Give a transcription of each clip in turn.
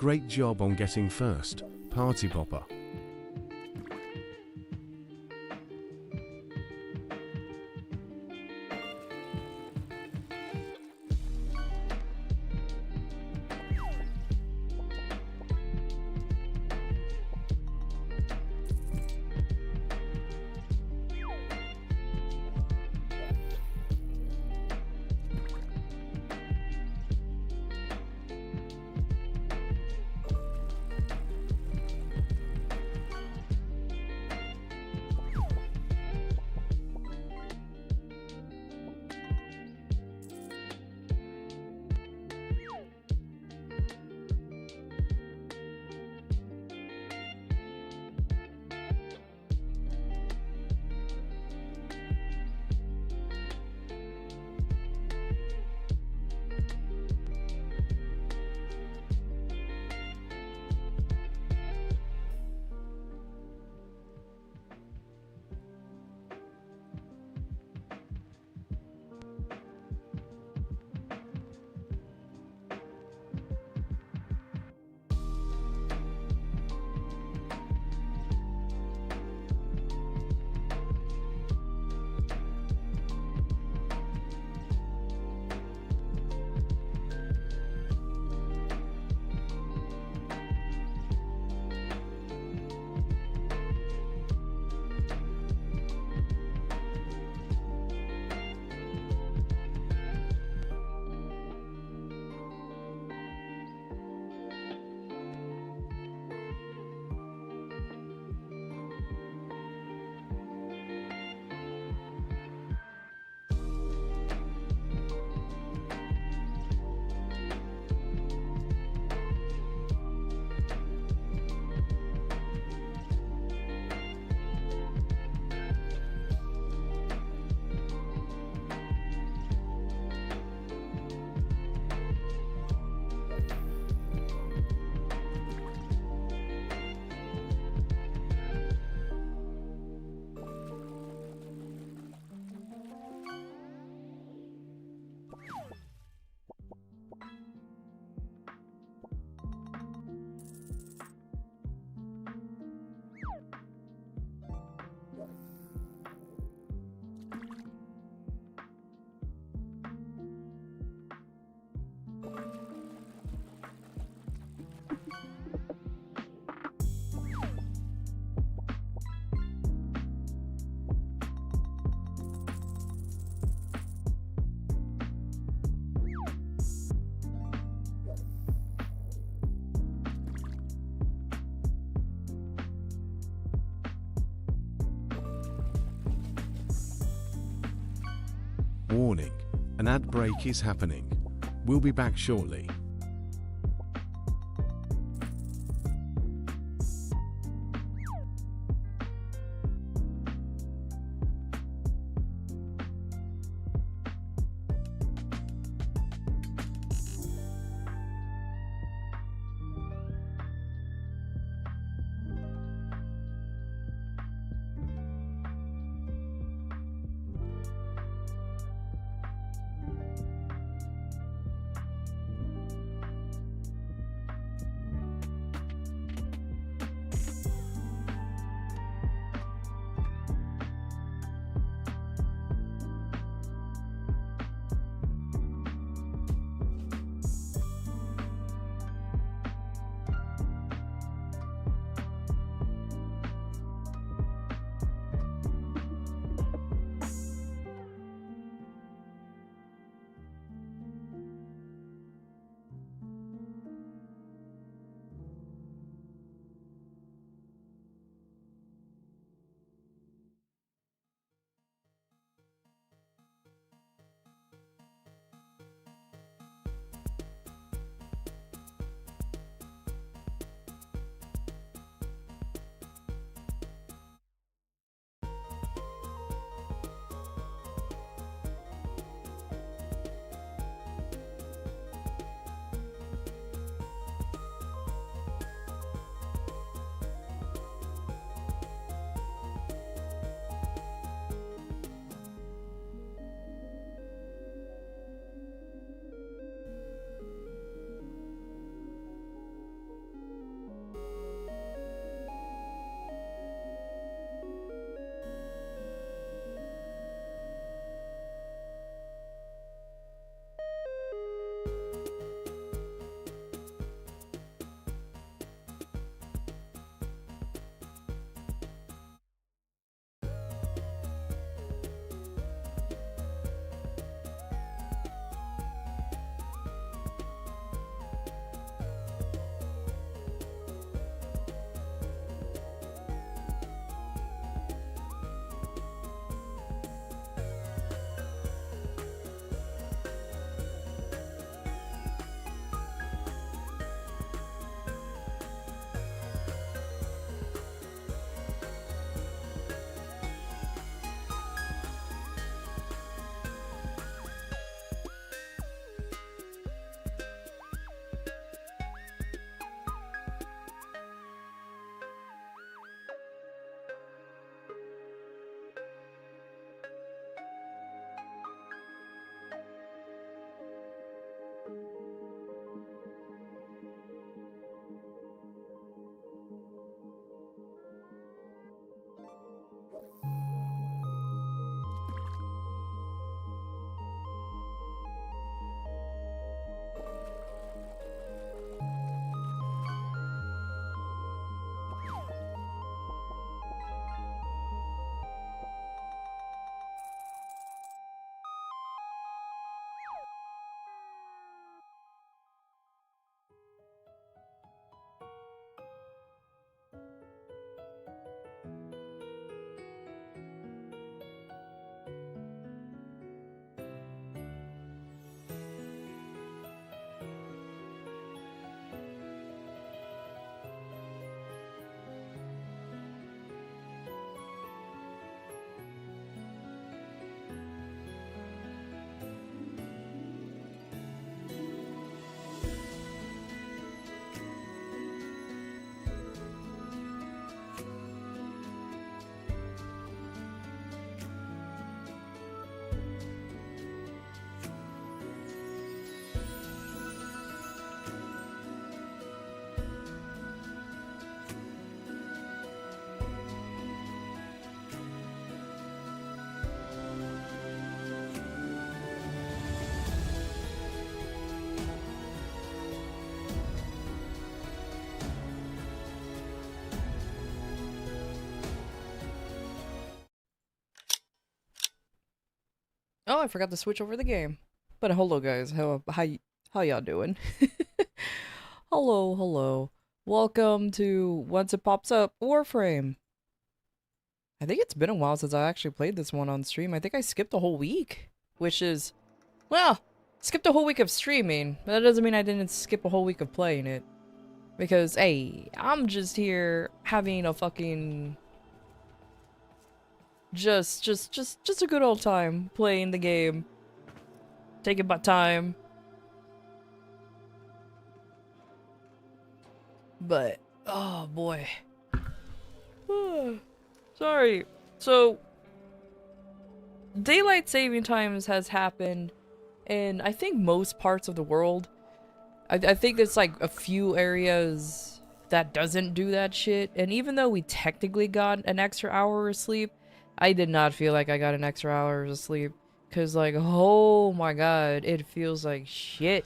Great job on getting first, party popper. Warning, an ad break is happening. We'll be back shortly. I forgot to switch over the game. But hello guys, how y'all doing? Hello. Welcome to Once It Pops Up Warframe. I think it's been a while since I actually played this one on stream. I think I skipped a whole week, which is, well, skipped a whole week of streaming, but that doesn't mean I didn't skip a whole week of playing it. Because, hey, I'm just here having a fucking just a good old time playing the game. Taking my time. But, oh boy. Sorry. So, daylight saving times has happened in, I think, most parts of the world. I think there's like a few areas that doesn't do that shit. And even though we technically got an extra hour of sleep, I did not feel like I got an extra hour of sleep. Cause like, oh my god, it feels like shit.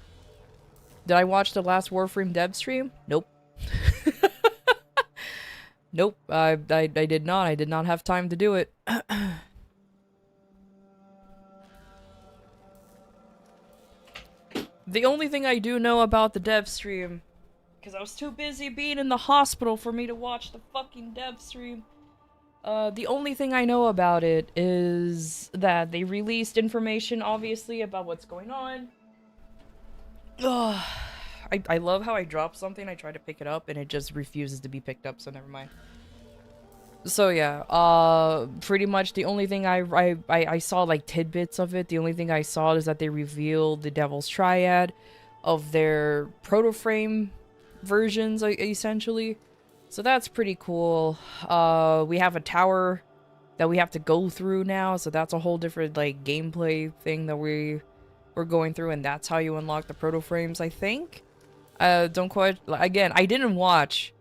Did I watch the last Warframe dev stream? Nope. Nope, I did not. I did not have time to do it. The only thing I do know about the dev stream, because I was too busy being in the hospital for me to watch the fucking dev stream. The only thing I know about it is that they released information, obviously, about what's going on. Ugh. I love how I drop something, I try to pick it up, and it just refuses to be picked up, so never mind. So yeah, pretty much the only thing I saw, like, tidbits of it, the only thing I saw is that they revealed the Devil's Triad of their proto-frame versions, essentially. So that's pretty cool. We have a tower that we have to go through now, so that's a whole different, like, gameplay thing that we're going through, and that's how you unlock the proto-frames, I think. Don't quite, again, I didn't watch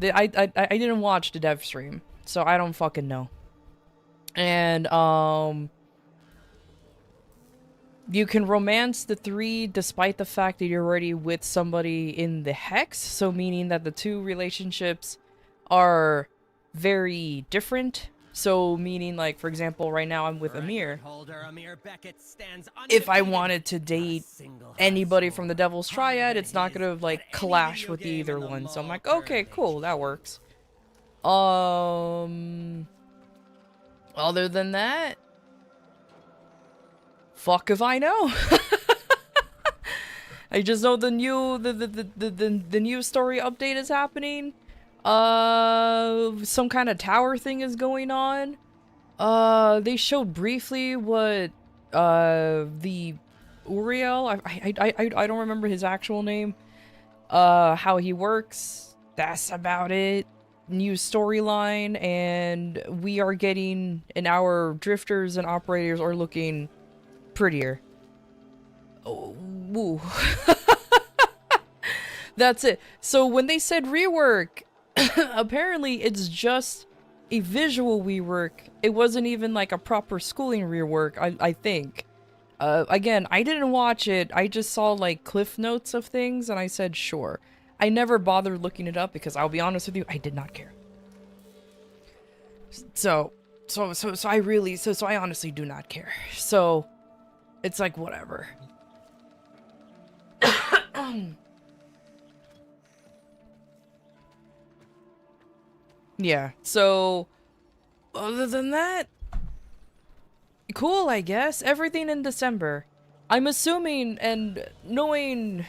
I didn't watch the dev stream, so I don't fucking know. And, you can romance the 3 despite the fact that you're already with somebody in the Hex, so meaning that the 2 relationships are very different. So meaning, like, for example, right now I'm with Amir. If I wanted to date anybody from the Devil's Triad, it's not gonna, like, clash with either one. So I'm like, okay, cool, that works. Other than that, fuck if I know. I just know the new story update is happening. Some kind of tower thing is going on. They showed briefly what the Uriel, I don't remember his actual name, how he works. That's about it. New storyline, and we are getting, and our drifters and operators are looking prettier. Oh, woo. That's it. So when they said rework, apparently it's just a visual rework. It wasn't even like a proper schooling rework, I think. Again, I didn't watch it. I just saw like cliff notes of things and I said sure. I never bothered looking it up because I'll be honest with you, I did not care. So I honestly do not care. So it's like whatever. Yeah, so other than that, cool, I guess. Everything in December. I'm assuming, and knowing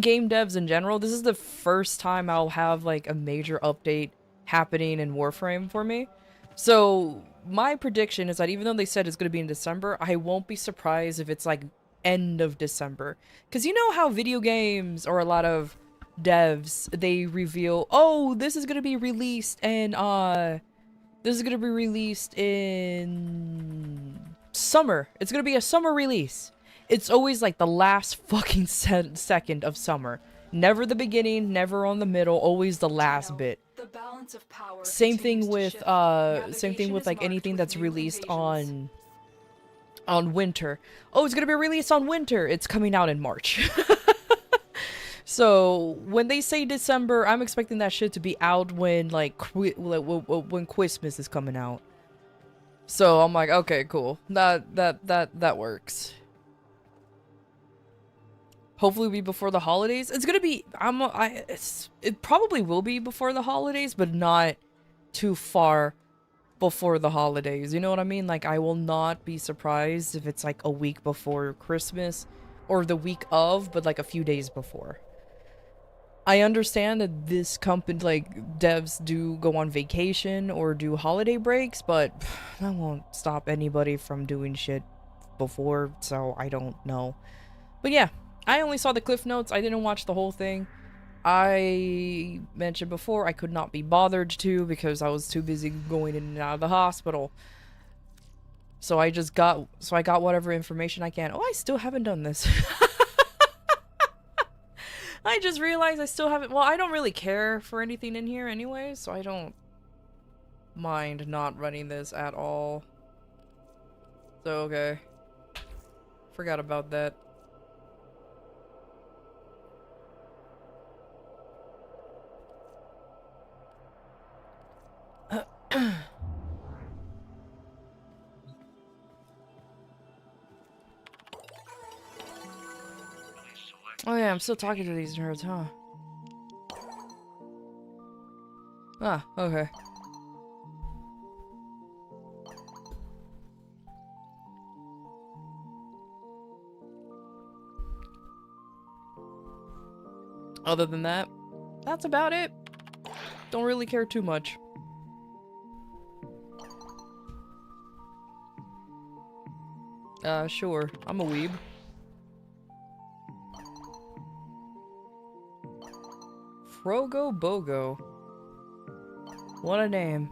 game devs in general, this is the first time I'll have like a major update happening in Warframe for me. So my prediction is that even though they said it's going to be in December, I won't be surprised if it's like end of December. Because you know how video games or a lot of devs, they reveal, oh, this is going to be released in summer. It's going to be a summer release. It's always like the last fucking second of summer. Never the beginning, never on the middle, always the last bit. The balance of power same thing with like anything that's released on winter. Oh, it's going to be released on winter. It's coming out in March. So when they say December, I'm expecting that shit to be out when like when Christmas is coming out. So I'm like, okay, cool. That works. Hopefully, it'll be before the holidays. It's gonna be. It probably will be before the holidays, but not too far before the holidays. You know what I mean? Like, I will not be surprised if it's like a week before Christmas, or the week of, but like a few days before. I understand that this company, like, devs do go on vacation or do holiday breaks, but that won't stop anybody from doing shit before, so I don't know. But yeah, I only saw the cliff notes. I didn't watch the whole thing. I mentioned before I could not be bothered to because I was too busy going in and out of the hospital. So I got whatever information I can. Oh, I still haven't done this. I just realized I still haven't. Well, I don't really care for anything in here anyway, so I don't mind not running this at all. So, okay. Forgot about that. Oh yeah, I'm still talking to these nerds, huh? Ah, okay. Other than that, that's about it. Don't really care too much. Sure. I'm a weeb. Frogo Bogo. What a name.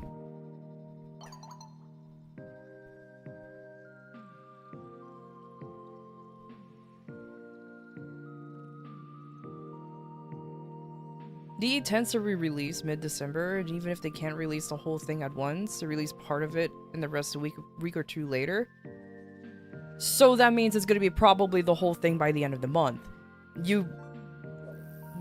DE tends to re-release mid-December, and even if they can't release the whole thing at once, they release part of it and the rest a week or two later. So that means it's going to be probably the whole thing by the end of the month.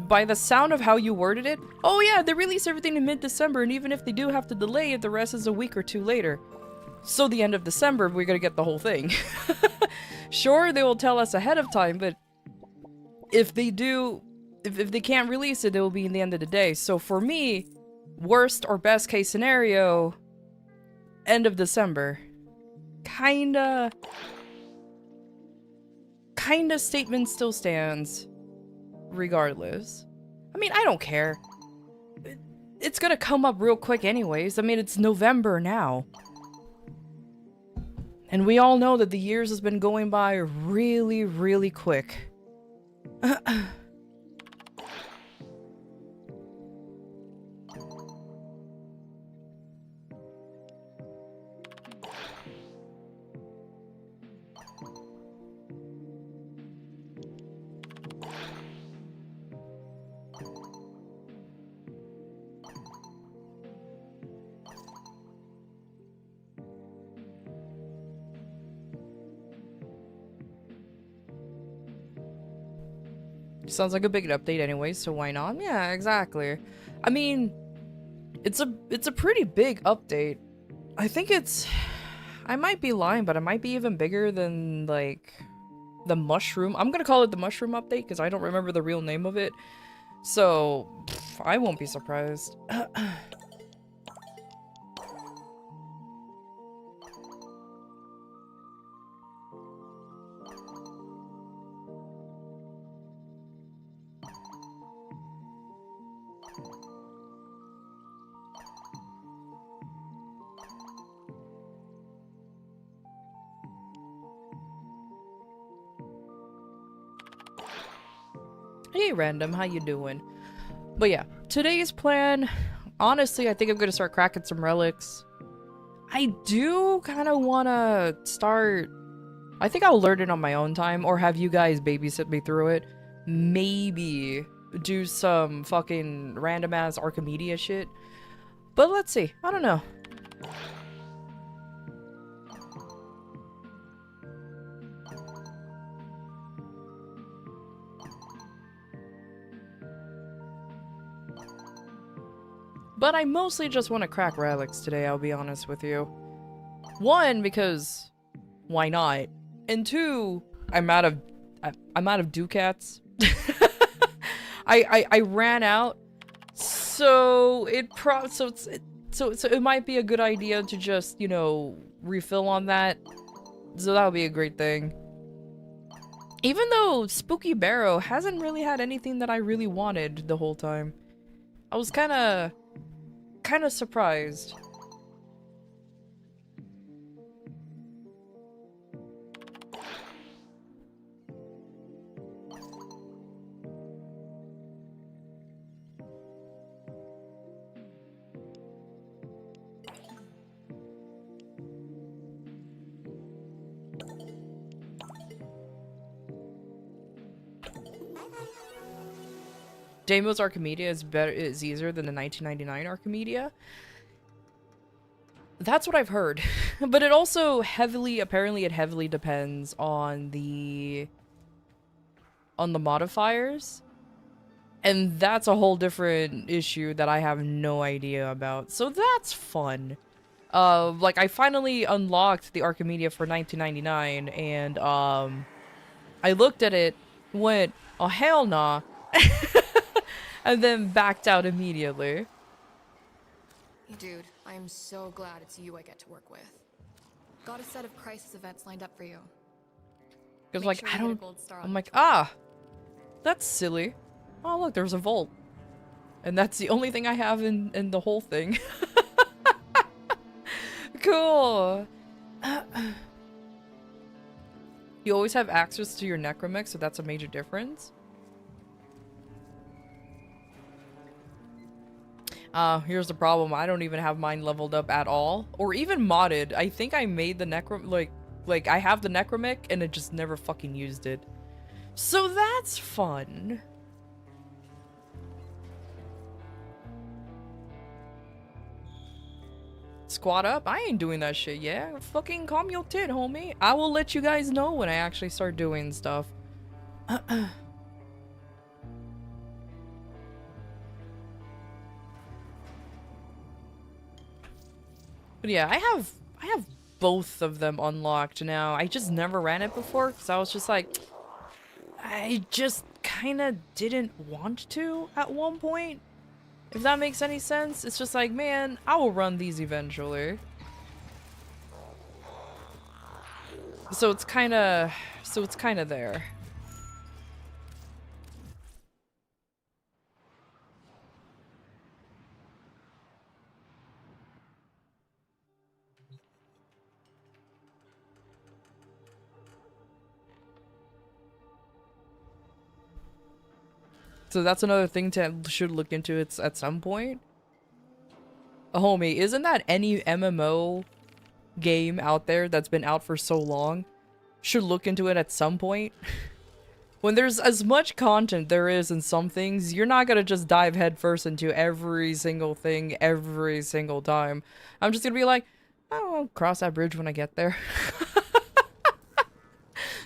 By the sound of how you worded it, oh yeah, they release everything in mid-December, and even if they do have to delay it, the rest is a week or two later. So the end of December, we're gonna get the whole thing. Sure, they will tell us ahead of time, but if they do, if they can't release it, it will be in the end of the day. So for me, worst or best case scenario, end of December. Kinda statement still stands. Regardless. I mean, I don't care. It's gonna come up real quick anyways. I mean, it's November now. And we all know that the years has been going by really, really quick. Sounds like a big update anyway, so why not? Yeah, exactly. I mean, it's a pretty big update. I think I might be lying, but it might be even bigger than, like, the mushroom. I'm gonna call it the mushroom update because I don't remember the real name of it. So, I won't be surprised. Hey random, how you doing? But yeah, today's plan, honestly, I think I'm gonna start cracking some relics. I do kind of want to start, I think I'll learn it on my own time, or have you guys babysit me through it. Maybe do some fucking random ass Archimedia shit. But let's see, I don't know. But I mostly just want to crack relics today, I'll be honest with you. One, because why not? And two, I'm out of ducats. I ran out, so it might be a good idea to just, you know, refill on that. So that would be a great thing. Even though Spooky Barrow hasn't really had anything that I really wanted the whole time. I was kind of surprised. Damo's Archimedia is easier than the 1999 Archimedia. That's what I've heard. But it also apparently it heavily depends on the modifiers. And that's a whole different issue that I have no idea about. So that's fun. Like I finally unlocked the Archimedia for 1999 and I looked at it, went, "Oh hell nah." And then backed out immediately. Dude, I am so glad it's you I get to work with. Got a set of crisis events lined up for you. Because Make like, sure you get a gold star on I'm the like, top. ah, that's silly. Oh look, there's a vault. And that's the only thing I have in the whole thing. Cool. You always have access to your necromech, so that's a major difference. Here's the problem. I don't even have mine leveled up at all. Or even modded. I think I made the like I have the necromech and it just never fucking used it. So that's fun. Squat up? I ain't doing that shit, yeah? Fucking calm your tit, homie. I will let you guys know when I actually start doing stuff. But yeah, I have both of them unlocked now. I just never ran it before because I was just like, I just kind of didn't want to at one point. If that makes any sense. It's just like, man, I will run these eventually. So it's kind of there. So that's another thing should look into it at some point. Homie, isn't that any MMO game out there that's been out for so long? Should look into it at some point. When there's as much content there is in some things, you're not gonna just dive headfirst into every single thing every single time. I'm just gonna be like, oh, I'll cross that bridge when I get there.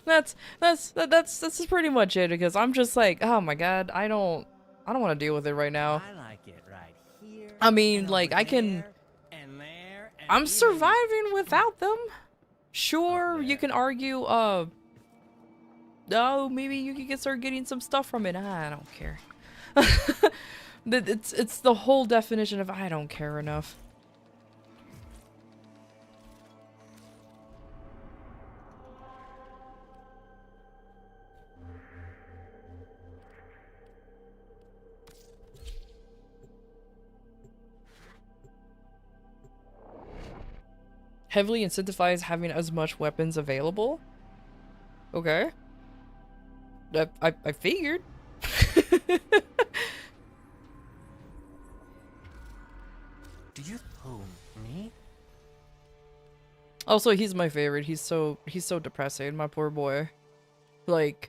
That's pretty much it, because I'm just like, oh my god, I don't want to deal with it right now. I like it right here. I mean, like, I can. I'm surviving without them. Sure, you can argue, oh, maybe you could start getting some stuff from it. I don't care. It's the whole definition of I don't care enough. Heavily incentivize having as much weapons available. Okay. I figured. Do you who me? Also, he's my favorite. He's so depressing, my poor boy. Like,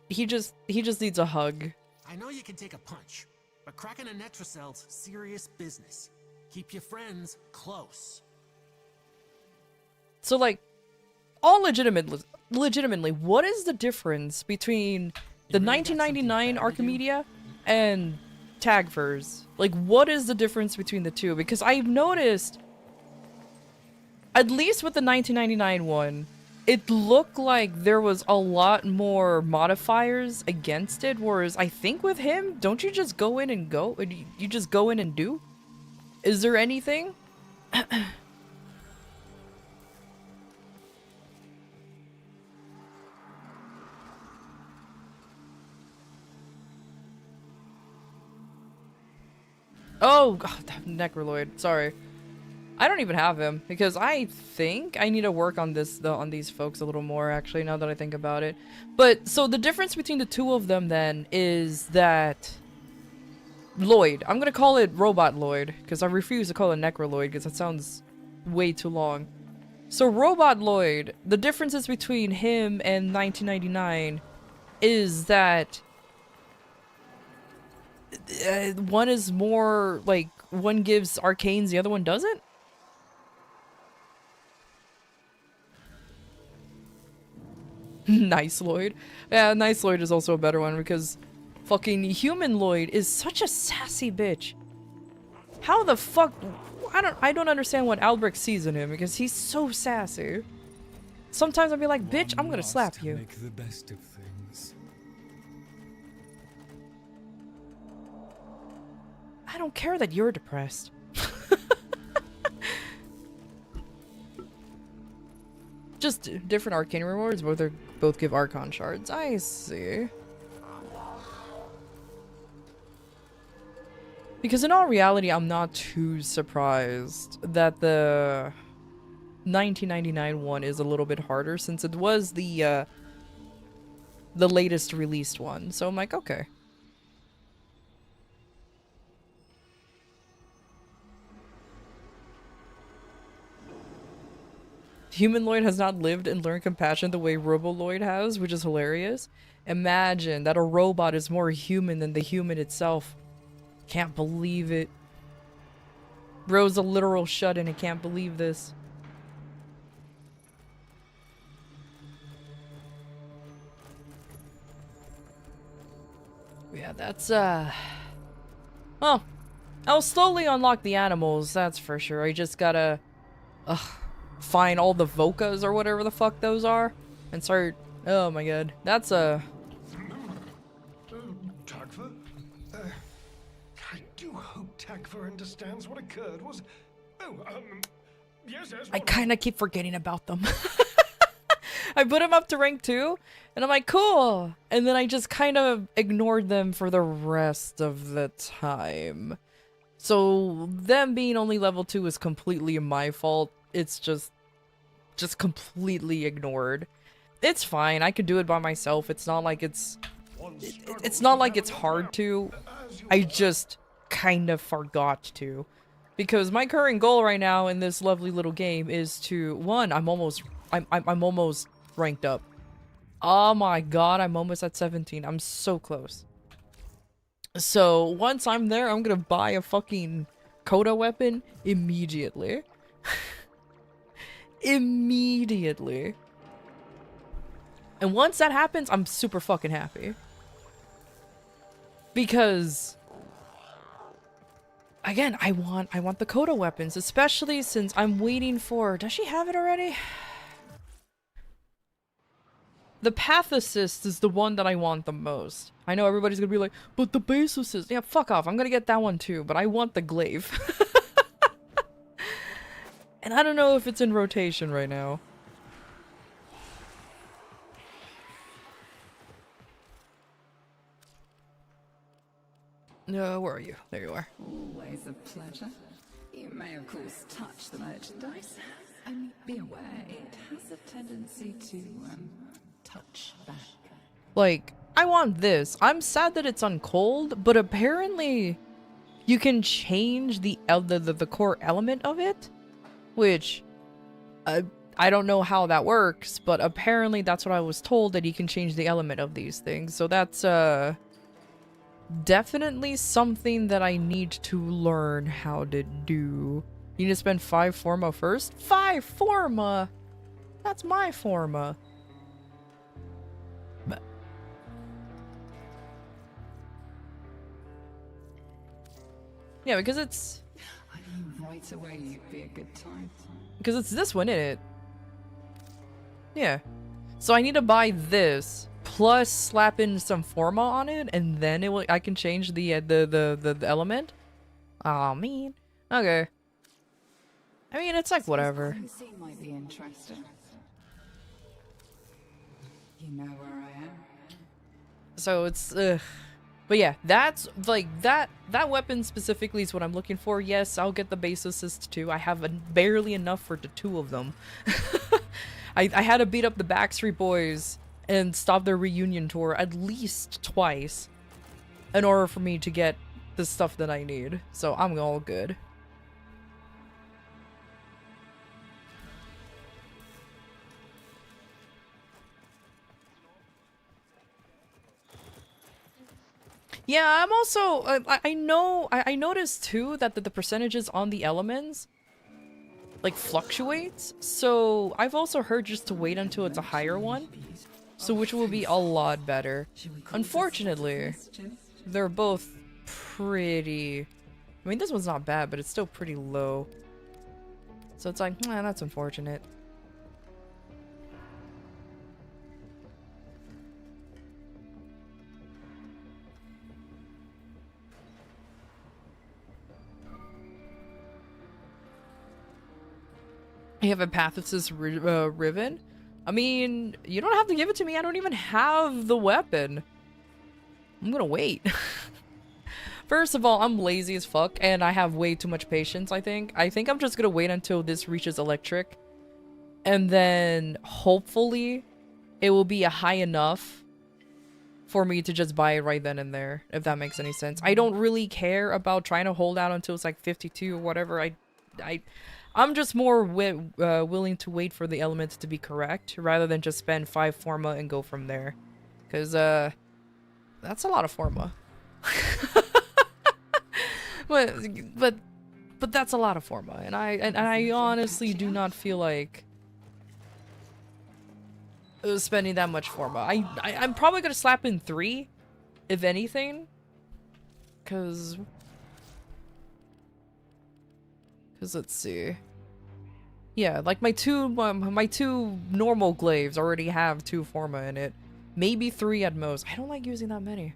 he just needs a hug. I know you can take a punch, but cracking a Netracell's serious business. Keep your friends close. So, like, all legitimately, what is the difference between the 1999 Archimedia and Tagfurs? Like, what is the difference between the two? Because I've noticed at least with the 1999 one, it looked like there was a lot more modifiers against it, whereas I think with him, don't you just go in and go? You just go in and do? Is there anything? Oh, God, Necroloid. Sorry. I don't even have him because I think I need to work on this on these folks a little more actually now that I think about it. But so the difference between the two of them then is that Lloyd, I'm gonna call it Robot Lloyd because I refuse to call it Necroloid because that sounds way too long. So Robot Lloyd, the differences between him and 1999 is that one is more like one gives arcanes, the other one doesn't. Nice Lloyd. Yeah, Nice Lloyd is also a better one because fucking Human Lloyd is such a sassy bitch. How the fuck? I don't understand what Albrecht sees in him because he's so sassy. Sometimes I'll be like, bitch, I'm gonna slap you. Make the best of things. I don't care that you're depressed. Just different arcane rewards, both give archon shards. I see. Because in all reality, I'm not too surprised that the 1999 one is a little bit harder since it was the latest released one. So I'm like, okay. Human Lloyd has not lived and learned compassion the way Robo Lloyd has, which is hilarious. Imagine that a robot is more human than the human itself. Can't believe it. Bro's a literal shut-in. I can't believe this. Yeah, that's, well, I'll slowly unlock the animals, that's for sure. I just gotta, find all the Vocas or whatever the fuck those are and start, oh my god. That's, Tagfer? I do hope Tagfer understands what occurred was... yes, I kinda keep forgetting about them. I put him up to rank 2, and I'm like, cool! And then I just kind of ignored them for the rest of the time. So, them being only level 2 is completely my fault. It's just completely ignored. It's fine, I could do it by myself. It's not like it's not like it's hard to. I just kind of forgot to. Because my current goal right now in this lovely little game is to, one, I'm almost ranked up. Oh my god, I'm almost at 17. I'm so close. So once I'm there, I'm gonna buy a fucking Coda weapon immediately. Immediately. And once that happens, I'm super fucking happy. Because again, I want the Coda weapons, especially since I'm waiting for, does she have it already? The Path Assist is the one that I want the most. I know everybody's gonna be like, but the Base Assist, yeah, fuck off, I'm gonna get that one too, but I want the Glaive. And I don't know if it's in rotation right now. No, where are you? There you are. Always a pleasure. You may of course touch the merchandise. Only be aware it has a tendency to touch back. Like, I want this. I'm sad that it's on cold, but apparently you can change the core element of it, which I don't know how that works, but apparently that's what I was told, that you can change the element of these things. So that's definitely something that I need to learn how to do. You need to spend 5 Forma first? 5 Forma! That's my Forma. But yeah, because it's... Are you right It's a way you'd be a good time. Because it's this one, isn't it? Yeah. So I need to buy this plus slap in some forma on it, and then it will. I can change the element. Oh man. Okay. I mean, it's like whatever. Currency might be interesting. You know where I am. So it's but yeah, that's like that weapon specifically is what I'm looking for. Yes, I'll get the base assist too. I have barely enough for the two of them. I had to beat up the Backstreet Boys and stop their reunion tour at least twice in order for me to get the stuff that I need. So I'm all good. Yeah, I'm also, I noticed too that the percentages on the elements, like, fluctuates. So I've also heard just to wait until it's a higher one, so which will be a lot better. Unfortunately, they're both pretty, I mean, this one's not bad, but it's still pretty low. So it's like, that's unfortunate. You have empathize ribbon? I mean, you don't have to give it to me. I don't even have the weapon. I'm gonna wait. First of all, I'm lazy as fuck, and I have way too much patience, I think. I think I'm just gonna wait until this reaches electric. And then, hopefully, it will be a high enough for me to just buy it right then and there, if that makes any sense. I don't really care about trying to hold out until it's like 52 or whatever. I'm just more willing to wait for the elements to be correct rather than just spend 5 forma and go from there. Because, that's a lot of forma. but that's a lot of forma, and I honestly do not feel like spending that much forma. I'm probably gonna slap in 3, if anything, because let's see. Yeah, like my two normal glaives already have 2 forma in it. Maybe 3 at most. I don't like using that many.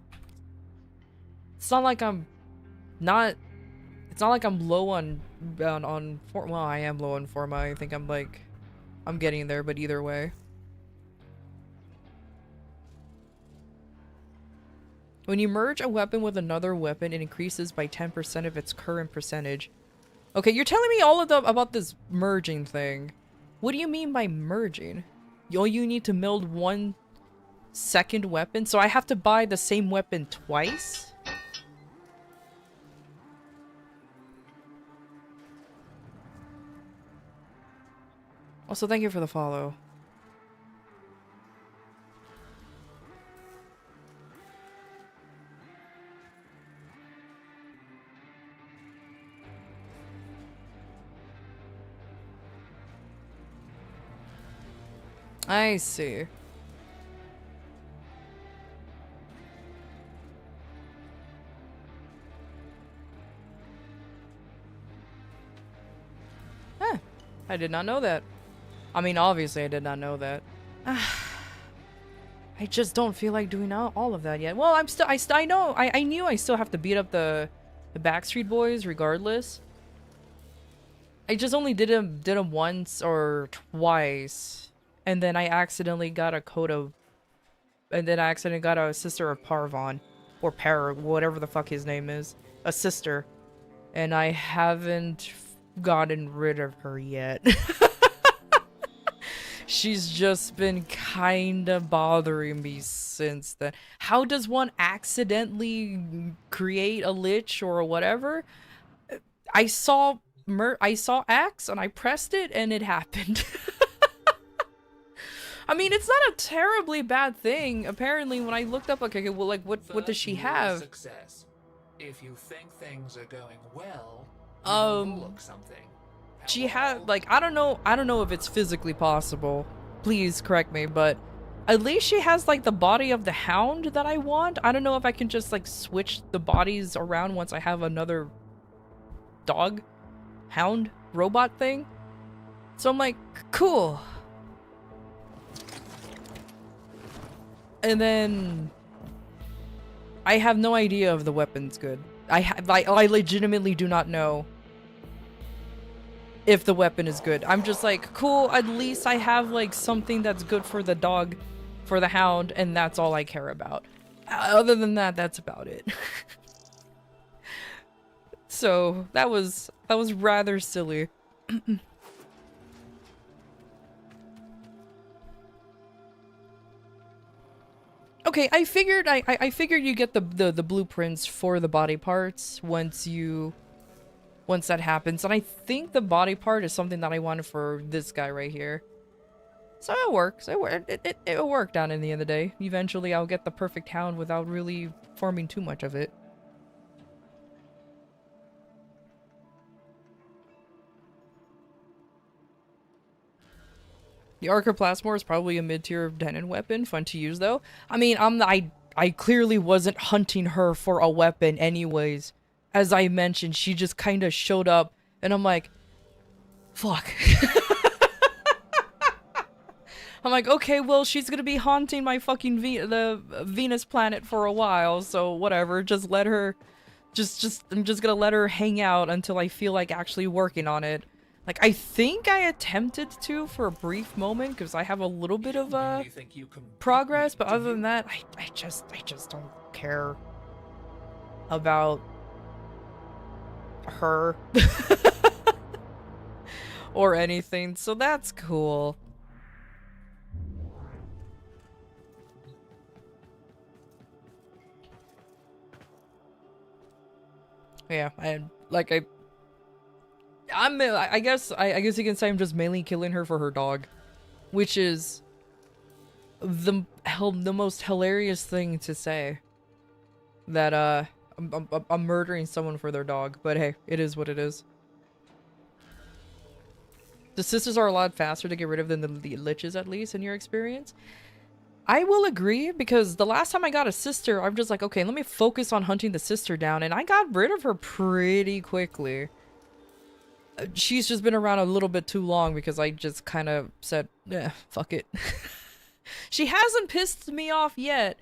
It's not like I'm low on well, I am low on forma. I think I'm getting there, but either way. When you merge a weapon with another weapon, it increases by 10% of its current percentage. Okay, you're telling me all of about this merging thing. What do you mean by merging? You need to meld 1 second weapon? So I have to buy the same weapon twice? Also, thank you for the follow. I see. Huh. I did not know that. I mean, obviously I did not know that. I just don't feel like doing all of that yet. Well, I knew I still have to beat up the Backstreet Boys regardless. I just only did them once or twice. And then I accidentally got a sister of Parvon. Or whatever the fuck his name is. A sister. And I haven't gotten rid of her yet. She's just been kinda bothering me since then. How does one accidentally create a lich or whatever? I saw Axe and I pressed it and it happened. I mean, it's not a terribly bad thing. Apparently, when I looked up, okay, well, like, what does she have? Success. If you think things are going well, look something. She had, like, I don't know if it's physically possible. Please correct me, but at least she has, like, the body of the hound that I want. I don't know if I can just, like, switch the bodies around once I have another dog. hound robot thing. So I'm like, cool. And then I have no idea if the weapon's good. I legitimately do not know if the weapon is good. I'm just like, cool, at least I have like something that's good for the dog, for the hound, and that's all I care about. Other than that, that's about it. So that was rather silly. Okay, I figured you get the blueprints for the body parts once that happens, and I think the body part is something that I wanted for this guy right here. So it works. It worked out in the end of the day. Eventually, I'll get the perfect hound without really farming too much of it. The Archoplasmor is probably a mid-tier Denon weapon, fun to use though. I mean, I clearly wasn't hunting her for a weapon anyways. As I mentioned, she just kind of showed up, and I'm like, fuck. I'm like, okay, well, she's gonna be haunting my fucking the Venus planet for a while, so whatever, just let her, I'm just gonna let her hang out until I feel like actually working on it. Like, I think I attempted to for a brief moment, because I have a little bit of, progress, but other than that, I just don't care about her or anything, so that's cool. Yeah, I guess you can say I'm just mainly killing her for her dog, which is the most hilarious thing to say. That I'm murdering someone for their dog, but hey, it is what it is. The sisters are a lot faster to get rid of than the liches, at least in your experience. I will agree, because the last time I got a sister, I'm just like, okay, let me focus on hunting the sister down, and I got rid of her pretty quickly. She's just been around a little bit too long because I just kind of said, eh, fuck it. She hasn't pissed me off yet.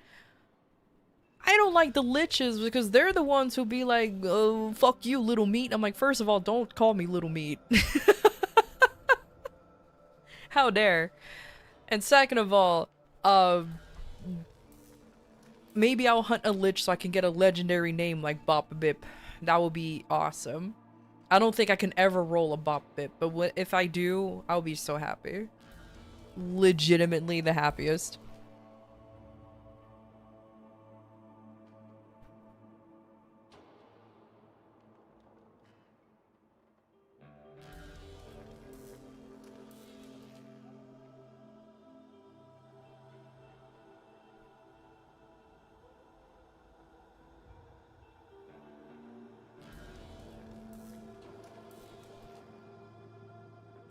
I don't like the liches because they're the ones who be like, oh, fuck you, little meat. I'm like, first of all, don't call me little meat. How dare. And second of all, maybe I'll hunt a lich so I can get a legendary name like Bop Bip. That would be awesome. I don't think I can ever roll a Bop Bip, but if I do, I'll be so happy. Legitimately the happiest.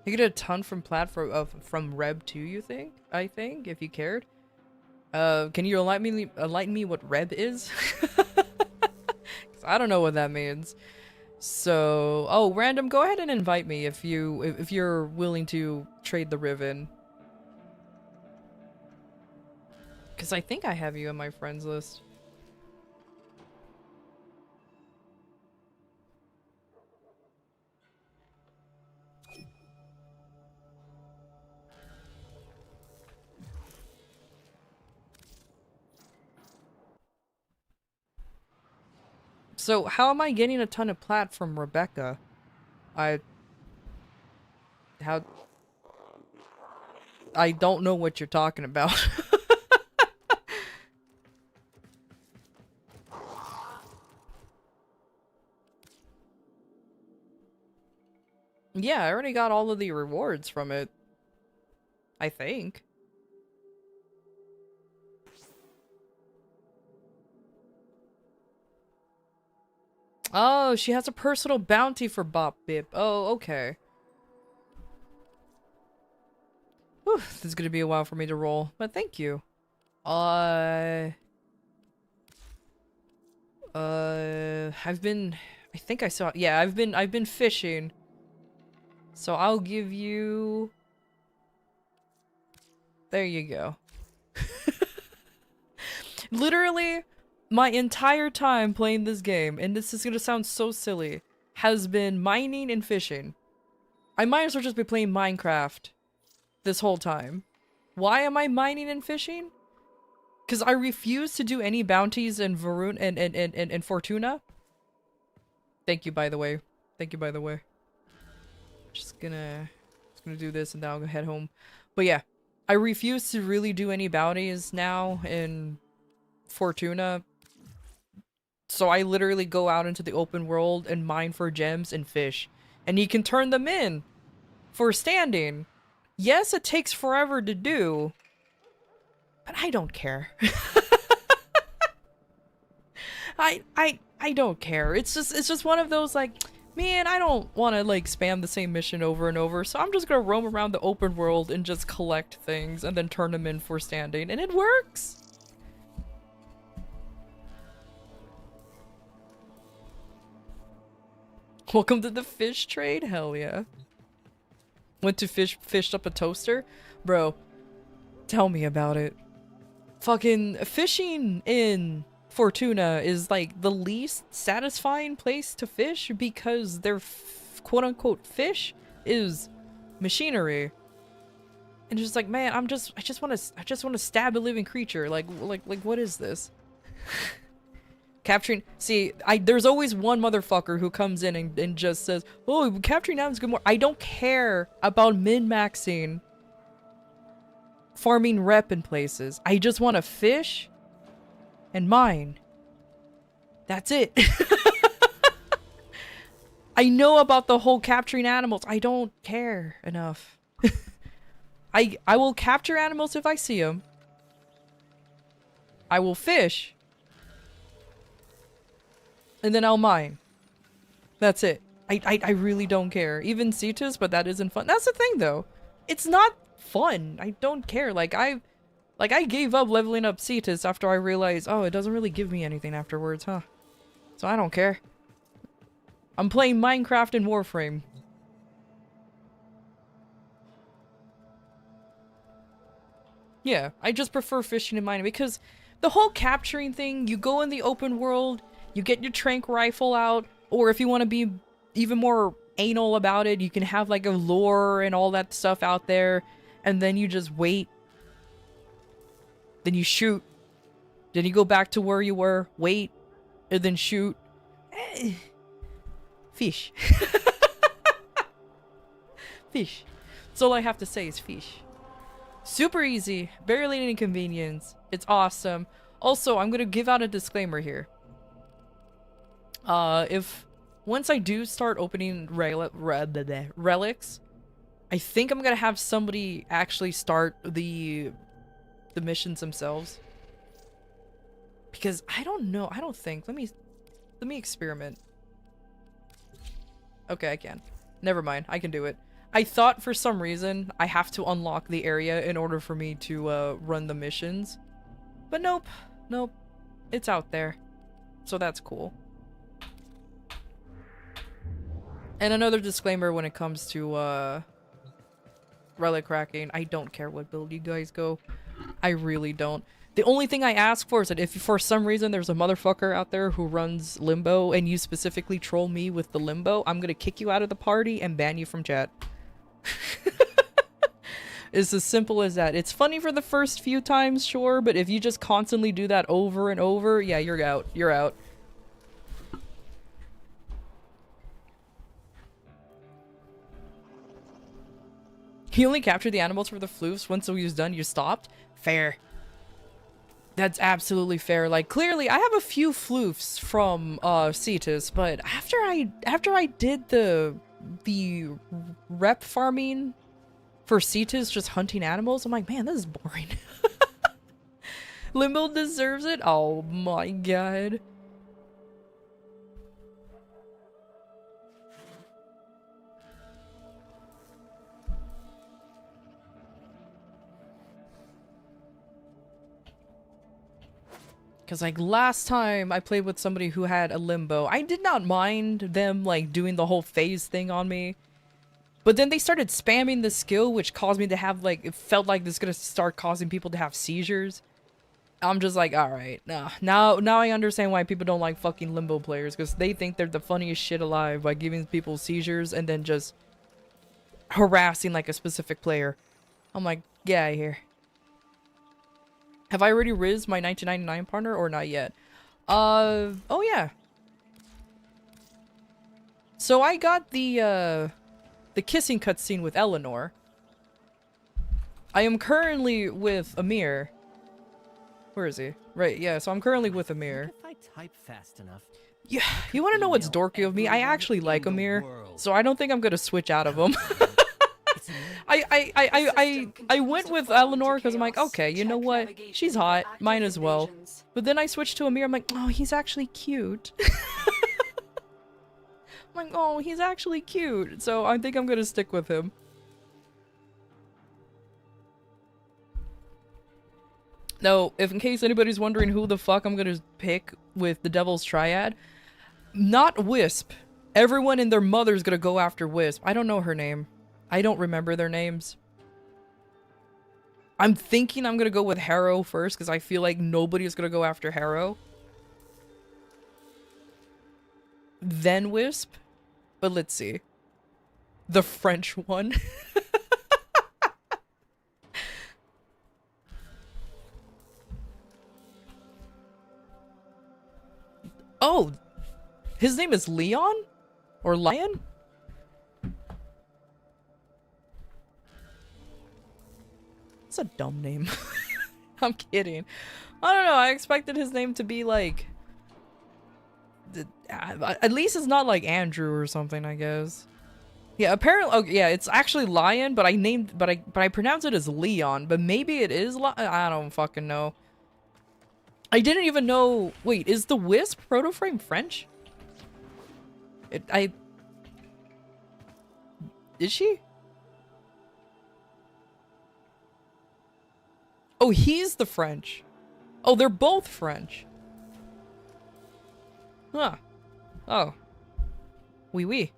You get a ton from from Reb too, you think? I think, if you cared. Can you enlighten me what Reb is? 'Cause I don't know what that means. So, oh, random, go ahead and invite me if you're willing to trade the Riven. 'Cause I think I have you on my friends list. So, how am I getting a ton of plat from Rebecca? I don't know what you're talking about. Yeah, I already got all of the rewards from it. I think. Oh, she has a personal bounty for Bop Bip. Oh, okay. Whew, this is gonna be a while for me to roll, but thank you. I think I saw, yeah, I've been fishing So I'll give you... There you go. Literally, my entire time playing this game, and this is gonna sound so silly, has been mining and fishing. I might as well just be playing Minecraft this whole time. Why am I mining and fishing? Because I refuse to do any bounties in Varun and Fortuna. Thank you, by the way. Thank you, by the way. Just gonna do this and then I'll go head home. But yeah, I refuse to really do any bounties now in Fortuna. So I literally go out into the open world and mine for gems and fish. And you can turn them in for standing. Yes, it takes forever to do, but I don't care. I don't care. It's just one of those like, man, I don't want to like spam the same mission over and over, so I'm just gonna roam around the open world and just collect things and then turn them in for standing, and it works. Welcome to the fish trade? Hell yeah. Went to fished up a toaster? Bro, tell me about it. Fucking fishing in Fortuna is like the least satisfying place to fish because their quote-unquote fish is machinery. And it's just like, man, I just want to stab a living creature. Like what is this? Capturing, see, there's always one motherfucker who comes in and just says, oh, capturing now is good more. I don't care about min-maxing farming rep in places. I just want to fish and mine. That's it. I know about the whole capturing animals. I don't care enough. I will capture animals if I see them. I will fish. And then I'll mine. That's it. I really don't care. Even Cetus, but that isn't fun. That's the thing though. It's not fun. I don't care. Like I gave up leveling up Cetus after I realized, oh, it doesn't really give me anything afterwards, huh? So I don't care. I'm playing Minecraft and Warframe. Yeah, I just prefer fishing and mining because the whole capturing thing, you go in the open world, you get your trank rifle out, or if you want to be even more anal about it, you can have like a lure and all that stuff out there, and then you just wait. Then you shoot. Then you go back to where you were, wait, and then shoot. Fish. Fish. That's all I have to say is fish. Super easy, barely any inconvenience. It's awesome. Also, I'm gonna give out a disclaimer here. If once I do start opening relics, I think I'm gonna have somebody actually start the missions themselves. Because I don't know, I don't think. Let me experiment. Okay, I can. Never mind, I can do it. I thought for some reason I have to unlock the area in order for me to run the missions. But nope. Nope. It's out there. So that's cool. And another disclaimer when it comes to relic cracking. I don't care what build you guys go. I really don't. The only thing I ask for is that if for some reason there's a motherfucker out there who runs limbo and you specifically troll me with the limbo, I'm gonna kick you out of the party and ban you from chat. It's as simple as that. It's funny for the first few times, sure, but if you just constantly do that over and over, yeah, you're out. You're out. He only captured the animals for the floofs. Once he was done, you stopped? Fair. That's absolutely fair. Like, clearly, I have a few floofs from Cetus, but after I did the rep farming for Cetus, just hunting animals, I'm like, man, this is boring. Limbo deserves it? Oh my god. Because, like, last time I played with somebody who had a limbo, I did not mind them, like, doing the whole phase thing on me. But then they started spamming the skill, which caused me to have, like, it felt like this is gonna start causing people to have seizures. I'm just like, alright, nah. Now I understand why people don't like fucking Limbo players, because they think they're the funniest shit alive by giving people seizures and then just harassing, like, a specific player. I'm like, get out of here. Have I already rizzed my 1999 partner or not yet? Oh yeah. So I got the kissing cutscene with Eleanor. I am currently with Amir. Where is he? Right, yeah, so I'm currently with Amir. If I type fast enough. Yeah, you wanna know what's dorky of me? I actually like Amir, so I don't think I'm gonna switch out of him. I went with Eleanor because I'm like, okay, you know what? She's hot, might as well. But then I switched to Amir, I'm like, oh, he's actually cute. I'm like, oh, he's actually cute. So I think I'm gonna stick with him. No, if in case anybody's wondering who the fuck I'm gonna pick with the Devil's Triad, not Wisp. Everyone and their mother's gonna go after Wisp. I don't know her name. I don't remember their names. I'm thinking I'm gonna go with Harrow first because I feel like nobody's gonna go after Harrow. Then Wisp. But let's see. The French one. Oh! His name is Leon? Or Lion? It's a dumb name. I'm kidding. I don't know, I expected his name to be like... At least it's not like Andrew or something, I guess. Yeah, apparently, oh, yeah, it's actually Lion, but I pronounce it as Leon, but maybe it is I don't fucking know. I didn't even know, wait, is the Wisp Protoframe French? Is she? Oh, he's the French. Oh, they're both French. Huh. Oh. Oui, oui.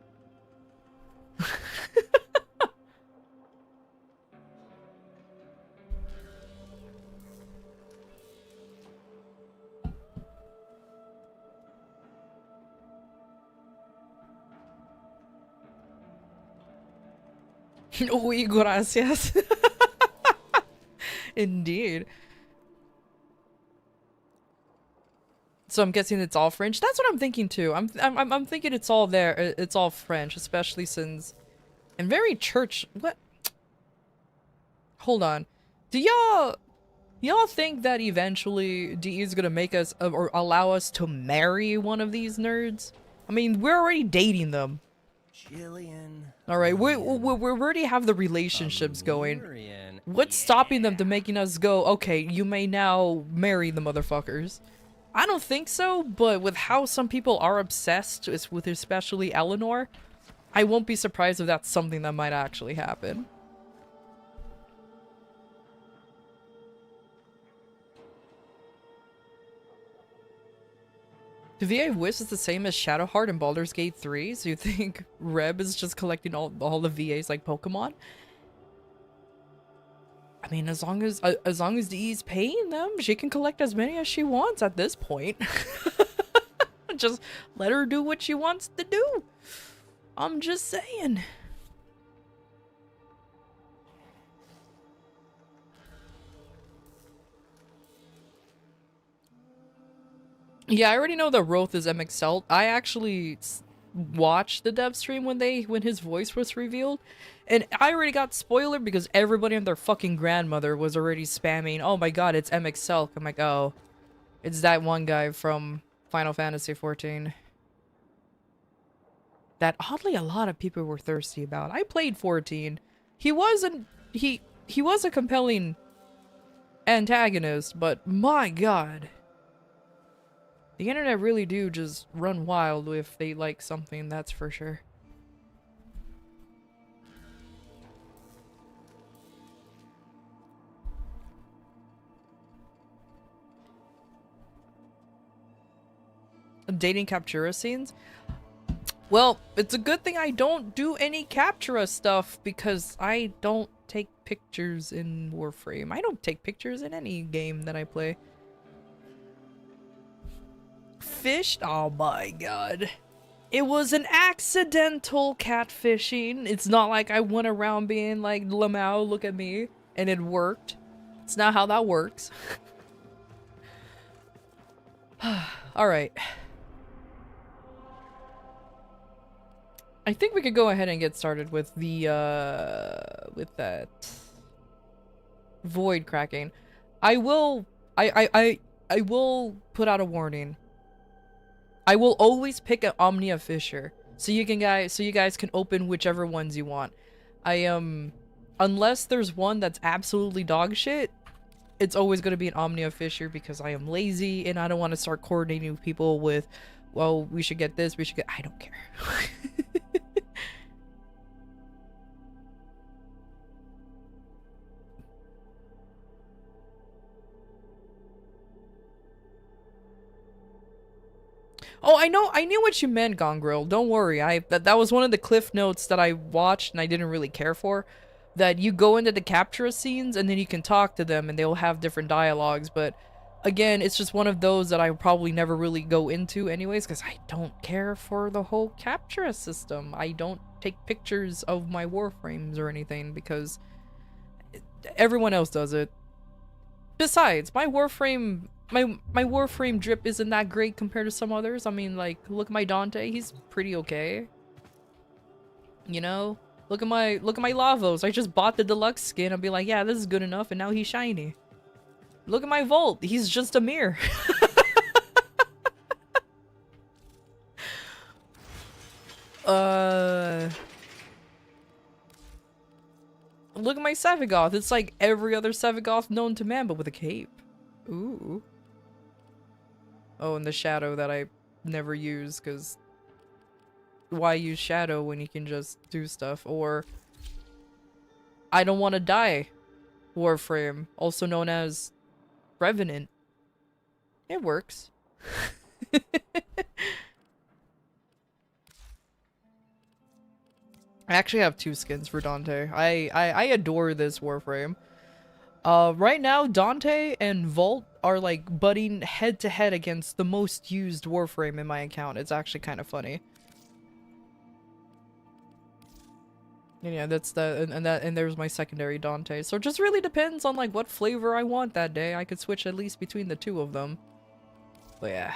Oui, gracias. Indeed. So I'm guessing it's all French. That's what I'm thinking too. I'm thinking it's all there. It's all French, especially since, and very church. What? Hold on. Do y'all think that eventually DE is gonna make us or allow us to marry one of these nerds? I mean, we're already dating them. Jillian. All right, we already have the relationships going. What's stopping them to making us go? Okay, you may now marry the motherfuckers. I don't think so, but with how some people are obsessed with especially Eleanor, I won't be surprised if that's something that might actually happen. The VA Wisp is the same as Shadowheart and Baldur's Gate 3, so you think Reb is just collecting all the VAs like Pokemon? I mean, as long as DE's paying them, she can collect as many as she wants at this point. Just let her do what she wants to do. I'm just saying. Yeah, I already know that Roth is MXL. I actually watched the dev stream when his voice was revealed, and I already got spoiler because everybody and their fucking grandmother was already spamming, oh my god, it's MXL. I'm like, oh, it's that one guy from Final Fantasy XIV. That oddly a lot of people were thirsty about. I played 14. He was a compelling antagonist, but my god. The internet really do just run wild if they like something, that's for sure. Dating Captura scenes? Well, it's a good thing I don't do any Captura stuff because I don't take pictures in Warframe. I don't take pictures in any game that I play. Fished? Oh my god. It was an accidental catfishing. It's not like I went around being like, Lamau, look at me, and it worked. It's not how that works. Alright. I think we could go ahead and get started with the, with that void cracking. I will put out a warning. I will always pick an Omnia Fisher, so you guys can open whichever ones you want. Unless there's one that's absolutely dog shit, it's always going to be an Omnia Fisher because I am lazy and I don't want to start coordinating with people with, well, we should get this, we should get, I don't care. Oh, I knew what you meant, Gongril. Don't worry. That was one of the cliff notes that I watched and I didn't really care for. That you go into the Captura scenes and then you can talk to them and they'll have different dialogues. But again, it's just one of those that I probably never really go into anyways because I don't care for the whole Captura system. I don't take pictures of my Warframes or anything because everyone else does it. Besides, my Warframe drip isn't that great compared to some others. I mean, like, look at my Dante, he's pretty okay. You know? Look at my Lavos. I just bought the deluxe skin. I'll be like, yeah, this is good enough, and now he's shiny. Look at my Volt. He's just a mirror. Look at my Sevagoth. It's like every other Sevagoth known to man, but with a cape. Ooh. Oh, and the shadow that I never use, because why use shadow when you can just do stuff? Or I don't want to die Warframe, also known as Revenant. It works. I actually have 2 skins for Dante. I adore this Warframe. Right now, Dante and Volt are like butting head to head against the most used Warframe in my account. It's actually kind of funny. And yeah, that's the and there's my secondary Dante. So it just really depends on like what flavor I want that day. I could switch at least between the 2 of them. But yeah.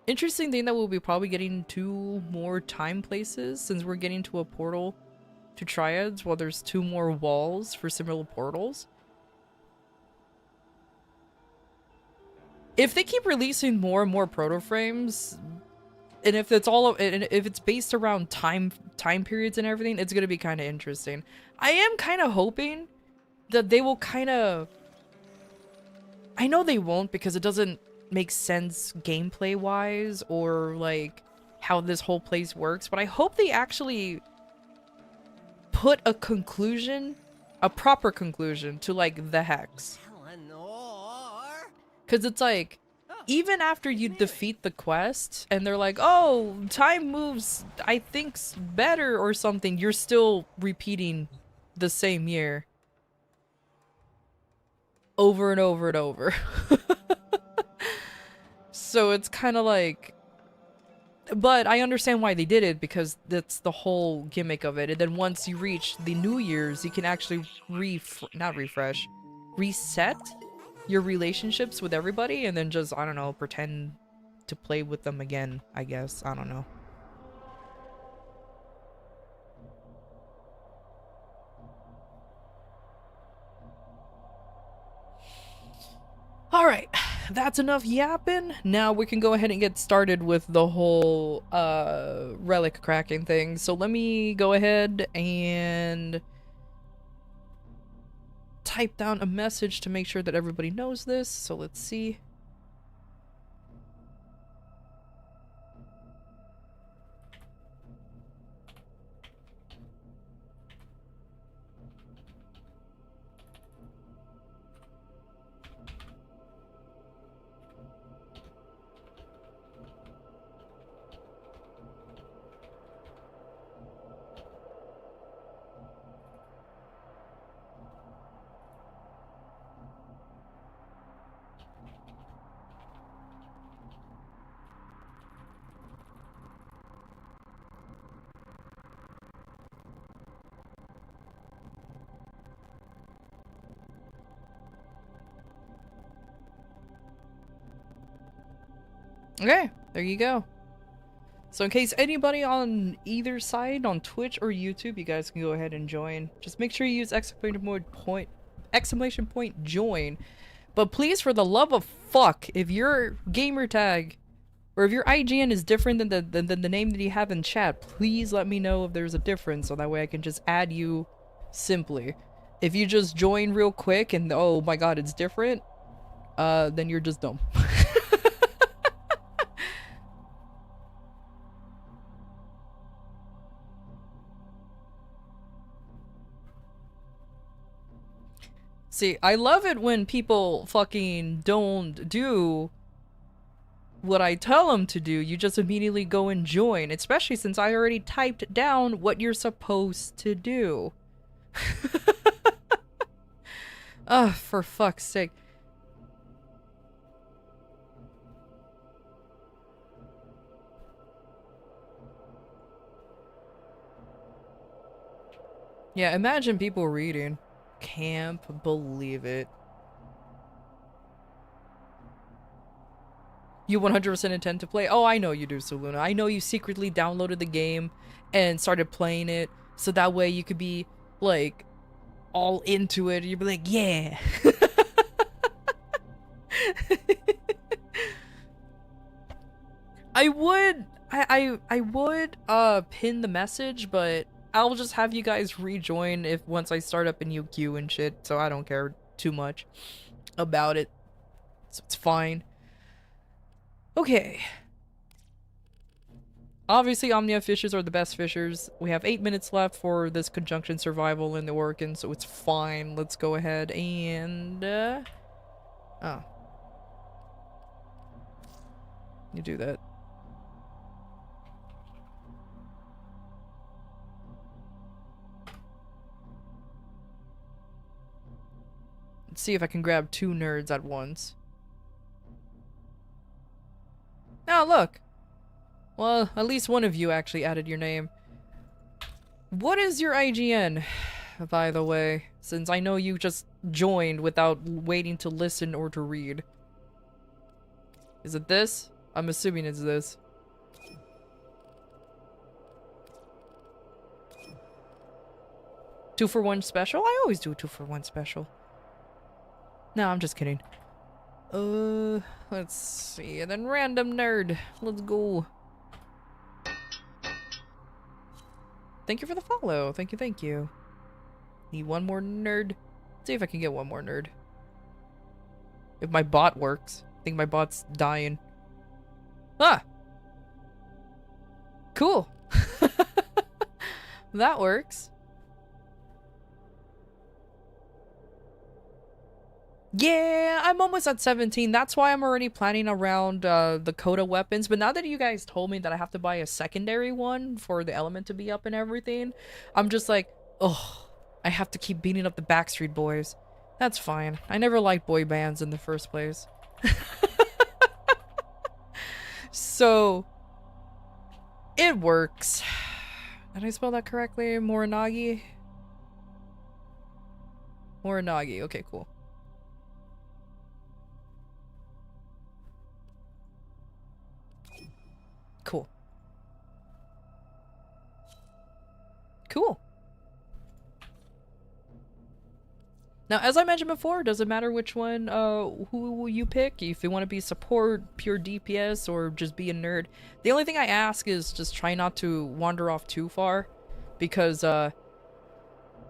Interesting thing that we'll be probably getting 2 more time places since we're getting to a portal to Triads while there's 2 more walls for similar portals. If they keep releasing more and more proto frames, and if it's based around time periods and everything, it's gonna be kind of interesting. I am kind of hoping that they will kind of. I know they won't because it doesn't make sense gameplay wise or like how this whole place works, but I hope they actually put a conclusion, a proper conclusion to like the hex. Because it's like, even after you defeat the quest and they're like, oh, time moves, I think's better or something, you're still repeating the same year over and over and over. So it's kind of like, but I understand why they did it because that's the whole gimmick of it. And then once you reach the New Year's, you can actually reset your relationships with everybody and then just, I don't know, pretend to play with them again, I guess. I don't know. Alright, that's enough yapping. Now we can go ahead and get started with the whole relic cracking thing. So let me go ahead and type down a message to make sure that everybody knows this. So let's see. Okay, there you go. So in case anybody on either side, on Twitch or YouTube, you guys can go ahead and join. Just make sure you use exclamation point join. But please, for the love of fuck, if your gamer tag or if your IGN is different than the name that you have in chat, please let me know if there's a difference so that way I can just add you simply. If you just join real quick and oh my god, it's different, then you're just dumb. See, I love it when people fucking don't do what I tell them to do. You just immediately go and join, especially since I already typed down what you're supposed to do. Ugh, for fuck's sake. Yeah, imagine people reading. Can't believe it. You 100% intend to play? Oh, I know you do, Soluna. I know you secretly downloaded the game and started playing it so that way you could be, like, all into it. You'd be like, yeah. I would pin the message, but I'll just have you guys rejoin if once I start up a new queue and shit, so I don't care too much about it. So it's fine. Okay. Obviously, Omnia fishers are the best fishers. We have 8 minutes left for this conjunction survival in the Orkin, so it's fine. Let's go ahead and... Oh. You do that. Let's see if I can grab 2 nerds at once. Oh, look! Well, at least one of you actually added your name. What is your IGN, by the way? Since I know you just joined without waiting to listen or to read. Is it this? I'm assuming it's this. Two for one special? I always do a 2-for-1 special. No, I'm just kidding. Let's see. And then random nerd. Let's go. Thank you for the follow. Thank you, thank you. Need one more nerd. Let's see if I can get one more nerd. If my bot works. I think my bot's dying. Ah! Cool. That works. Yeah, I'm almost at 17. That's why I'm already planning around the Coda weapons. But now that you guys told me that I have to buy a secondary one for the element to be up and everything, I'm just like, oh, I have to keep beating up the Backstreet Boys. That's fine. I never liked boy bands in the first place. So, it works. Did I spell that correctly? Morinagi? Morinagi. Okay, cool. Cool. Cool. Now, as I mentioned before, it doesn't matter which one, who you pick. If you want to be support, pure DPS, or just be a nerd. The only thing I ask is just try not to wander off too far. Because,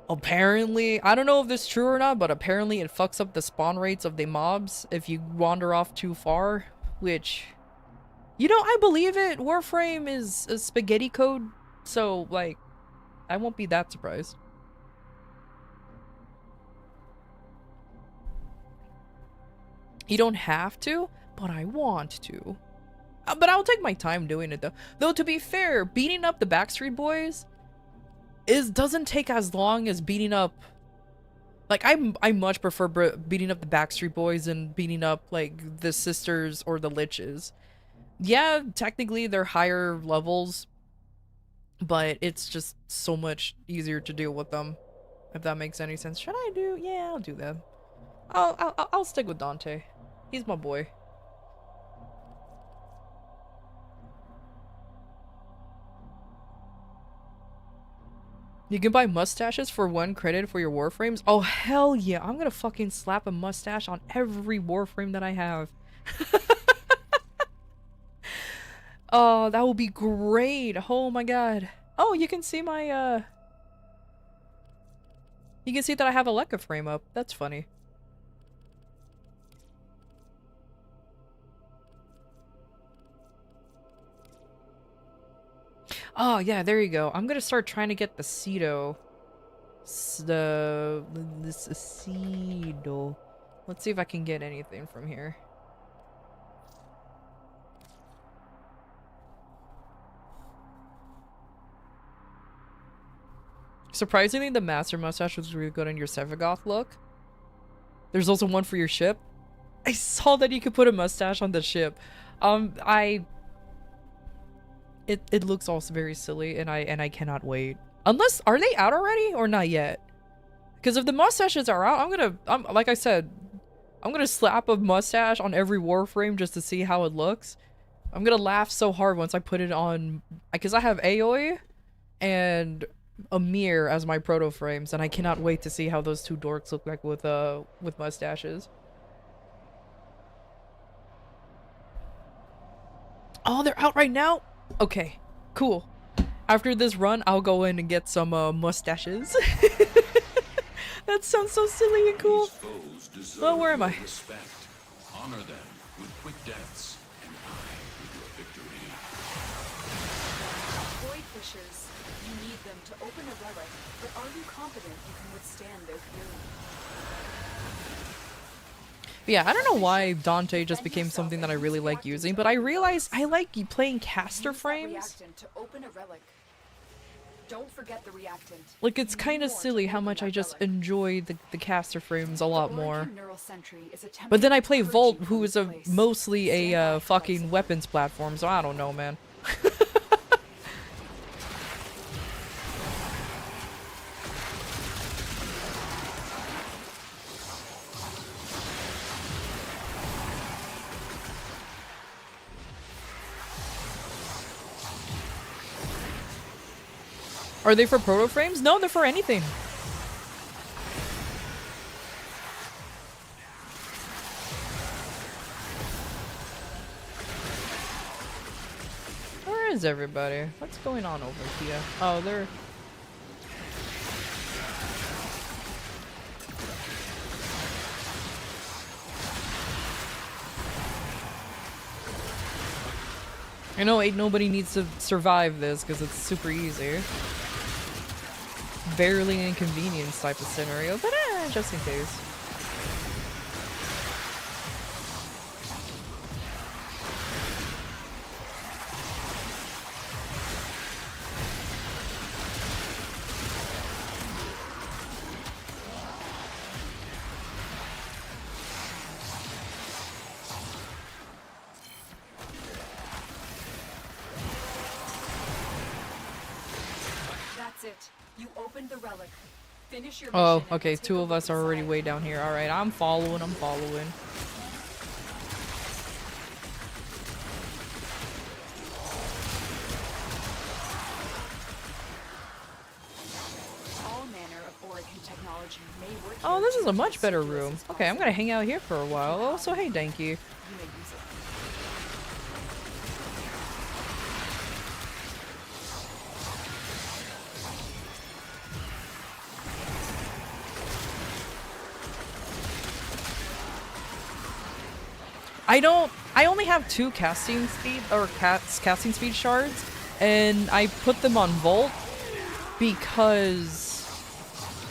apparently, I don't know if this is true or not, but apparently it fucks up the spawn rates of the mobs if you wander off too far. Which... You know, I believe it. Warframe is a spaghetti code, so, like, I won't be that surprised. You don't have to, but I want to. But I'll take my time doing it, though. Though, to be fair, beating up the Backstreet Boys doesn't take as long as beating up... Like, I much prefer beating up the Backstreet Boys than beating up, like, the Sisters or the Liches. Yeah, technically they're higher levels, but it's just so much easier to deal with them, if that makes any sense. Should I do? Yeah, I'll do that. I'll stick with Dante. He's my boy. You can buy mustaches for 1 credit for your warframes. Oh, hell yeah. I'm gonna fucking slap a mustache on every warframe that I have. Oh, that would be great. Oh my god. Oh, you can see my, you can see that I have a Lekka frame up. That's funny. Oh, yeah, there you go. I'm gonna start trying to get the Cedo. This Cedo. Let's see if I can get anything from here. Surprisingly, the Master Mustache was really good on your Sevagoth look. There's also one for your ship. I saw that you could put a mustache on the ship. It looks also very silly, and I cannot wait. Unless, are they out already or not yet? Because if the mustaches are out, like I said, I'm gonna slap a mustache on every warframe just to see how it looks. I'm gonna laugh so hard once I put it on, because I have Aoi and Amir as my proto frames, and I cannot wait to see how those two dorks look like with mustaches. Oh, they're out right now? Okay, cool. After this run, I'll go in and get some mustaches. That sounds so silly and cool. Well, where am I? Respect. Honor them with quick deaths, and I with your victory. Void fishers. You need them to open a relic, but are you confident you can withstand their fury? Yeah, I don't know why Dante just became something that I really like using, but I realized I like playing caster frames. To open a relic. Don't forget the reactant. Like, it's kind of silly how much I just enjoy the caster frames a lot more. But then I play Volt, who is mostly a fucking weapons platform, so I don't know, man. Are they for proto frames? No, they're for anything. Where is everybody? What's going on over here? Oh, they're... I know ain't nobody needs to survive this because it's super easy. Barely an inconvenience type of scenario, but just in case. That's it. You opened the relic. Finish your Oh, mission okay, and take two a of look us are already inside. way down here. Alright, I'm following. All manner of Oregon technology may work Oh, here this is to a much reduce better the room. doses Okay, I'm gonna hang out here for a while. Oh, so hey, thank you. You may use it. I only have 2 casting speed or casting speed shards, and I put them on Volt because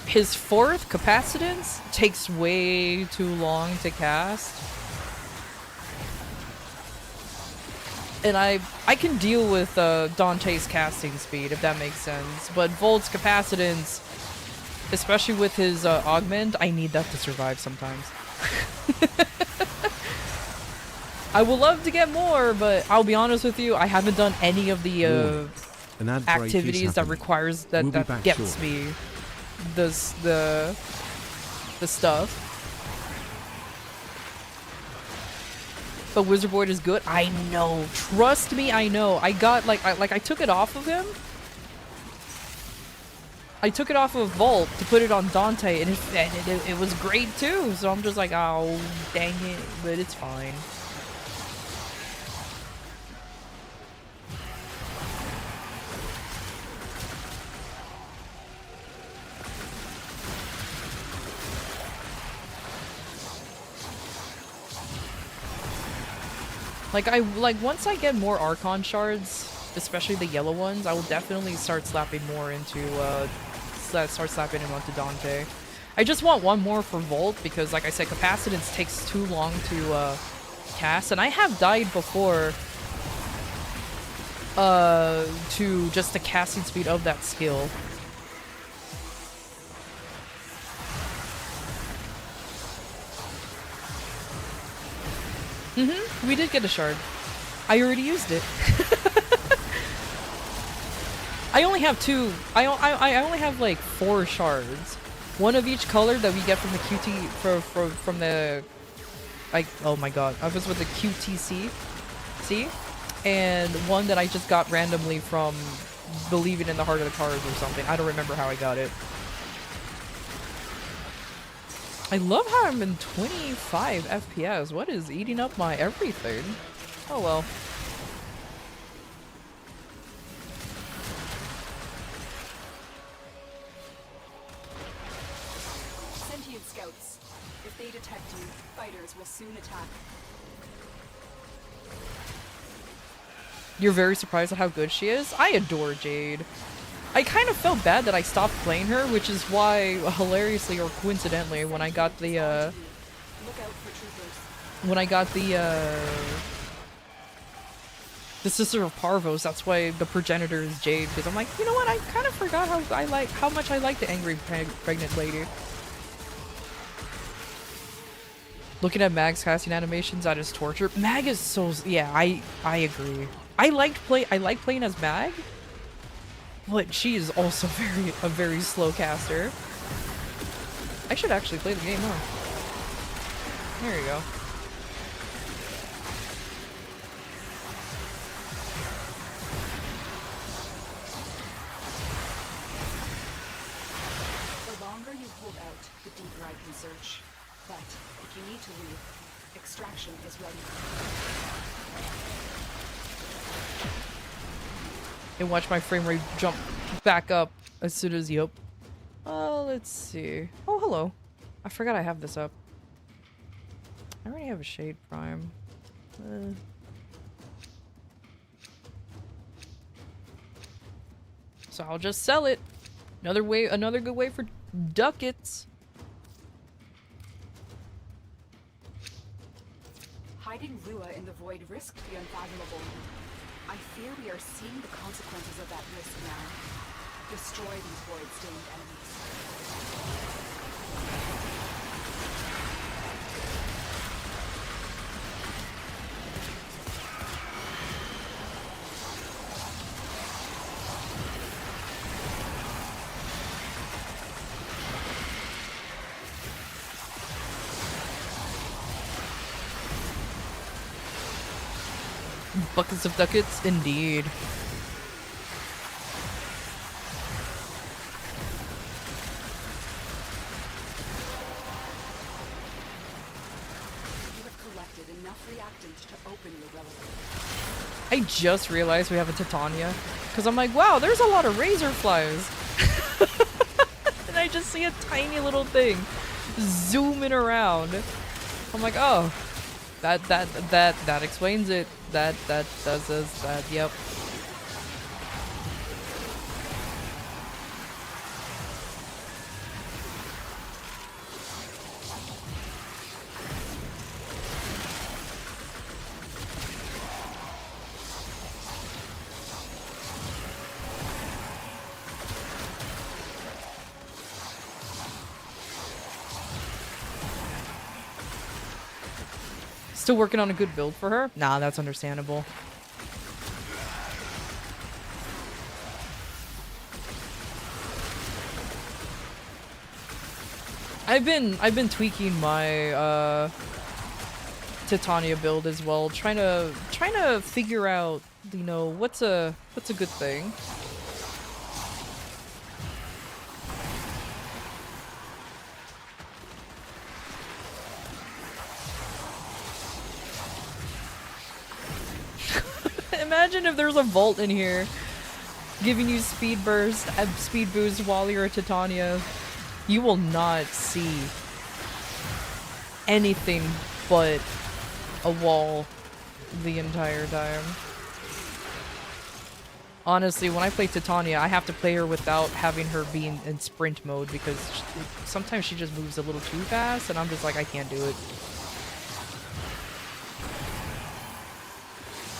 his 4th capacitance takes way too long to cast. And I can deal with Dante's casting speed, if that makes sense, but Volt's capacitance, especially with his augment, I need that to survive sometimes. I would love to get more, but I'll be honest with you, I haven't done any of the An ad break is activities that happening. requires We'll be that back gets shortly. me the stuff. But Wizard Void is good. I know. Trust me, I know. I got I took it off of him. I took it off of Vault to put it on Dante, and it was great too. So I'm just like, oh, dang it, but it's fine. Like once I get more Archon shards, especially the yellow ones, I will definitely start slapping more into start slapping him onto Dante. I just want one more for Volt because, like I said, Capacitance takes too long to cast, and I have died before to just the casting speed of that skill. We did get a shard. I already used it. I only have two. I only have like 4 shards. One of each color that we get from the QT from the oh my god. I was with the QTC. See? And one that I just got randomly from Believing in the Heart of the Cards or something. I don't remember how I got it. I love how I'm in 25 FPS. What is eating up my everything? Oh well. Sentient scouts. If they detect you, fighters will soon attack. You're very surprised at how good she is? I adore Jade. I kind of felt bad that I stopped playing her, which is why, hilariously or coincidentally, when I got the, Look out for troopers. when I got the Sister of Parvos, that's why the progenitor is Jade, because I'm like, you know what, I kind of forgot how much I like the angry pregnant lady. Looking at Mag's casting animations, that is torture. Mag is so, yeah, I agree. I like playing as Mag, but she is also a very slow caster. I should actually play the game more. There you go. The longer you hold out, the deeper I can search. But if you need to leave, extraction is ready. And watch my frame rate jump back up as soon as you. Let's see. Oh, hello. I forgot I have this up. I already have a Shade Prime. So I'll just sell it. Another good way for ducats. Hiding Lua in the void risked the unfathomable. I fear we are seeing the consequences of that risk now. Destroy these void-stained enemies. Buckets of ducats, indeed. You have collected enough reactants to open your relic. I just realized we have a Titania. Because I'm like, wow, there's a lot of razor flies. And I just see a tiny little thing zooming around. I'm like, oh, that explains it. That does that, yep. Still working on a good build for her? Nah, that's understandable. I've been tweaking my Titania build as well, trying to figure out, you know, what's a good thing. Imagine if there's a vault in here giving you speed burst, speed boost while you're a Titania. You will not see anything but a wall the entire time. Honestly, when I play Titania, I have to play her without having her being in sprint mode because sometimes she just moves a little too fast and I'm just like, I can't do it.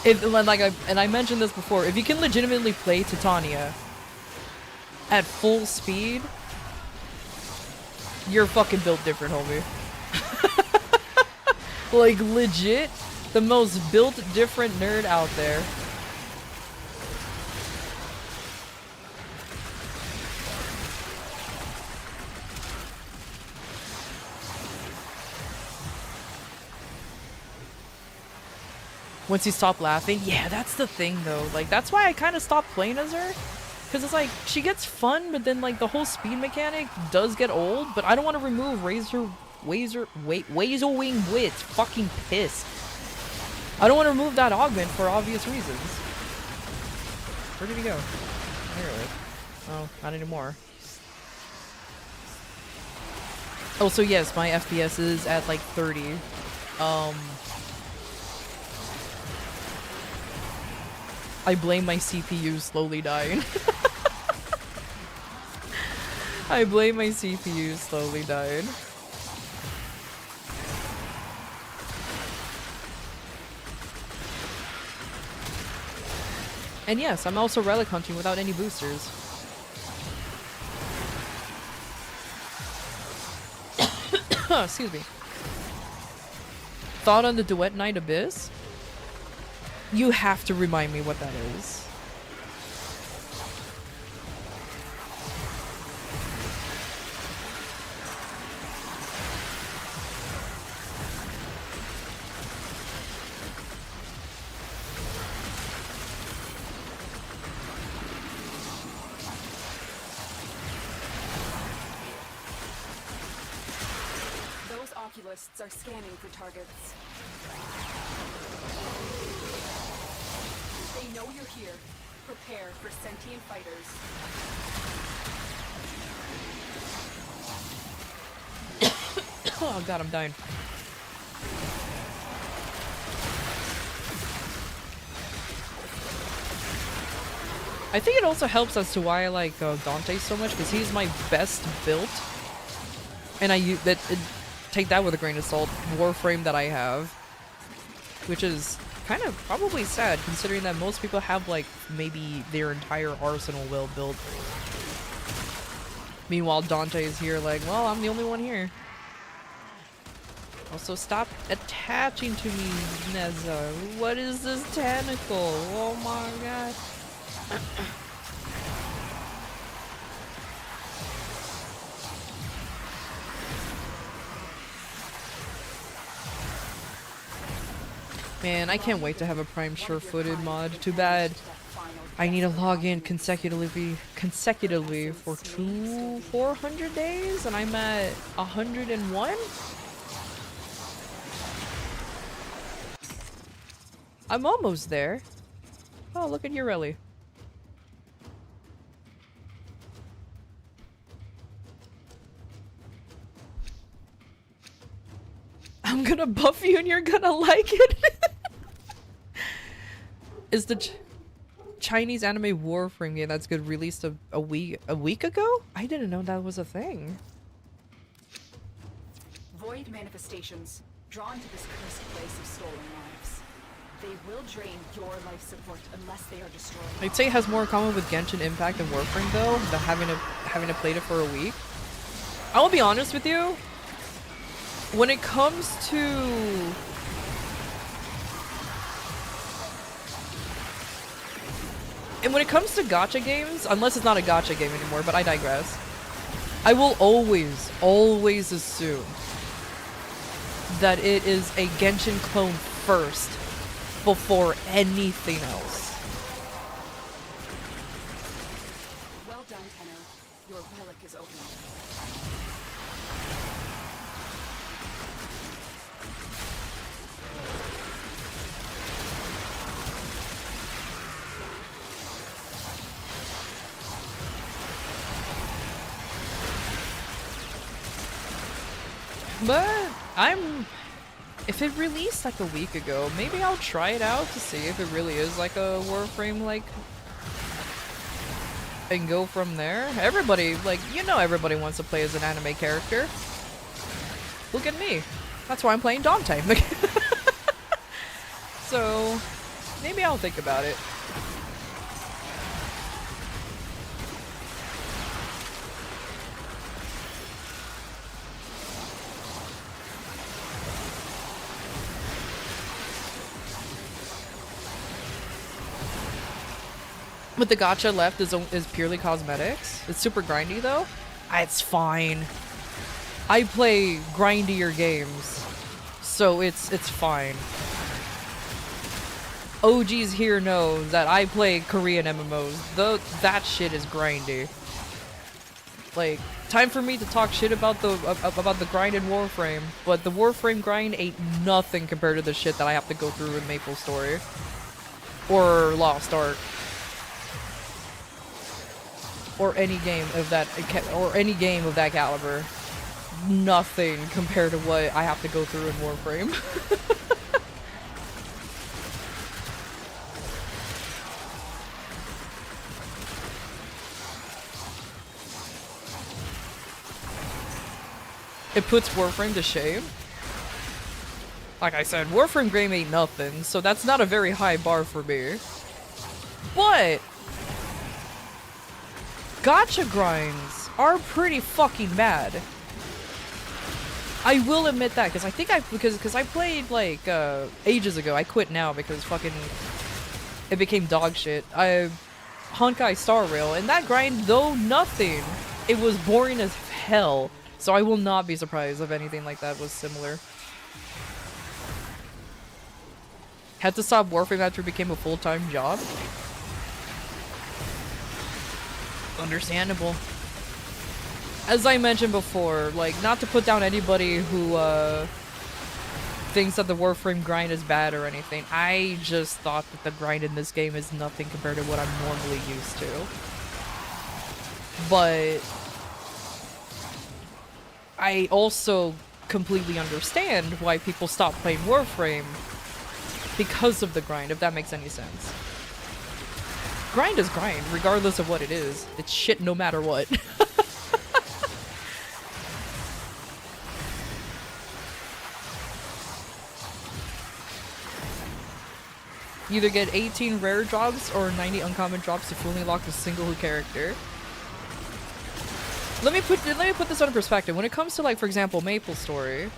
And I mentioned this before, if you can legitimately play Titania at full speed, you're fucking built different, homie. Like, legit, the most built different nerd out there. Once you stop laughing, yeah, that's the thing though. Like, that's why I kind of stopped playing as her. Because it's like, she gets fun, but then like the whole speed mechanic does get old. But I don't want to remove Razor Wing Wits. Fucking pissed. I don't want to remove that augment for obvious reasons. Where did he go? There. Oh, not anymore. Oh, so yes, my FPS is at like 30. I blame my CPU slowly dying. I blame my CPU slowly dying. And yes, I'm also relic hunting without any boosters. Excuse me. Thought on the Duet Night Abyss? You have to remind me what that is. Those oculists are scanning for targets. They know you're here. Prepare for sentient fighters. Oh god, I'm dying. I think it also helps as to why I like Dante so much, because he's my best built. And take that with a grain of salt, Warframe that I have. Which is kind of probably sad, considering that most people have like maybe their entire arsenal well built. Meanwhile, Dante is here like, well, I'm the only one here. Also, stop attaching to me, Neza. What is this tentacle? Oh my god. Man, I can't wait to have a Prime Sure-Footed mod. Too bad I need to log in consecutively for 400 days, and I'm at 101? I'm almost there. Oh, look at Ureli. I'm gonna buff you and you're gonna like it. Is the Chinese anime Warframe game that's good released a week ago? I didn't know that was a thing. Void manifestations drawn to this cursed place of stolen lives. They will drain your life support unless they are destroyed. I'd say it has more in common with Genshin Impact and Warframe though, than having to play it for a week. I will be honest with you. When it comes to gacha games, unless it's not a gacha game anymore, but I digress. I will always assume that it is a Genshin clone first before anything else. Well done, Tenor. Your relic is open. But if it released like a week ago, maybe I'll try it out to see if it really is like a Warframe like, and go from there. Everybody, like, you know, everybody wants to play as an anime character. Look at me. That's why I'm playing Dante. So maybe I'll think about it. But the gacha left is purely cosmetics. It's super grindy though. It's fine. I play grindier games, so it's fine. OGs here know that I play Korean MMOs. That shit is grindy. Like, time for me to talk shit about the grind in Warframe, but the Warframe grind ain't nothing compared to the shit that I have to go through in MapleStory or Lost Ark. Or any game of that caliber. Nothing compared to what I have to go through in Warframe. It puts Warframe to shame. Like I said, Warframe game ain't nothing, so that's not a very high bar for me. But gacha grinds are pretty fucking bad. I will admit that, because I think because I played like ages ago. I quit now because fucking it became dog shit. Honkai Star Rail, and that grind, though nothing, it was boring as hell. So I will not be surprised if anything like that was similar. Had to stop Warframe after it became a full-time job. Understandable. As I mentioned before, like, not to put down anybody who thinks that the Warframe grind is bad or anything. I just thought that the grind in this game is nothing compared to what I'm normally used to. But I also completely understand why people stop playing Warframe because of the grind, if that makes any sense. Grind is grind, regardless of what it is. It's shit no matter what. You either get 18 rare drops or 90 uncommon drops to fully lock a single character. Let me put this into perspective. When it comes to, like, for example, MapleStory,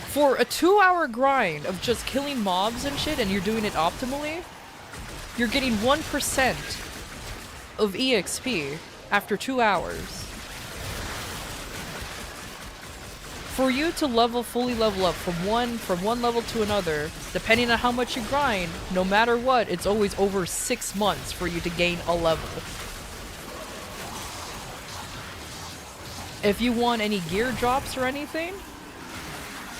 for a 2-hour grind of just killing mobs and shit, and you're doing it optimally, you're getting 1% of EXP after 2 hours. For you to fully level up from one level to another, depending on how much you grind, no matter what, it's always over 6 months for you to gain a level. If you want any gear drops or anything,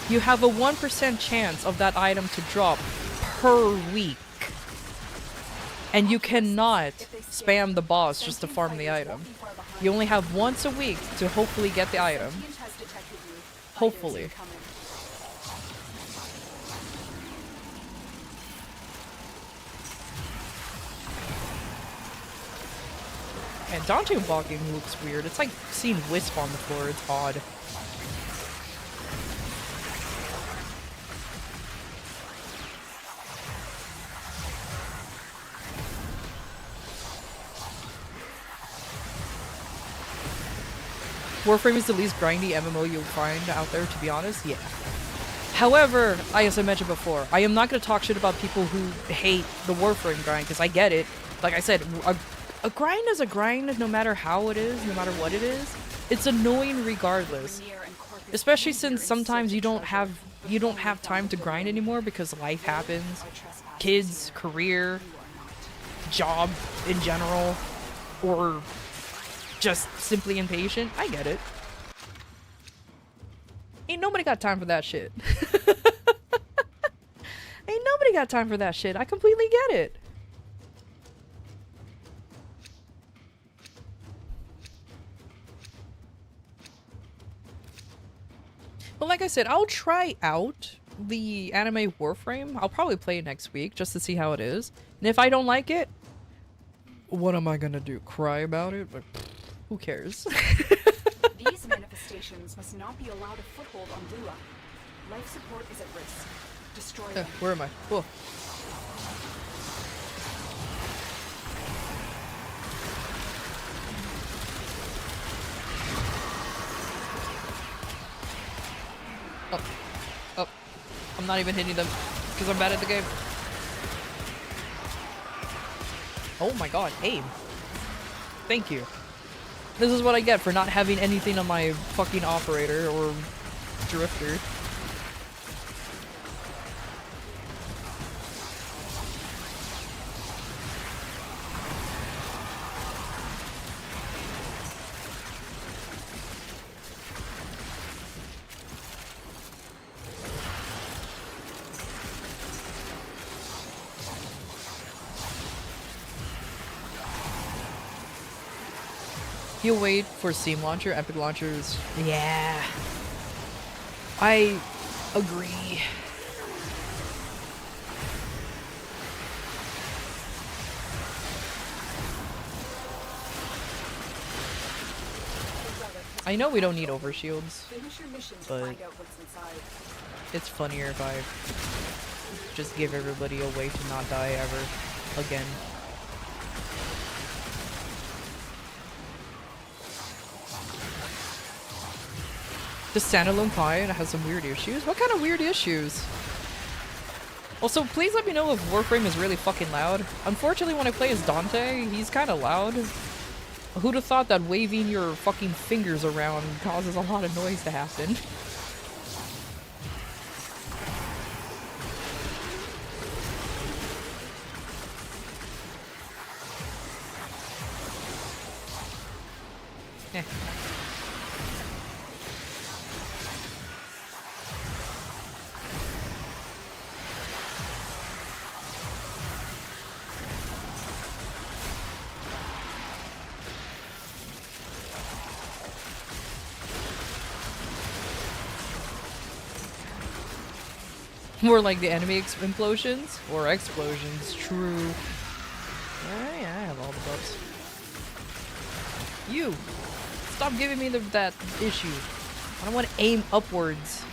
you have a 1% chance of that item to drop per week. And you cannot spam the boss just to farm the item. You only have once a week to hopefully get the item. Hopefully. And Dante walking looks weird. It's like seeing Wisp on the floor. It's odd. Warframe is the least grindy MMO you'll find out there, to be honest. Yeah. However, as I mentioned before, I am not going to talk shit about people who hate the Warframe grind, because I get it. Like I said, a grind is a grind no matter how it is, no matter what it is. It's annoying regardless. Especially since sometimes you don't have time to grind anymore because life happens. Kids, career, job in general, or just simply impatient. I get it. Ain't nobody got time for that shit. Ain't nobody got time for that shit. I completely get it. But like I said, I'll try out the anime Warframe. I'll probably play it next week just to see how it is. And if I don't like it, what am I gonna do? Cry about it? But who cares? These manifestations must not be allowed a foothold on Lua. Life support is at risk. Destroy them. Where am I? Whoa. Oh. I'm not even hitting them because I'm bad at the game. Oh my god, aim. Thank you. This is what I get for not having anything on my fucking operator or drifter. You'll wait for Steam Launcher, Epic Launchers. Yeah. I agree. I know we don't need overshields, Finish your mission to but find out what's inside. it's funnier if I just give everybody a way to not die ever again. The standalone client has some weird issues? What kind of weird issues? Also, please let me know if Warframe is really fucking loud. Unfortunately, when I play as Dante, he's kind of loud. Who'd have thought that waving your fucking fingers around causes a lot of noise to happen? Eh. More like the enemy implosions or explosions. True. Yeah, I have all the buffs. You! Stop giving me that issue. I don't want to aim upwards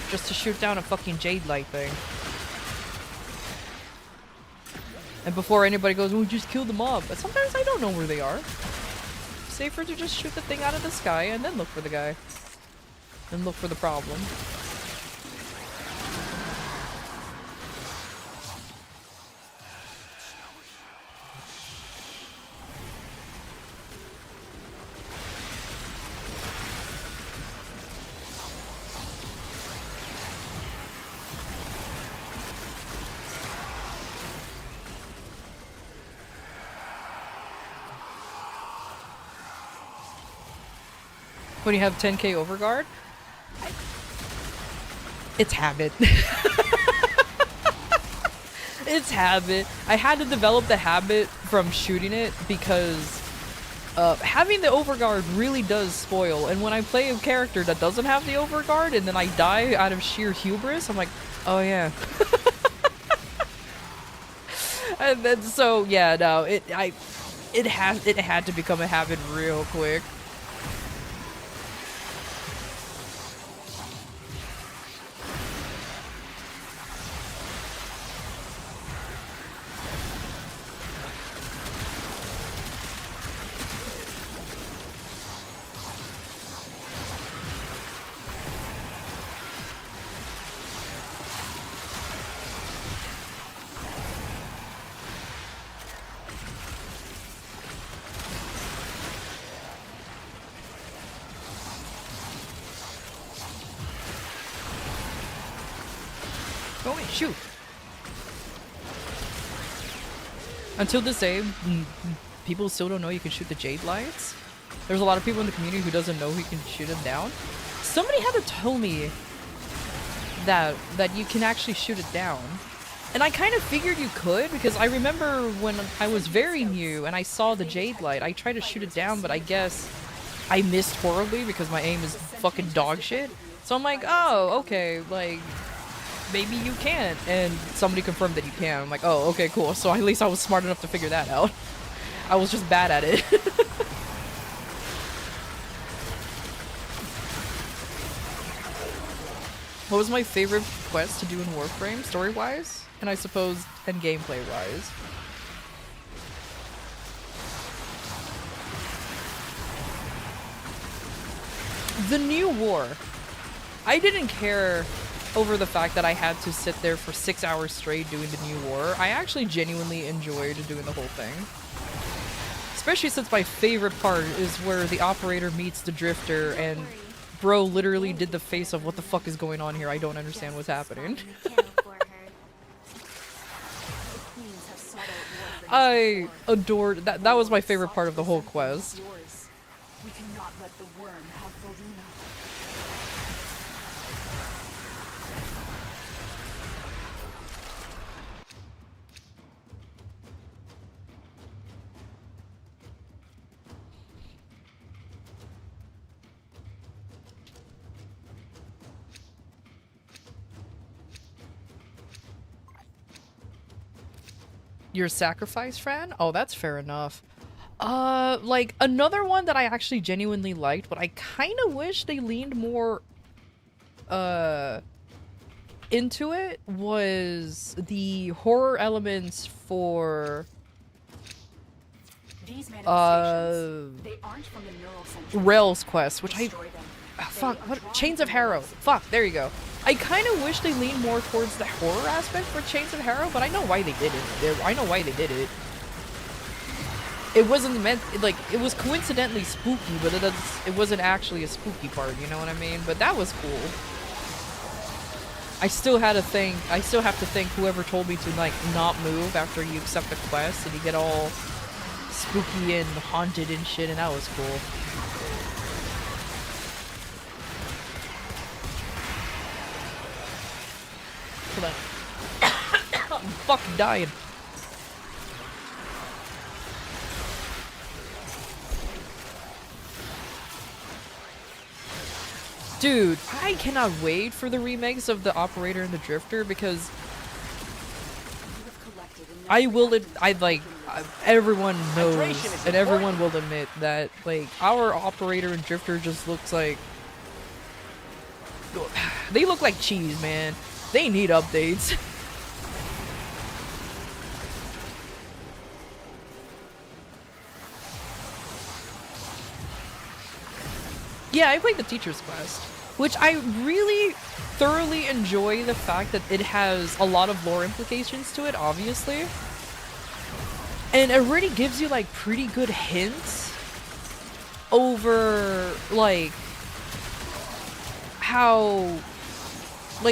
just to shoot down a fucking jade light thing. And before anybody goes, oh, just kill the mob. But sometimes I don't know where they are. Safer to just shoot the thing out of the sky and then look for the guy. Then look for the problem. When you have 10k overguard? It's habit. It's habit. I had to develop the habit from shooting it because having the overguard really does spoil. And when I play a character that doesn't have the overguard and then I die out of sheer hubris, I'm like, oh yeah. And then so yeah, no, it had to become a habit real quick. Go away, shoot! Until this day, people still don't know you can shoot the jade lights. There's a lot of people in the community who doesn't know you can shoot them down. Somebody had to tell me that you can actually shoot it down. And I kind of figured you could, because I remember when I was very new and I saw the jade light, I tried to shoot it down, but I guess I missed horribly because my aim is fucking dog shit. So I'm like, oh, okay, like, maybe you can. And somebody confirmed that you can. I'm like, oh, okay, cool. So at least I was smart enough to figure that out. I was just bad at it. What was my favorite quest to do in Warframe, story-wise? And I suppose, and gameplay-wise? The new war. I didn't care over the fact that I had to sit there for 6 hours straight doing the new war. I actually genuinely enjoyed doing the whole thing. Especially since my favorite part is where the operator meets the drifter and bro literally did the face of what the fuck is going on here. I don't understand what's happening. I adored that. That was my favorite part of the whole quest. We cannot let the worm have Voluna. Your sacrifice, Fran? Oh, that's fair enough. Like, another one that I actually genuinely liked, but I kind of wish they leaned more, into it, was the horror elements for, These manifestations, they aren't from the neural center. Rails quest, which I... Destroy them. fuck, what? Chains of Harrow. Fuck, there you go. I kind of wish they leaned more towards the horror aspect for Chains of Harrow, but I know why they did it. I know why they did it. It wasn't meant, like, it was coincidentally spooky, but it wasn't actually a spooky part, you know what I mean? But that was cool. I still have to thank whoever told me to, like, not move after you accept the quest, and you get all spooky and haunted and shit, and that was cool. I'm fucking dying. Dude, I cannot wait for the remakes of the Operator and the Drifter because everyone knows and everyone will admit that, like, our Operator and Drifter just looks like, they look like cheese, man. They need updates. Yeah, I played the Teacher's Quest, which I really thoroughly enjoy the fact that it has a lot of lore implications to it, obviously. And it really gives you, like, pretty good hints over, like,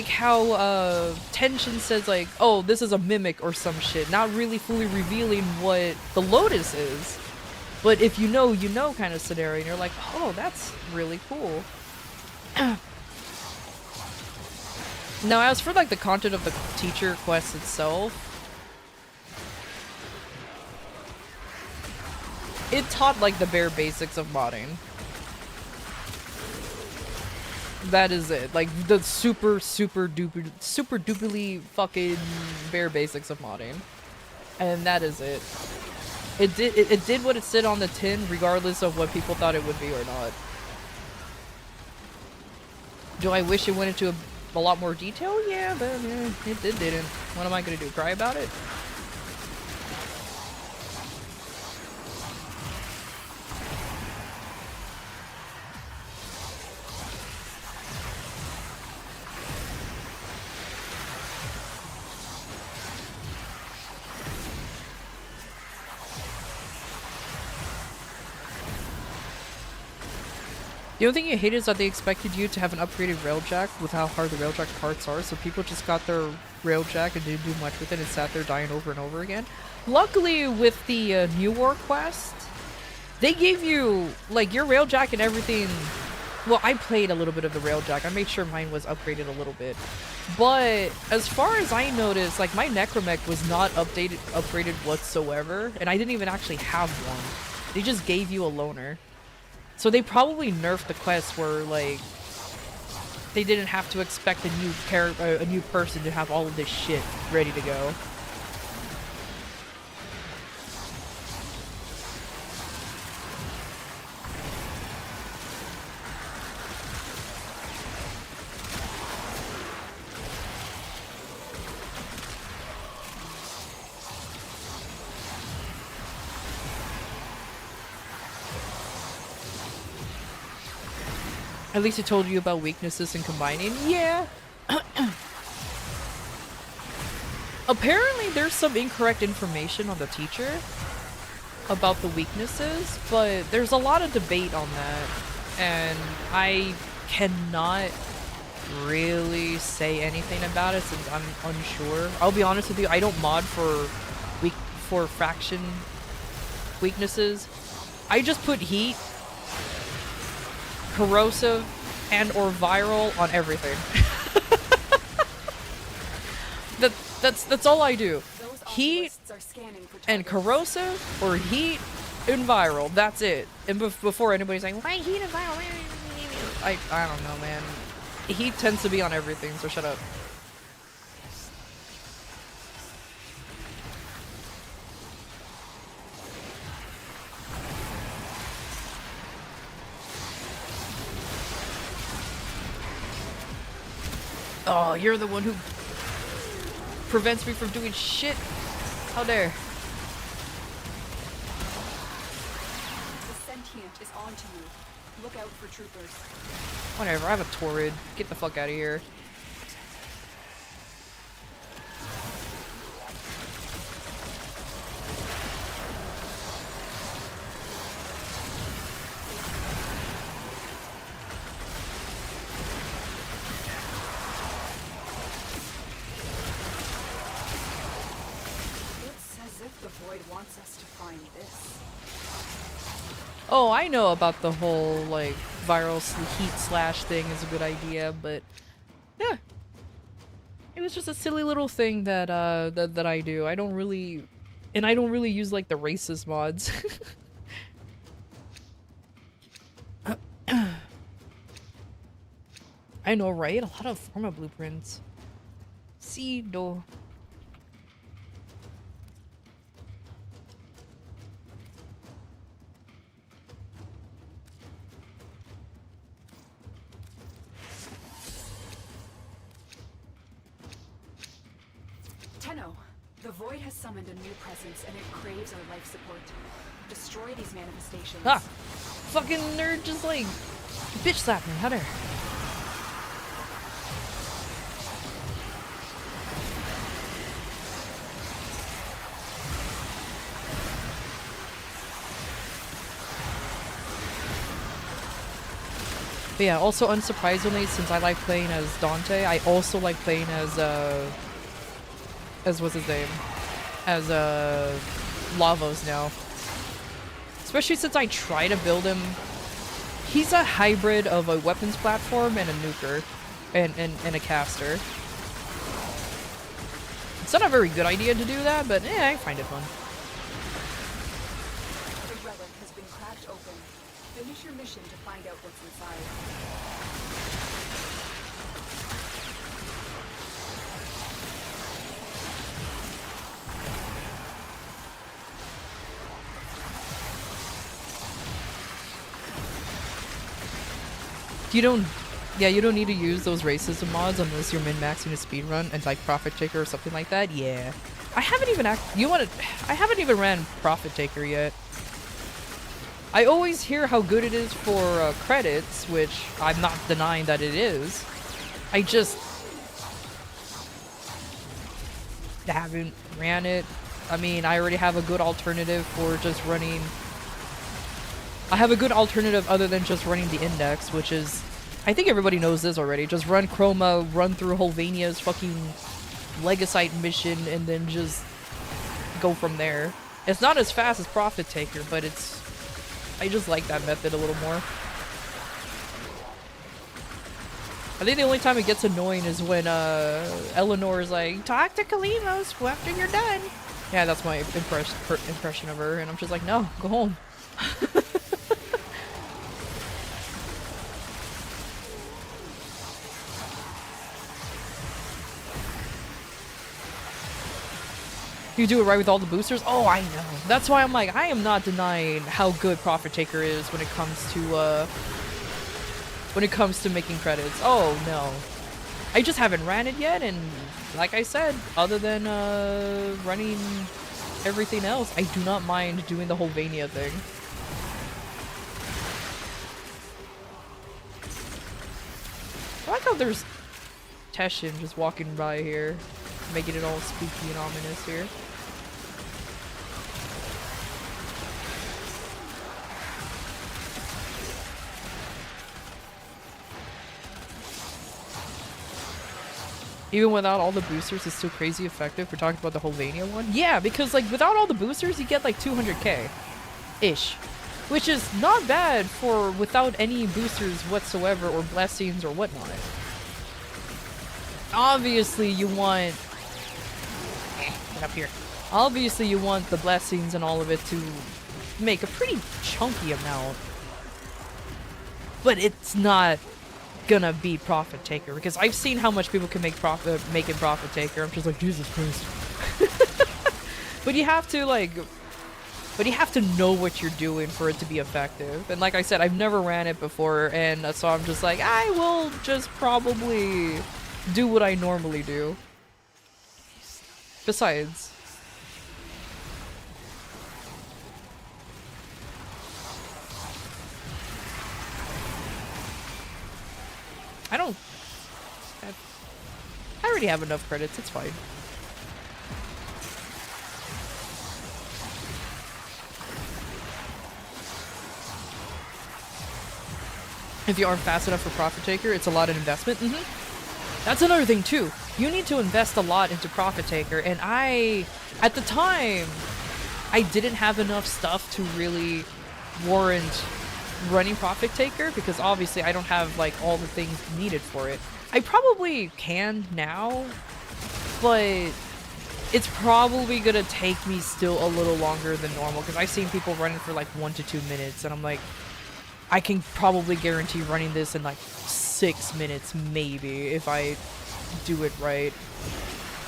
how Tension says, like, oh, this is a mimic or some shit, not really fully revealing what the Lotus is. But if you know kind of scenario, and you're like, oh, that's really cool. Now, as for, like, the content of the teacher quest itself, it taught, like, the bare basics of modding. That is it. Like, the super duperly fucking bare basics of modding. And that is it. It did what it said on the tin, regardless of what people thought it would be or not. Do I wish it went into a lot more detail? Yeah, but it didn't. What am I gonna do? Cry about it? The only thing you hate is that they expected you to have an upgraded railjack with how hard the railjack parts are, so people just got their railjack and didn't do much with it and sat there dying over and over again. Luckily, with the New War quest, they gave you, like, your railjack and everything. Well, I played a little bit of the railjack. I made sure mine was upgraded a little bit. But as far as I noticed, like, my Necromech was not upgraded whatsoever, and I didn't even actually have one. They just gave you a loner. So they probably nerfed the quest where, like, they didn't have to expect a new person to have all of this shit ready to go. At least it told you about weaknesses and combining. Yeah. Apparently there's some incorrect information on the teacher about the weaknesses, but there's a lot of debate on that, and I cannot really say anything about it since I'm unsure. I'll be honest with you, I don't mod for faction weaknesses. I just put heat, corrosive, and or viral on everything. That's all I do. Heat and corrosive, or heat and viral. That's it. And before anybody's saying, why heat and viral? I don't know, man. Heat tends to be on everything, so shut up. Oh, you're the one who prevents me from doing shit. How dare. The sentient is onto you. Look out for troopers. Whatever, I have a Torrid. Get the fuck out of here. Wants us to find this. Oh, I know about the whole, like, viral heat slash thing is a good idea, but yeah. It was just a silly little thing that, that I do. I don't really use, like, the racist mods. I know, right? A lot of Forma blueprints. See, no. The Void has summoned a new presence and it craves our life support. Destroy these manifestations. Ah! Fucking nerd just like bitch slapped me. How dare. But yeah, also unsurprisingly, since I like playing as Dante, I also like playing as what's his name? As Lavos now. Especially since I try to build him. He's a hybrid of a weapons platform and a nuker. And a caster. It's not a very good idea to do that, but I find it fun. The relic has been cracked open. Finish your mission to find out what's inside. You don't need to use those racism mods unless you're min-maxing a speedrun and like Profit Taker or something like that. Yeah. I haven't even I haven't even ran Profit Taker yet. I always hear how good it is for credits, which I'm not denying that it is. I just haven't ran it. I mean, I already have a good alternative for just running. I have a good alternative other than just running the index, which is, I think everybody knows this already. Just run Chroma, run through Holvania's fucking Legacite mission, and then just go from there. It's not as fast as Profit Taker, but it's, I just like that method a little more. I think the only time it gets annoying is when Eleanor is like, talk to Kalimos after you're done. Yeah, that's my impression of her, and I'm just like, no, go home. You do it right with all the boosters? Oh, I know. That's why I'm like, I am not denying how good Profit Taker is when it comes to making credits. Oh, no. I just haven't ran it yet, and like I said, other than running everything else, I do not mind doing the whole Vania thing. I like how there's Teshin just walking by here, making it all spooky and ominous here. Even without all the boosters, it's still crazy effective. We're talking about the whole Vania one. Yeah, because like without all the boosters, you get like 200k-ish. Which is not bad for without any boosters whatsoever or blessings or whatnot. Obviously you want... get up here. Obviously you want the blessings and all of it to make a pretty chunky amount. But it's not gonna beat Profit Taker, because I've seen how much people can make Profit Taker. I'm just like, Jesus Christ. But you have to like... But you have to know what you're doing for it to be effective. And like I said, I've never ran it before, and so I'm just like, I will just probably do what I normally do. Besides... I already have enough credits, it's fine. If you aren't fast enough for Profit Taker, it's a lot of investment. That's another thing too. You need to invest a lot into Profit Taker, and at the time, I didn't have enough stuff to really warrant running Profit Taker, because obviously I don't have like all the things needed for it. I probably can now, but it's probably gonna take me still a little longer than normal, because I've seen people running for like 1 to 2 minutes, and I'm like, I can probably guarantee running this in like 6 minutes, maybe, if I do it right.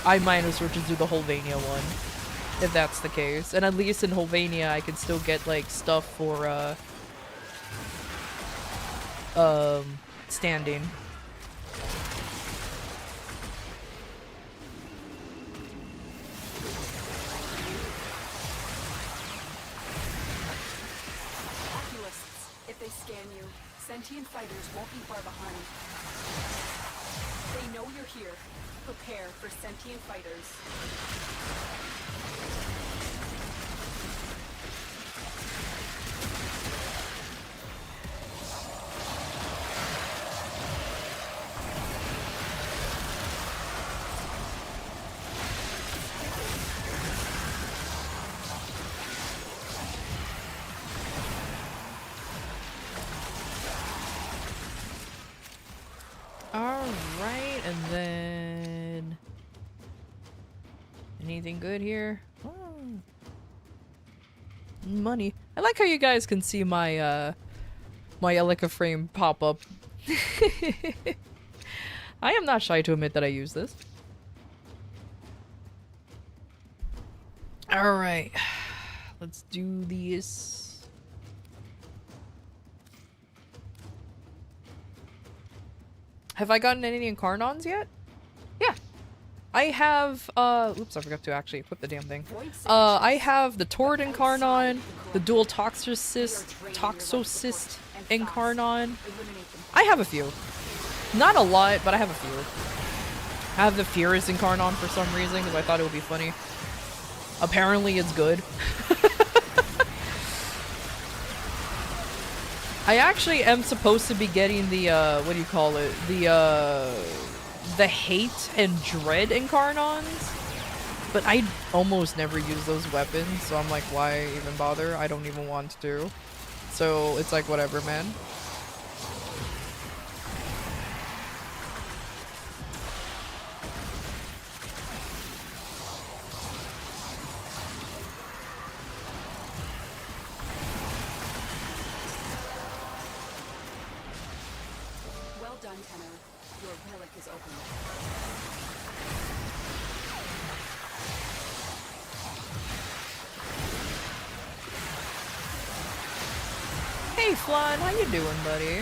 I might as well just do the whole Vania one, if that's the case. And at least in Holvania, I can still get like stuff for standing. Sentient fighters won't be far behind. They know you're here. Prepare for sentient fighters. Alright, and then... anything good here? Oh. Money. I like how you guys can see my, my Elica frame pop up. I am not shy to admit that I use this. Alright. Let's do this. Have I gotten any Incarnons yet? Yeah. I have, oops, I forgot to actually equip the damn thing. I have the Tord Incarnon, the dual Toxocyst Incarnon. I have a few. Not a lot, but I have a few. I have the Furious Incarnon for some reason, because I thought it would be funny. Apparently it's good. I actually am supposed to be getting the, what do you call it? The Hate and Dread Incarnons. But I almost never use those weapons, so I'm like, why even bother? I don't even want to. So it's like, whatever, man. Hey, Flan, how you doing, buddy?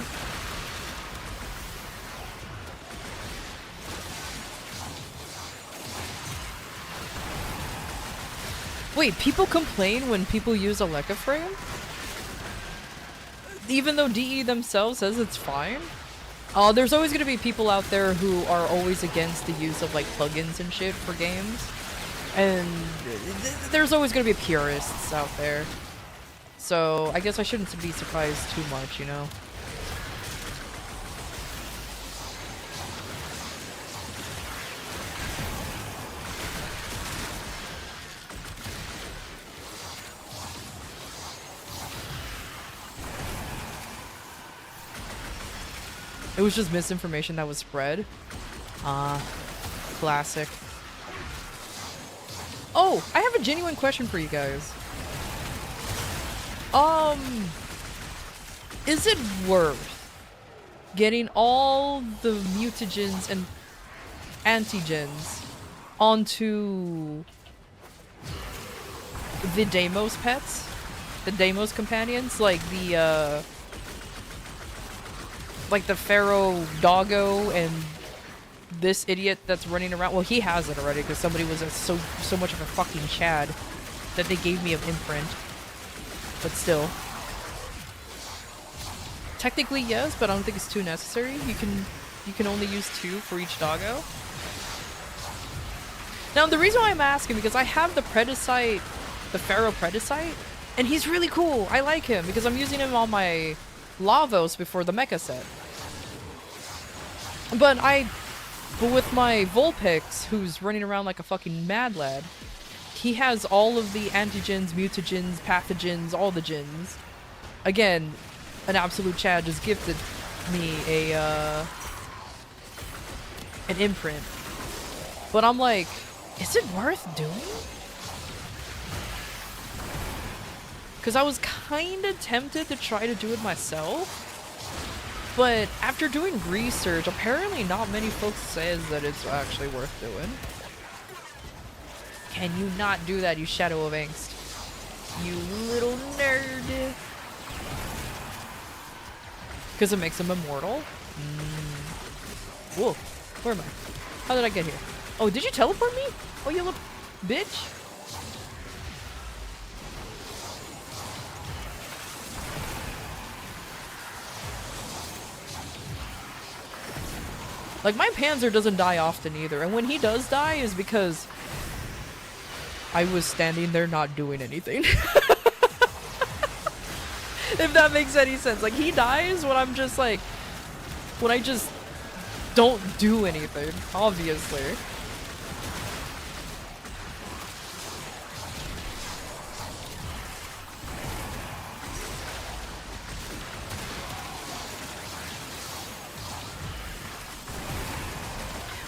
Wait, people complain when people use a Leica frame? Even though DE themselves says it's fine? There's always gonna be people out there who are always against the use of like plugins and shit for games. And there's always gonna be purists out there. So I guess I shouldn't be surprised too much, you know? It was just misinformation that was spread. Classic. Oh, I have a genuine question for you guys. Is it worth getting all the mutagens and antigens onto the Deimos pets? The Deimos companions? Like the Pharaoh Doggo and this idiot that's running around. Well, he has it already because somebody was so much of a fucking Chad that they gave me an imprint. But still. Technically yes, but I don't think it's too necessary. You can only use 2 for each doggo. Now the reason why I'm asking, because I have the Predicite, the Pharaoh Predicite, and he's really cool. I like him because I'm using him on my Lavos before the mecha set. But with my Vulpix, who's running around like a fucking mad lad, he has all of the antigens, mutagens, pathogens, all the gens. Again, an absolute Chad just gifted me an imprint. But I'm like, is it worth doing? Because I was kinda tempted to try to do it myself. But after doing research, apparently not many folks says that it's actually worth doing. Can you not do that, you Shadow of Angst? You little nerd. Because it makes him immortal? Whoa, where am I? How did I get here? Oh, did you teleport me? Oh, you little bitch. Like, my Panzer doesn't die often either, and when he does die is because I was standing there not doing anything. If that makes any sense. Like, he dies when I'm just like, when I just don't do anything, obviously.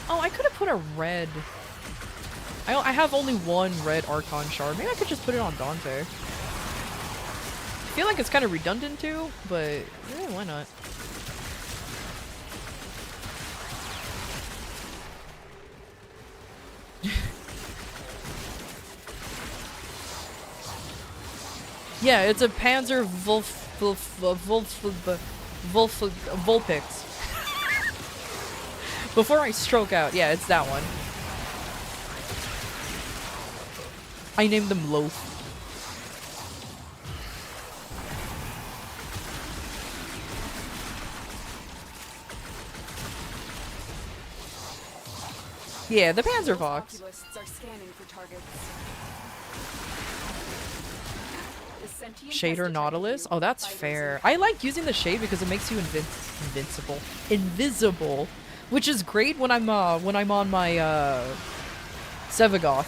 Oh, I could have put a red. I have only one red Archon shard. Maybe I could just put it on Dante. I feel like it's kind of redundant too, but yeah, why not? Yeah, it's a Panzer Vulpix. Before I stroke out, yeah, it's that one. I named them Loaf. Yeah, the Panzer Fox. Are scanning for targets. Shader Nautilus? Oh, that's fair. I like using the shade because it makes you invincible. Invisible. Which is great when I'm on my Sevagoth.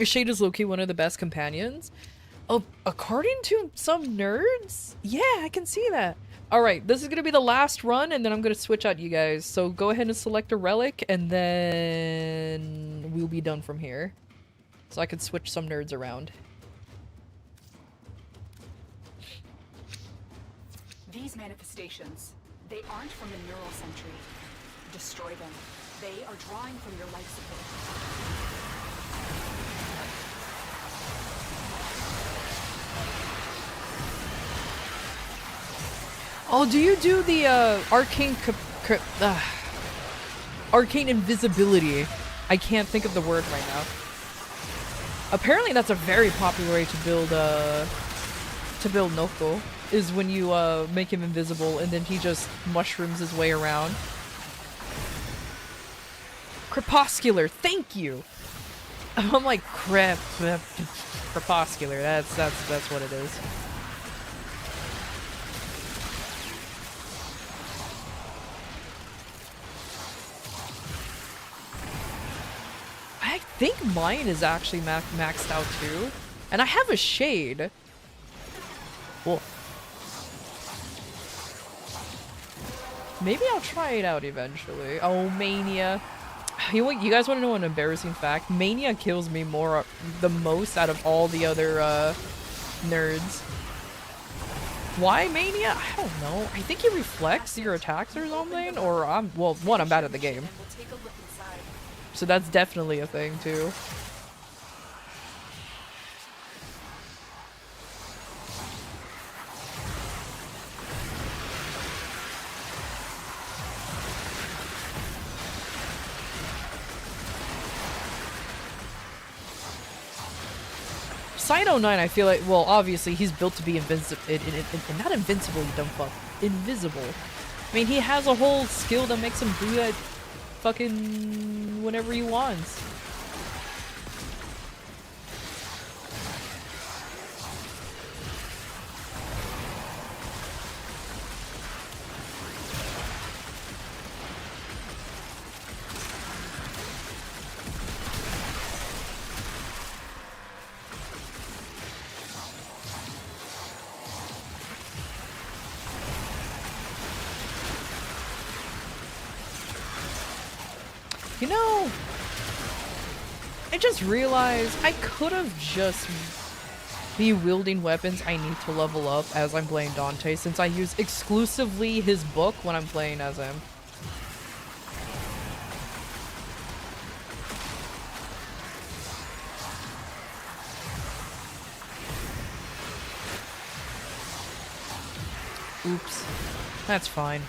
Shade is low-key one of the best companions. Oh, according to some nerds? Yeah, I can see that. Alright, this is gonna be the last run, and then I'm gonna switch out you guys. So go ahead and select a relic, and then we'll be done from here. So I can switch some nerds around. These manifestations, they aren't from the neural sentry. Destroy them. They are drawing from your life support. Oh, do you do the arcane arcane invisibility? I can't think of the word right now. Apparently that's a very popular way to build Noko, is when you make him invisible and then he just mushrooms his way around. Crepuscular, thank you. I'm like crepuscular. That's what it is. I think mine is actually maxed out too. And I have a shade. Well, maybe I'll try it out eventually. Oh, Mania. You guys want to know an embarrassing fact? Mania kills me the most out of all the other nerds. Why Mania? I don't know. I think he reflects your attacks or something. Or well, one, I'm bad at the game. So that's definitely a thing too. Side09, I feel like, well, obviously he's built to be invincible. Not invincible, you dumb fuck. Invisible. I mean, he has a whole skill that makes him do that fucking whenever he wants. You know, I just realized I could have just be wielding weapons I need to level up as I'm playing Dante, since I use exclusively his book when I'm playing as him. Oops. That's fine.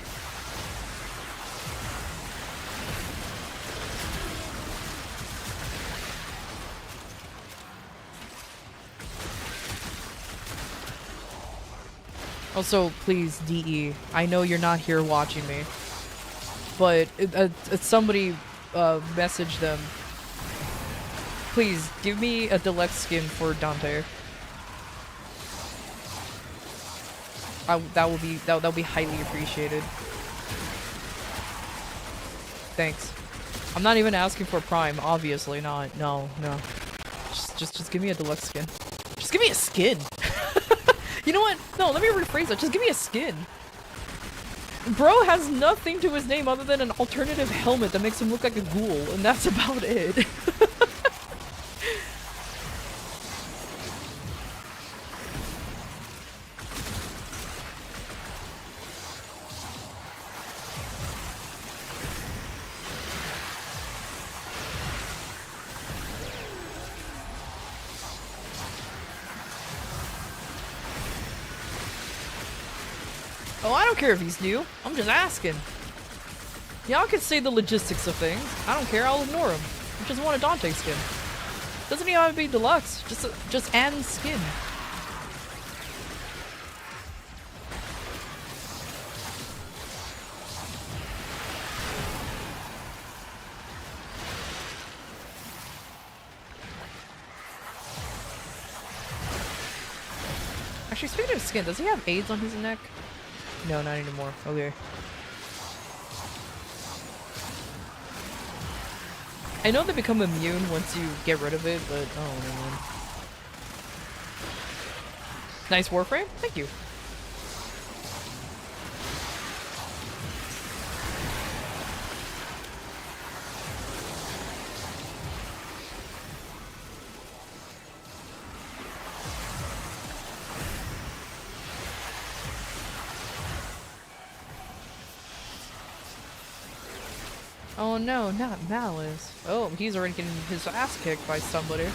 Also, please, DE, I know you're not here watching me, but somebody message them. Please, give me a deluxe skin for Dante. That will be highly appreciated. Thanks. I'm not even asking for Prime, obviously not. No. Just give me a deluxe skin. Just give me a skin. You know what? No, let me rephrase that. Just give me a skin. Bro has nothing to his name other than an alternative helmet that makes him look like a ghoul, and that's about it. Oh, I don't care if he's new. I'm just asking. Y'all can say the logistics of things. I don't care. I'll ignore him. I just want a Dante skin. Doesn't even have to be deluxe. Just an skin. Actually, speaking of skin, does he have AIDS on his neck? No, not anymore. Okay. I know they become immune once you get rid of it, but oh man. Nice Warframe? Thank you. Oh no, not Malice. Oh, he's already getting his ass kicked by somebody.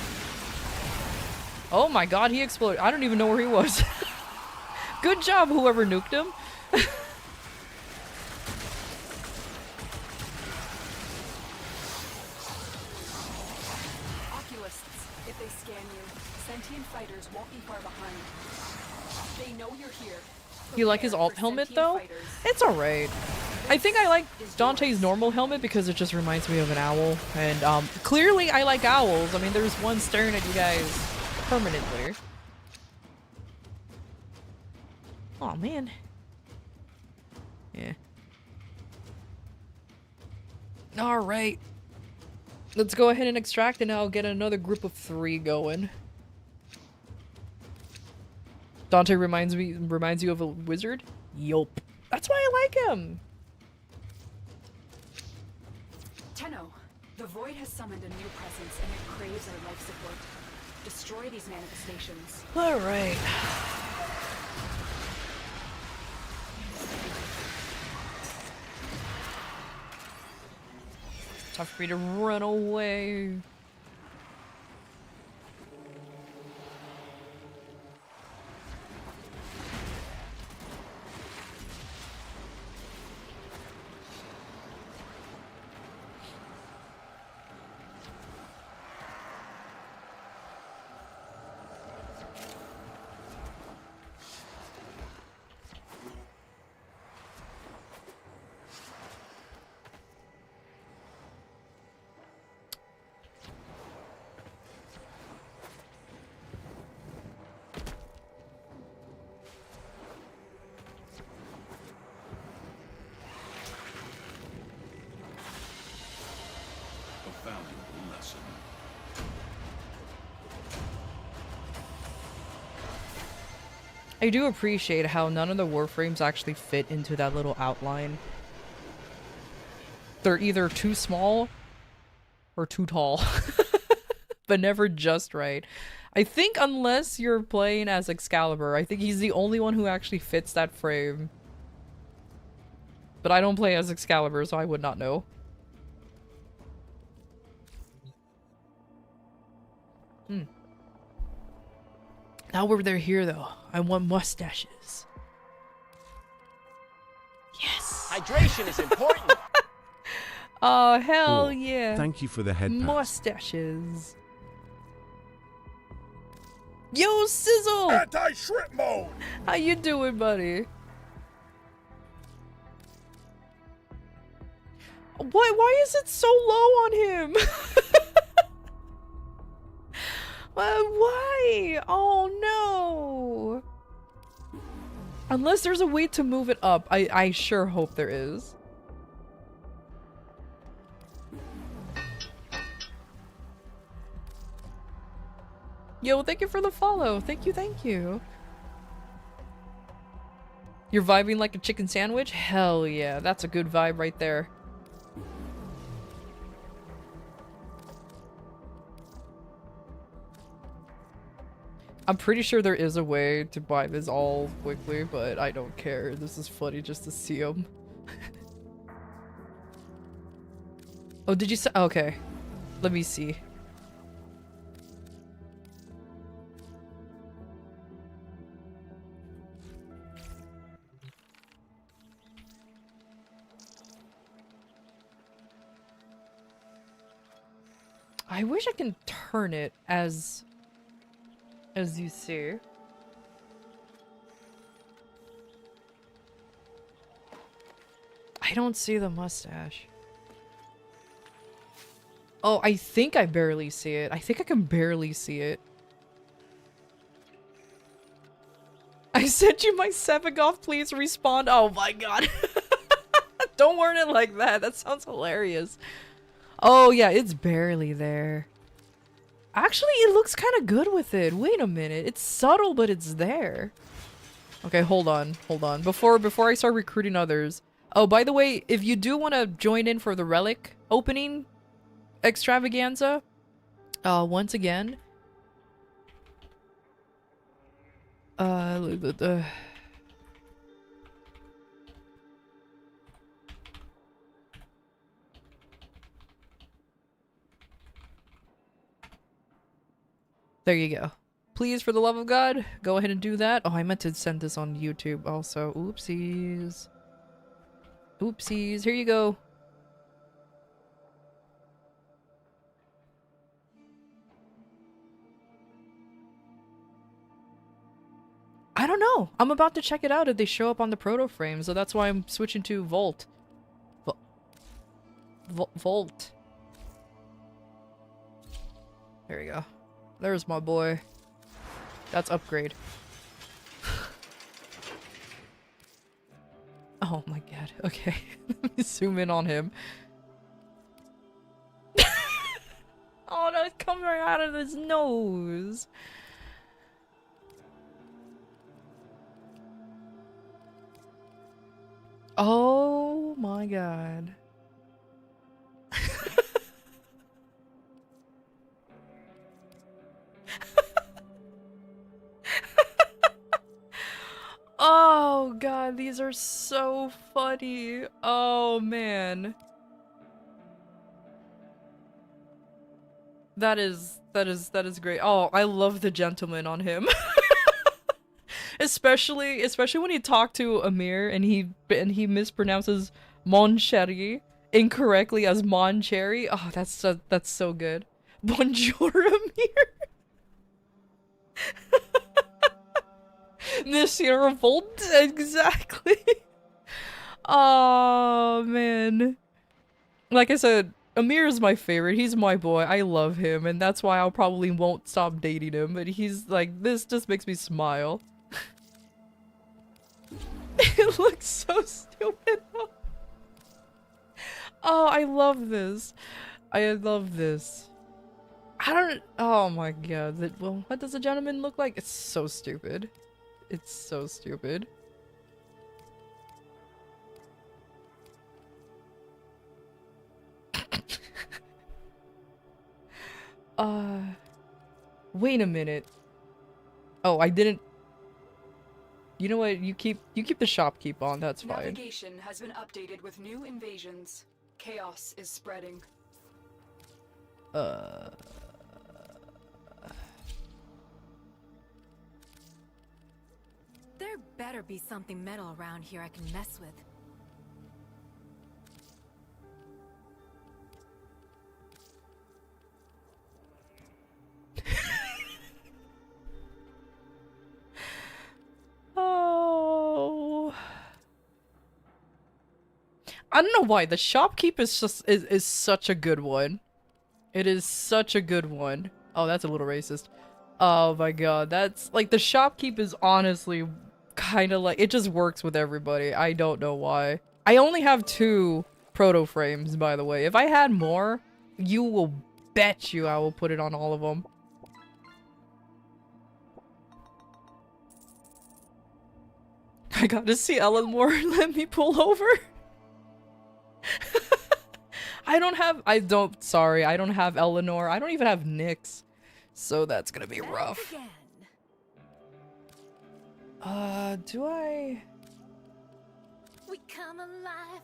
Oh my god, he exploded. I don't even know where he was. Good job, whoever nuked him. Oculists, if they scan you, sentient fighters won't be far behind. They know you're here. You like his alt Prepare for helmet sentient though? fighters. It's alright. I think I like Dante's normal helmet because it just reminds me of an owl. And clearly I like owls. I mean, there's one staring at you guys permanently. Oh man. Yeah. Alright. Let's go ahead and extract and I'll get another group of 3 going. Dante reminds you of a wizard? Yup. That's why I like him. Tenno, the Void has summoned a new presence and it craves our life support. Destroy these manifestations. Alright. Tough for me to run away. A valuable lesson. I do appreciate how none of the warframes actually fit into that little outline. They're either too small or too tall, but never just right. I think unless you're playing as Excalibur, I think he's the only one who actually fits that frame. But I don't play as Excalibur, so I would not know. Now they're here though, I want mustaches. Yes! Hydration is important. Oh, hell Or, yeah. Thank you for the head pat. Mustaches. Yo, Sizzle! Anti-shrimp mode! How you doing, buddy? Why is it so low on him? Why? Oh no! Unless there's a way to move it up. I sure hope there is. Yo, thank you for the follow. Thank you, thank you. You're vibing like a chicken sandwich? Hell yeah, that's a good vibe right there. I'm pretty sure there is a way to buy this all quickly, but I don't care. This is funny just to see them. Oh, did you say? Okay. Let me see. I wish I can turn it as you see. I don't see the mustache. Oh, I think I barely see it. I think I can barely see it. I sent you my Sevagoth, please respond. Oh my god. Don't word it like that. That sounds hilarious. Oh yeah, it's barely there. Actually, it looks kind of good with it. Wait a minute. It's subtle, but it's there. Okay, hold on. Hold on. Before I start recruiting others. Oh, by the way, if you do want to join in for the relic opening extravaganza, once again, There you go. Please, for the love of God, go ahead and do that. Oh, I meant to send this on YouTube also. Oopsies. Oopsies. Here you go. I don't know. I'm about to check it out if they show up on the proto frame, so that's why I'm switching to Volt. Volt. There we go. There's my boy. That's upgrade. Oh my god. Okay. Let me zoom in on him. Oh no, it's coming right out of his nose. Oh my god. Oh god, these are so funny. Oh man. That is great. Oh, I love the gentleman on him. especially when he talked to Amir and he mispronounces Mon Cherry incorrectly as Mon Cherry. Oh, that's so good. Bonjour, Amir. Monsieur Revolt, exactly. Oh man. Like I said, Amir is my favorite. He's my boy. I love him, and that's why I'll probably won't stop dating him. But he's like, this just makes me smile. It looks so stupid though. Oh, I love this. I love this. I don't. Oh my god. Well, what does a gentleman look like? It's so stupid. It's so stupid. Wait a minute. Oh, I didn't. You know what? You keep the shopkeep on. That's fine. Navigation has been updated with new invasions. Chaos is spreading. There better be something metal around here I can mess with. Oh. I don't know why the shopkeep is such a good one. It is such a good one. Oh, that's a little racist. Oh my god, that's like the shopkeep is honestly kind of like it just works with everybody. I don't know why. I only have 2 proto frames, by the way. If I had more, you will bet you I will put it on all of them. I got to see Ellen more. Let me pull over. I don't have Eleanor. I don't even have Nyx. So that's gonna be rough. Do I? We come alive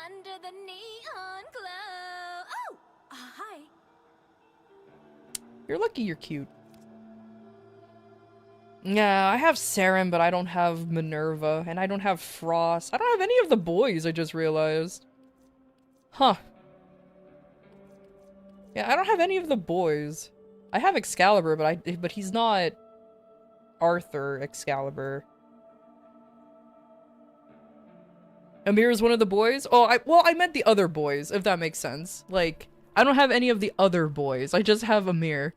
under the neon glow. Oh, hi. You're lucky you're cute. Yeah, I have Saren, but I don't have Minerva, and I don't have Frost. I don't have any of the boys, I just realized. Huh. Yeah, I don't have any of the boys. I have Excalibur, but he's not Arthur Excalibur. Amir is one of the boys? Oh, I meant the other boys, if that makes sense. Like, I don't have any of the other boys. I just have Amir.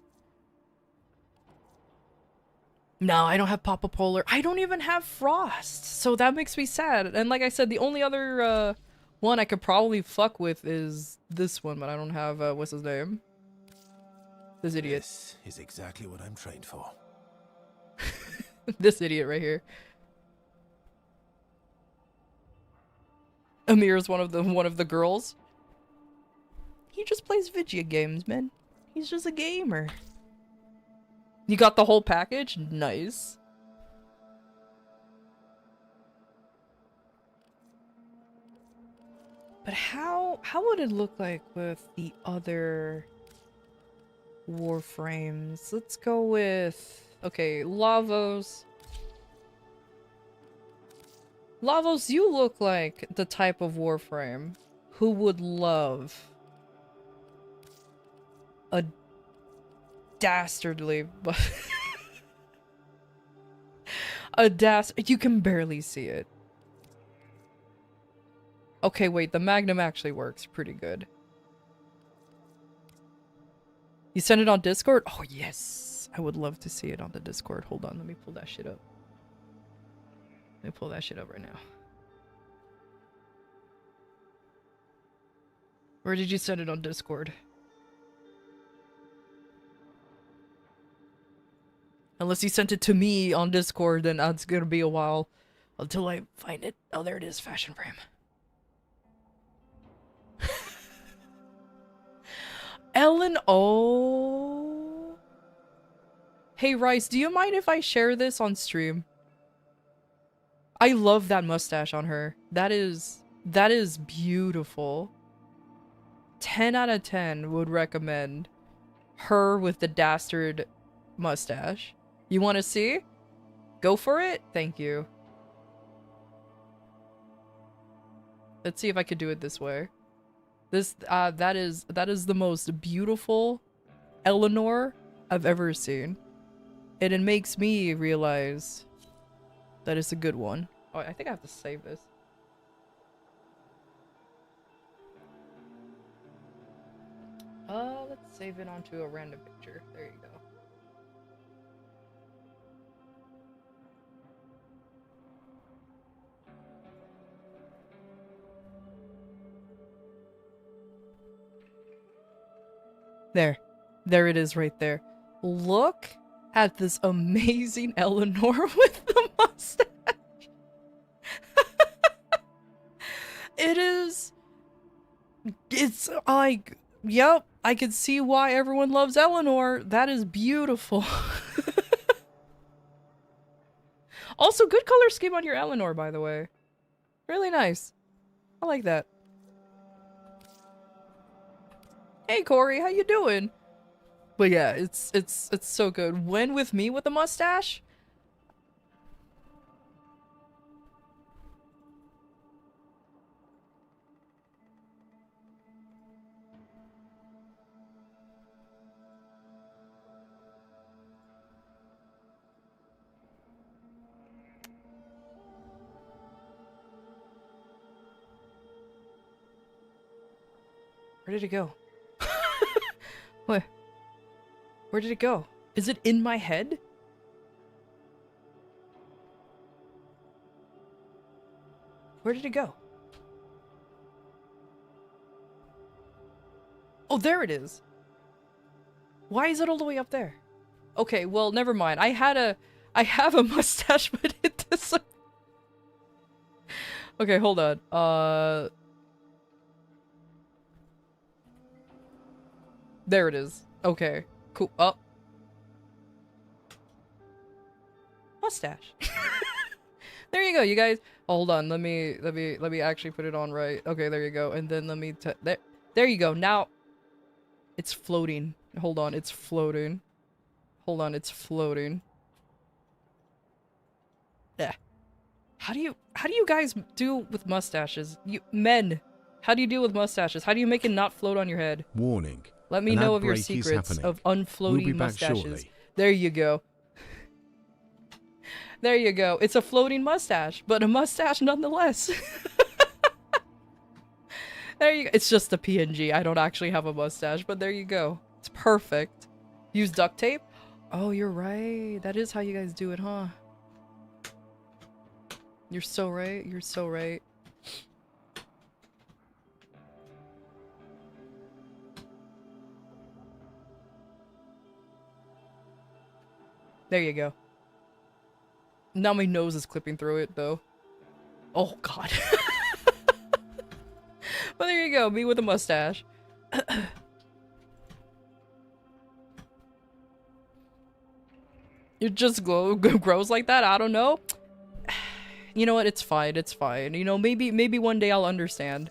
No, I don't have Papa Polar. I don't even have Frost. So that makes me sad. And like I said, the only other one I could probably fuck with is this one, but I don't have, what's his name? This idiot. This is exactly what I'm trained for. This idiot right here. Amir is one of the girls. He just plays video games, man. He's just a gamer. You got the whole package? Nice. But how would it look like with the other Warframes. Let's go with... Okay, Lavos. Lavos, you look like the type of Warframe who would love a dastardly... You can barely see it. Okay, wait, the Magnum actually works pretty good. You send it on Discord? Oh, yes. I would love to see it on the Discord. Hold on, let me pull that shit up. Let me pull that shit up right now. Where did you send it on Discord? Unless you sent it to me on Discord, then it's gonna be a while until I find it. Oh, there it is, Fashion Frame. Ellen, oh. Hey, Rice, do you mind if I share this on stream? I love that mustache on her. That is beautiful. 10 out of 10 would recommend her with the dastard mustache. You want to see? Go for it? Thank you. Let's see if I could do it this way. This, that is the most beautiful Eleanor I've ever seen. And it makes me realize that it's a good one. Oh, I think I have to save this. Let's save it onto a random picture. There you go. There it is right there. Look at this amazing Eleanor with the mustache. It's like, yep, I can see why everyone loves Eleanor. That is beautiful. Also, good color scheme on your Eleanor, by the way. Really nice. I like that. Hey Corey, how you doing? But yeah, it's so good. When with me with the mustache? Where did it go? What? Where did it go? Is it in my head? Where did it go? Oh, there it is. Why is it all the way up there? Okay, well, never mind. I have a mustache, but it doesn't. Okay, hold on. There it is. Okay, cool. Oh. Mustache. There you go, you guys. Oh, hold on. Let me actually put it on right. Okay, there you go. And then let me there you go. Now it's floating. Hold on, it's floating. Hold on, it's floating. Yeah. How do you guys do with mustaches? You men, how do you deal with mustaches? How do you make it not float on your head? Warning. Let me know of your secrets of unfloating mustaches. Shortly. There you go. There you go. It's a floating mustache, but a mustache nonetheless. There you go. It's just a PNG. I don't actually have a mustache, but there you go. It's perfect. Use duct tape? Oh, you're right. That is how you guys do it, huh? You're so right. You're so right. There you go. Now my nose is clipping through it, though. Oh, God. Well, there you go. Me with a mustache. It just grows like that? I don't know. You know what? It's fine. It's fine. You know, maybe one day I'll understand.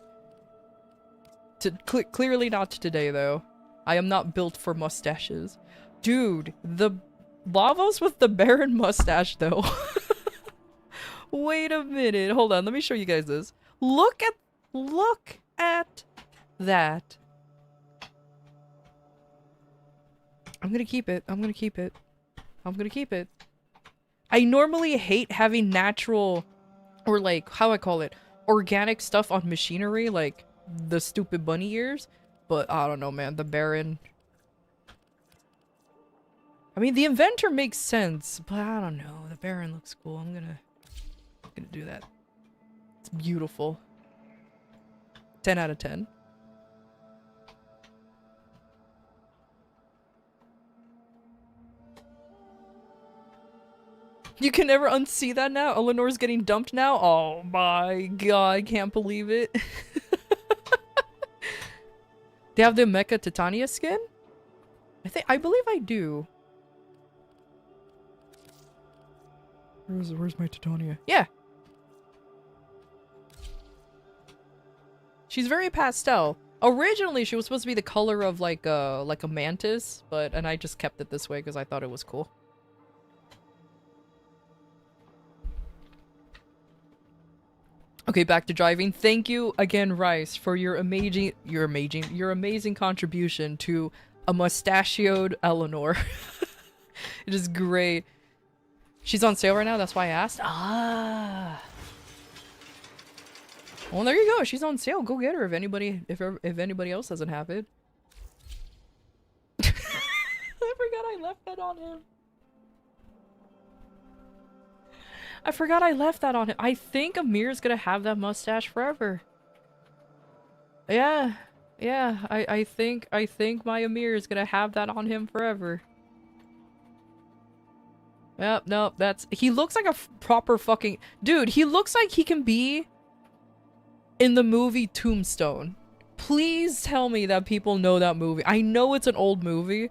Clearly not today, though. I am not built for mustaches. Dude, the Lavos with the Baron mustache though. Wait a minute. Hold on, let me show you guys this. Look at that. I'm gonna keep it. I'm gonna keep it. I'm gonna keep it. I normally hate having natural, or like, how I call it, organic stuff on machinery, like the stupid bunny ears. But I don't know, man. The Baron. I mean, the inventor makes sense, but I don't know. The Baron looks cool. I'm gonna do that. It's beautiful. 10 out of 10. You can never unsee that now? Eleanor's getting dumped now? Oh my god, I can't believe it. They have the Mecha Titania skin? I believe I do. Where's my Titania? Yeah. She's very pastel. Originally, she was supposed to be the color of like a mantis, and I just kept it this way because I thought it was cool. Okay, back to driving. Thank you again, Rice, for your amazing contribution to a mustachioed Eleanor. It is great. She's on sale right now, that's why I asked. Ah. Well, there you go. She's on sale. Go get her if anybody else doesn't have it. I forgot I left that on him. I forgot I left that on him. I think Amir's gonna have that mustache forever. Yeah. Yeah, I think my Amir is gonna have that on him forever. Yep, no, he looks like a proper fucking dude. He looks like he can be in the movie Tombstone. Please tell me that people know that movie. I know it's an old movie,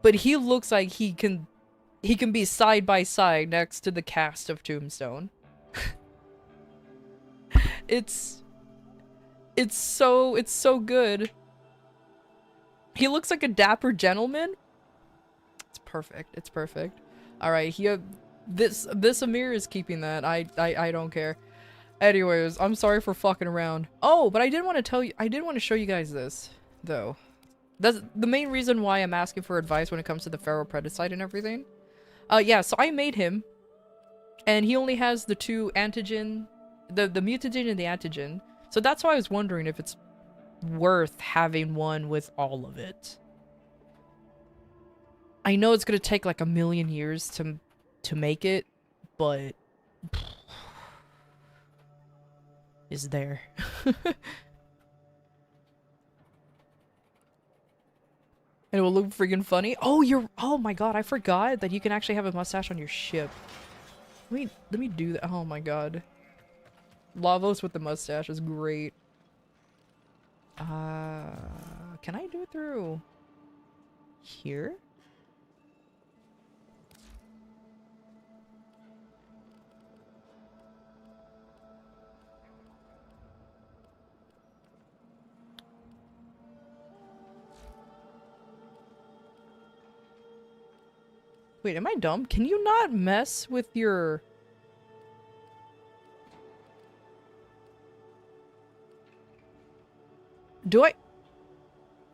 but he looks like he can be side by side next to the cast of Tombstone. It's so good. He looks like a dapper gentleman. It's perfect. It's perfect. All right, this Amir is keeping that. I don't care. Anyways, I'm sorry for fucking around. Oh, but I did want to show you guys this though. That's the main reason why I'm asking for advice when it comes to the ferropredicite and everything. Yeah, so I made him, and he only has the two antigen, the mutagen and the antigen. So that's why I was wondering if it's worth having one with all of it. I know it's gonna take like 1,000,000 years to make it, but is there. And it will look freaking funny. Oh my god, I forgot that you can actually have a mustache on your ship. Let me do that. Oh my god. Lavos with the mustache is great. Can I do it through here? Wait, am I dumb? Can you not mess with your...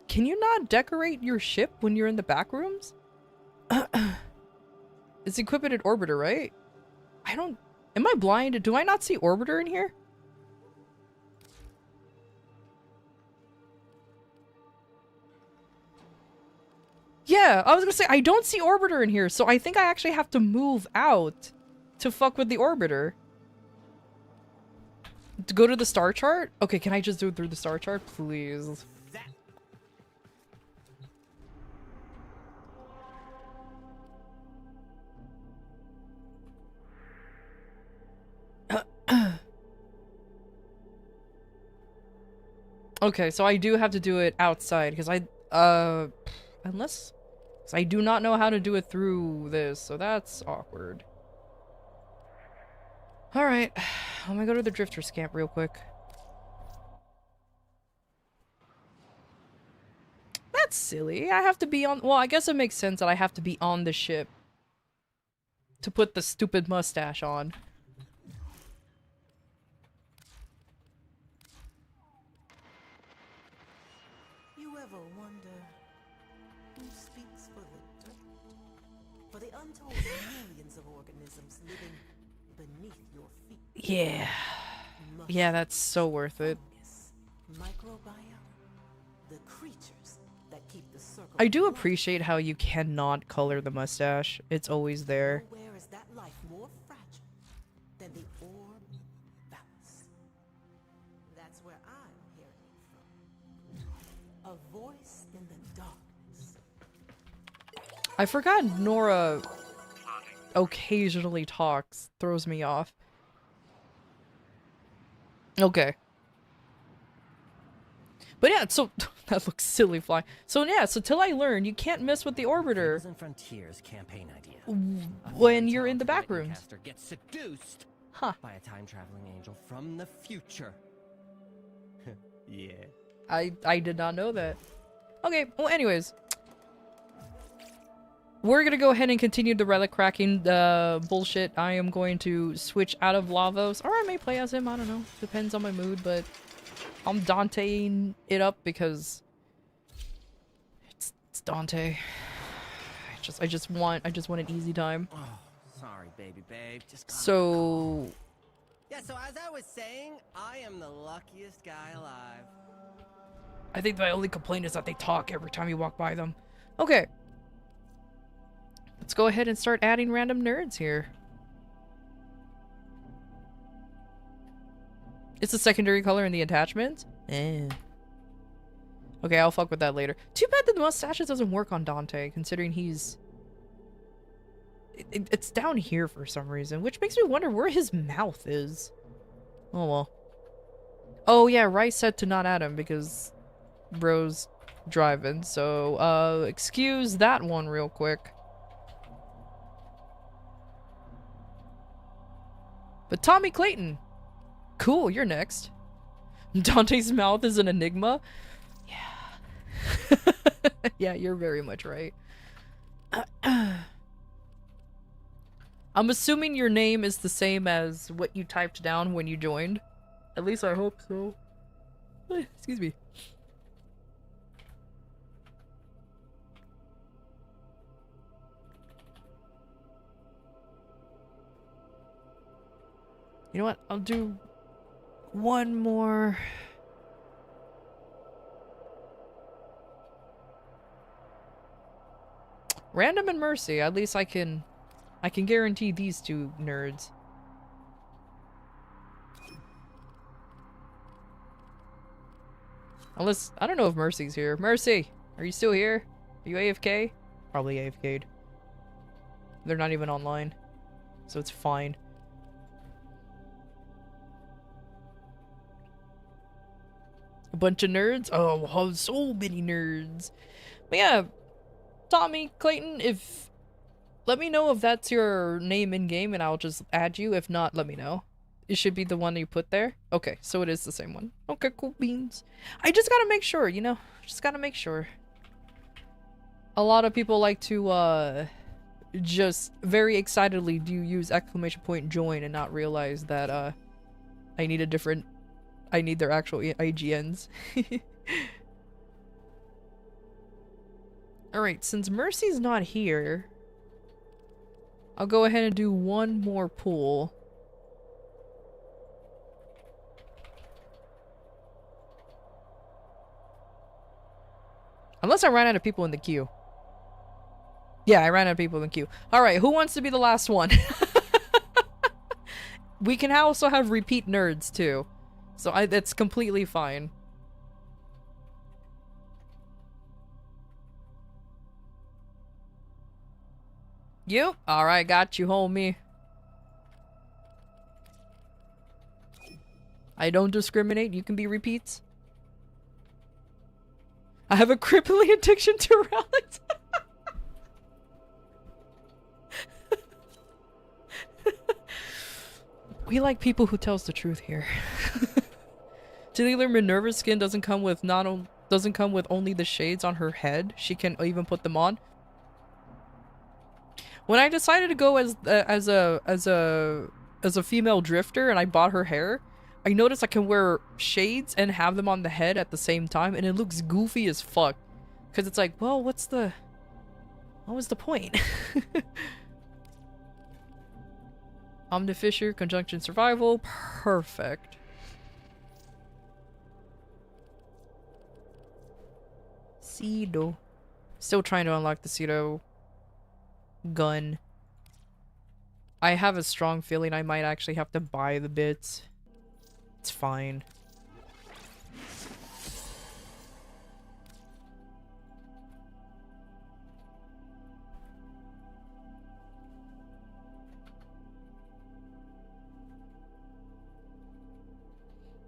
Can you not decorate your ship when you're in the back rooms? It's equipped at Orbiter, right? Am I blind? Do I not see Orbiter in here? Yeah, I was gonna say, I don't see Orbiter in here, so I think I actually have to move out to fuck with the Orbiter. To go to the star chart? Okay, can I just do it through the star chart, please? Okay, so I do have to do it outside, because unless... Because I do not know how to do it through this, so that's awkward. Alright, I'm gonna go to the Drifters camp real quick. That's silly. I have to be on... Well, I guess it makes sense that I have to be on the ship to put the stupid mustache on. You ever wonder who speaks for the dirt? For the untold millions of organisms living beneath your feet. Yeah. Yeah, that's so worth it. Microbiome, the creatures that keep the circle. I do appreciate how you cannot color the mustache. It's always there. Nowhere is that life more fragile than the orb balance. That's where I'm hearing it from. A voice in the darkness. I forgot Nora occasionally talks. Throws me off. Okay. But yeah, so that looks silly fly. So yeah, so till I learn, you can't mess with the orbiter Frontiers campaign idea. when you're in the back rooms. Gets seduced by a time traveling angel from the future. Yeah. I did not know that. Okay, well anyways. We're gonna go ahead and continue the relic cracking bullshit. I am going to switch out of Lavos. Or I may play as him, I don't know. Depends on my mood, but I'm Danteing it up because it's Dante. I just want an easy time. Oh, sorry, babe. Just so yeah, so as I was saying, I am the luckiest guy alive. I think my only complaint is that they talk every time you walk by them. Okay. Let's go ahead and start adding random nerds here. It's a secondary color in the attachment? Eh. Okay, I'll fuck with that later. Too bad that the mustaches doesn't work on Dante, considering he's... It's down here for some reason, which makes me wonder where his mouth is. Oh well. Oh yeah, Rice said to not add him because bro's driving, so excuse that one real quick. But Tommy Clayton! Cool, you're next. Dante's mouth is an enigma? Yeah. Yeah, you're very much right. I'm assuming your name is the same as what you typed down when you joined. At least I hope so. Excuse me. You know what? I'll do one more. Random and Mercy. At least I can guarantee these two nerds. Unless I don't know if Mercy's here. Mercy, are you still here? Are you AFK? Probably AFK'd. They're not even online, so it's fine. A bunch of nerds? Oh, so many nerds. But yeah, Tommy Clayton, let me know if that's your name in game and I'll just add you. If not, let me know. It should be the one you put there. Okay, so it is the same one. Okay, cool beans. I just gotta make sure, you know? Just gotta make sure. A lot of people like to, just very excitedly do use exclamation point join and not realize that, I need their actual IGNs. Alright, since Mercy's not here, I'll go ahead and do one more pull. Unless I ran out of people in the queue. Yeah, I ran out of people in the queue. Alright, who wants to be the last one? We can also have repeat nerds too. So that's completely fine. You? Alright, got you, homie. I don't discriminate. You can be repeats. I have a crippling addiction to relics. We like people who tells the truth here. Titular Minerva skin doesn't come with doesn't come with only the shades on her head. She can even put them on. When I decided to go as a female drifter and I bought her hair, I noticed I can wear shades and have them on the head at the same time, and it looks goofy as fuck. Cause it's like, well, what was the point? Omnifisher, conjunction survival, perfect. Cedo. Still trying to unlock the Cedo gun. I have a strong feeling I might actually have to buy the bits. It's fine.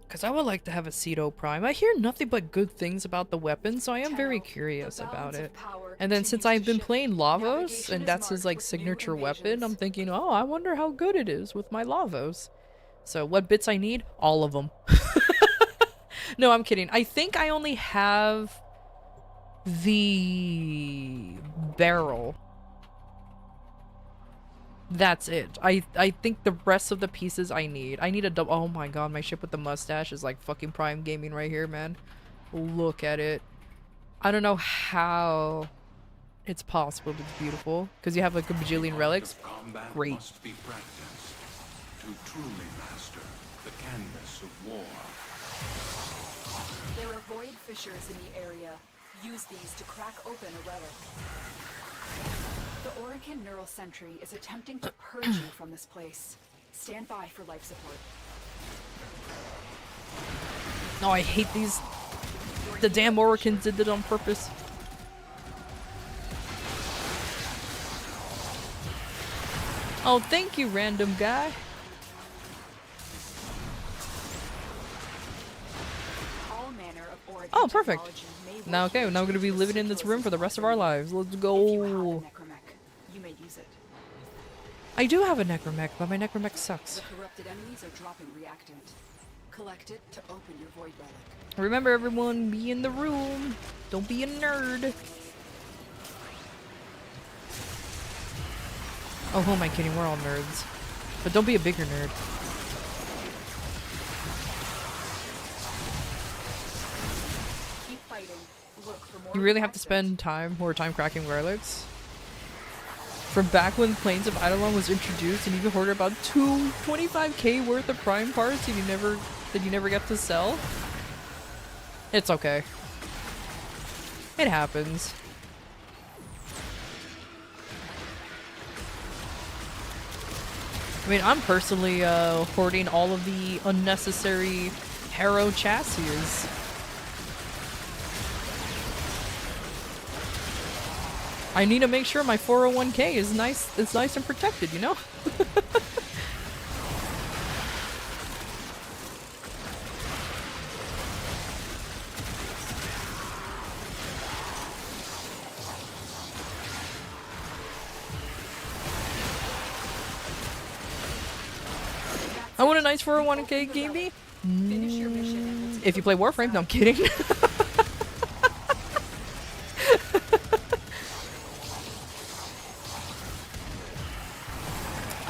Because I would like to have a Cedo Prime. I hear nothing but good things about the weapon, so I am very curious about it. And then since I've been playing Lavos, and that's his like signature weapon, I'm thinking, oh, I wonder how good it is with my Lavos. So what bits I need? All of them. No, I'm kidding. I think I only have the barrel. That's it. I think the rest of the pieces I need. I need a double. Oh my god, my ship with the mustache is like fucking prime gaming right here, man. Look at it. I don't know how it's possible, but it's beautiful. Because you have like a bajillion relics. Great. Must be practiced to truly master the canvas of war. There are void fissures in the area. Use these to crack open a relic. The Orokin Neural Sentry is attempting to purge you from this place. Stand by for life support. No, I hate these. The damn Orokins did it on purpose. Oh, thank you, random guy. All manner of Orokin Oh, perfect. technology may Now, work okay, now we're gonna be living in this room for the rest of our lives. Let's go. You may use it. I do have a necromech, but my necromech sucks. The corrupted enemies are dropping reactant. Collect it to open your void relic. Remember, everyone, be in the room. Don't be a nerd. Oh, who am I kidding? We're all nerds. But don't be a bigger nerd. Keep fighting. Look for more. You really have to spend more time cracking relics. From back when Planes of Eidolon was introduced and you could order about 25k worth of prime parts and you never get to sell. It's okay. It happens. I mean, I'm personally hoarding all of the unnecessary Harrow chassis. I need to make sure my 401k is nice. It's nice and protected, you know. I want a nice 401k, Gamey. If you play Warframe, no, I'm kidding.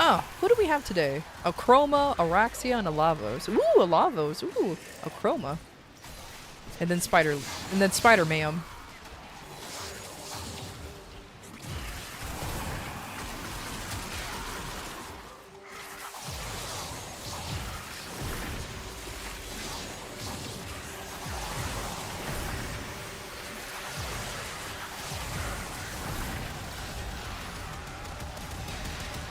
Oh, who do we have today? A Chroma, a Raxia, and a Lavos. Ooh, a Lavos. Ooh, a Chroma. And then Spider-Man.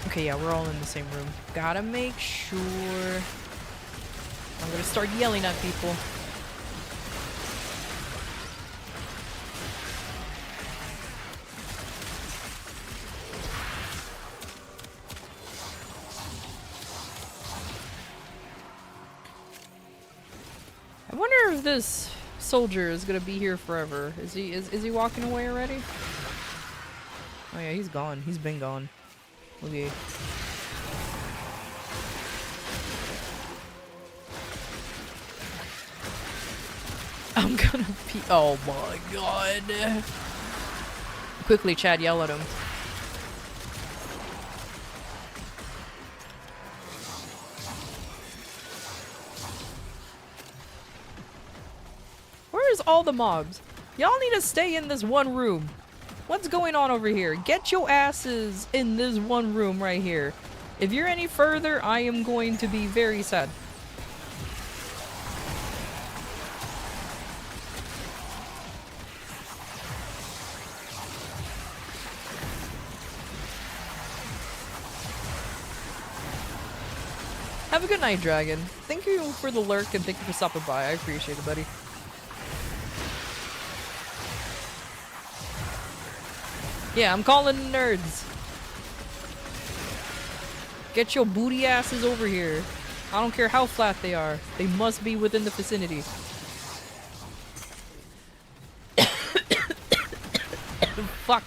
Okay, yeah, we're all in the same room. Gotta make sure. I'm gonna start yelling at people. I wonder if this soldier is gonna be here forever. Is he walking away already? Oh yeah, he's gone. He's been gone. Okay. I'm gonna pee. Oh my god. Quickly, Chad, yell at him. Where's all the mobs? Y'all need to stay in this one room. What's going on over here? Get your asses in this one room right here. If you're any further, I am going to be very sad. Have a good night, Dragon. Thank you for the lurk and thank you for stopping by. I appreciate it, buddy. Yeah, I'm calling the nerds. Get your booty asses over here. I don't care how flat they are. They must be within the vicinity. Fuck.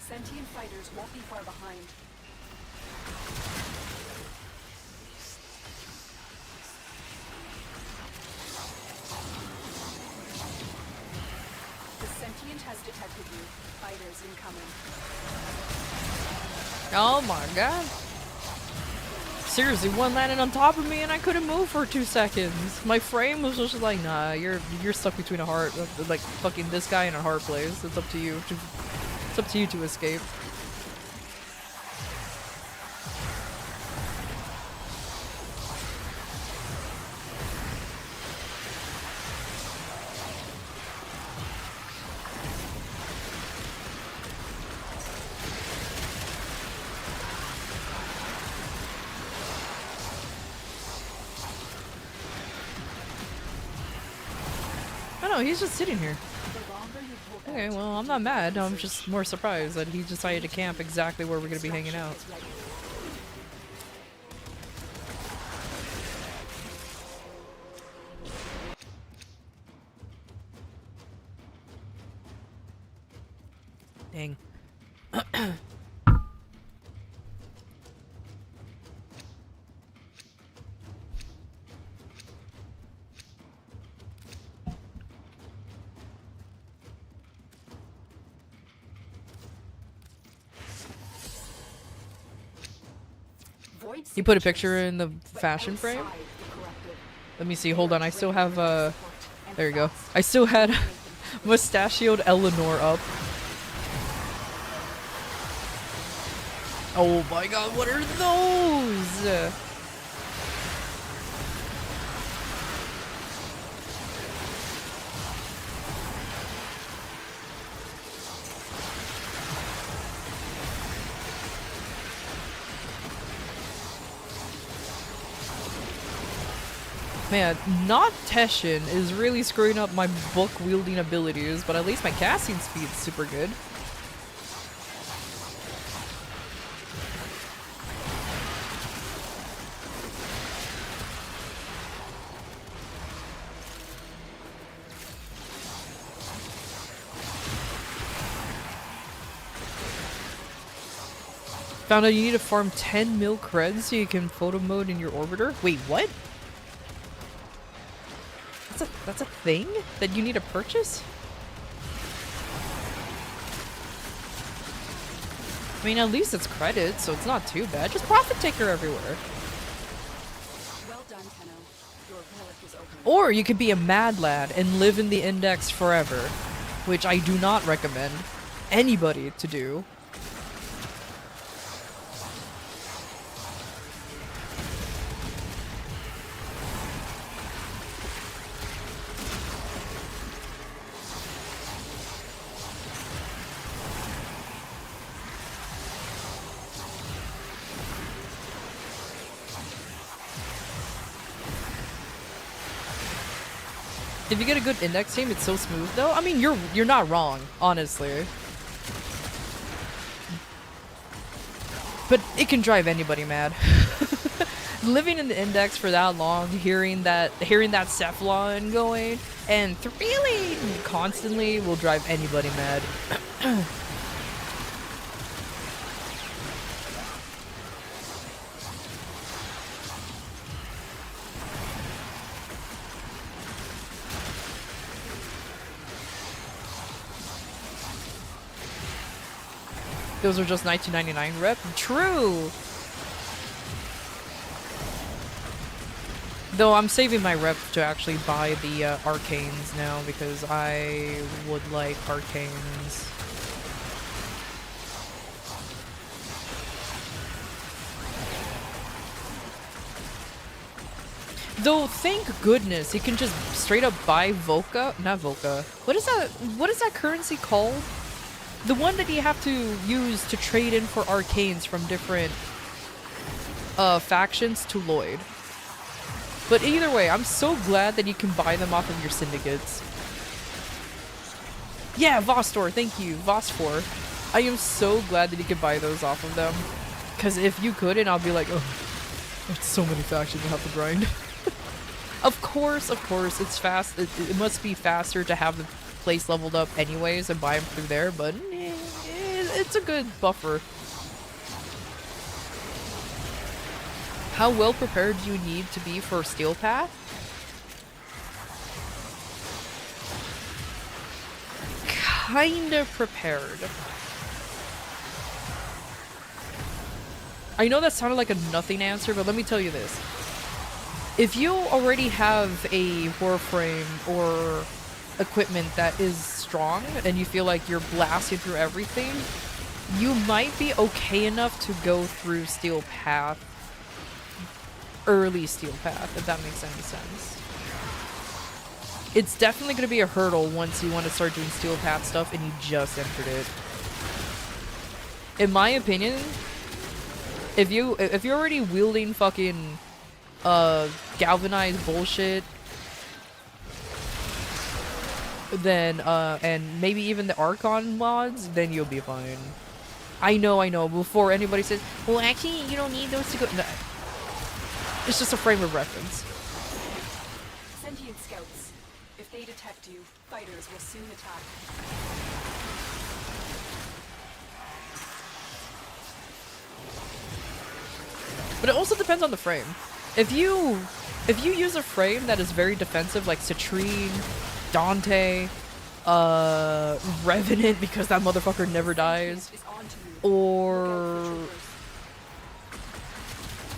Sentient fighters won't be far behind. The sentient has detected you. Fighters incoming. Oh my god. Seriously, one landed on top of me and I couldn't move for 2 seconds. My frame was just like, nah, you're stuck between a heart, like fucking this guy and a heart place. It's up to you. It's up to you to escape. Oh, he's just sitting here. Okay, well, I'm not mad. I'm just more surprised that he decided to camp exactly where we're gonna be hanging out. Dang. You put a picture in the fashion frame? Let me see, hold on, I still have, there you go. I still had mustachioed Eleanor up. Oh my god, what are those? Man, not Teshin is really screwing up my book wielding abilities, but at least my casting speed's super good. Found out you need to farm 10 mil creds so you can photo mode in your orbiter? Wait, what? That's a thing that you need to purchase? I mean, at least it's credit, so it's not too bad. Just profit taker everywhere. Well done, Tenno. Your relic is open. Or you could be a mad lad and live in the index forever, which I do not recommend anybody to do. If you get a good index team, it's so smooth though. I mean, you're not wrong, honestly. But it can drive anybody mad. living in the index for that long, hearing that Cephalon going and thrilling constantly will drive anybody mad. Those are just 1999 rep. True. Though I'm saving my rep to actually buy the arcanes now because I would like arcanes. Though thank goodness you can just straight up buy not Voca. What is that currency called? The one that you have to use to trade in for arcanes from different factions to Lloyd. But either way, I'm so glad that you can buy them off of your syndicates. Yeah, Vostor, thank you, Vosfor. I am so glad that you can buy those off of them. Because if you couldn't, I'll be like, oh, there's so many factions to have to grind. Of course, it's fast. It must be faster to have the place leveled up anyways and buy them through there, but it's a good buffer. How well prepared do you need to be for Steel Path? Kinda prepared. I know that sounded like a nothing answer, but let me tell you this. If you already have a Warframe or equipment that is strong and you feel like you're blasting through everything, you might be okay enough to go through Steel Path, early Steel Path, if that makes any sense. It's definitely going to be a hurdle once you want to start doing Steel Path stuff and you just entered it. In my opinion, if you're already wielding fucking galvanized bullshit, then and maybe even the Archon mods, then you'll be fine. I know, before anybody says, well actually you don't need those to go, no. It's just a frame of reference. Sentient scouts. If they detect you, fighters will soon attack. But it also depends on the frame. If you use a frame that is very defensive, like Citrine, Dante, Revenant, because that motherfucker never dies, or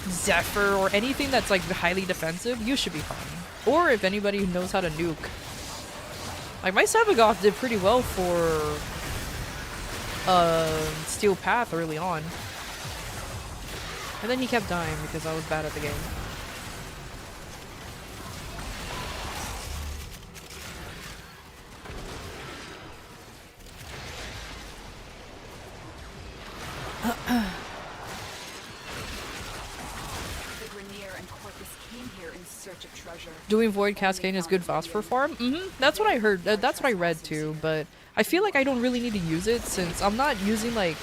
Zephyr, or anything that's like highly defensive, you should be fine. Or if anybody who knows how to nuke. Like my Sabagoth did pretty well for Steel Path early on. And then he kept dying because I was bad at the game. Doing Void Cascade is good phosphor farm? That's what I heard. That's what I read too, but I feel like I don't really need to use it since I'm not using like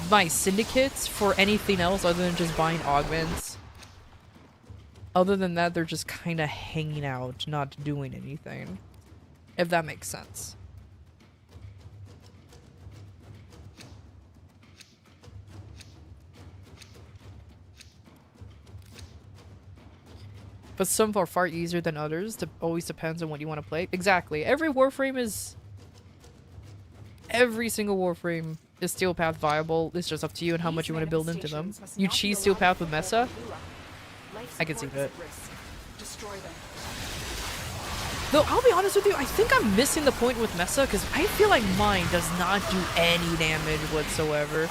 my syndicates for anything else other than just buying augments. Other than that, they're just kind of hanging out, not doing anything. If that makes sense. But some are far easier than others. It always depends on what you want to play. Exactly. Every Warframe is... Every single Warframe is Steel Path viable. It's just up to you and how much you want to build into them. You cheese Steel Path with Mesa? I can see that. Though, I'll be honest with you, I think I'm missing the point with Mesa because I feel like mine does not do any damage whatsoever.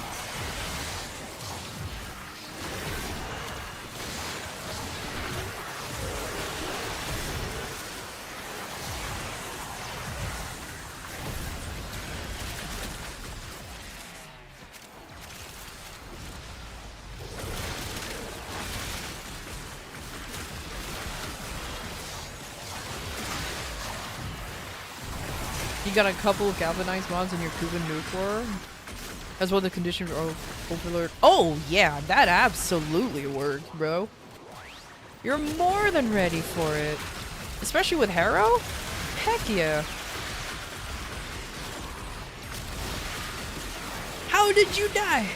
You got a couple of galvanized mods in your Kuban nuke war, as well the condition of overlord. Oh yeah, that absolutely worked, bro. You're more than ready for it. Especially with Harrow? Heck yeah. How did you die?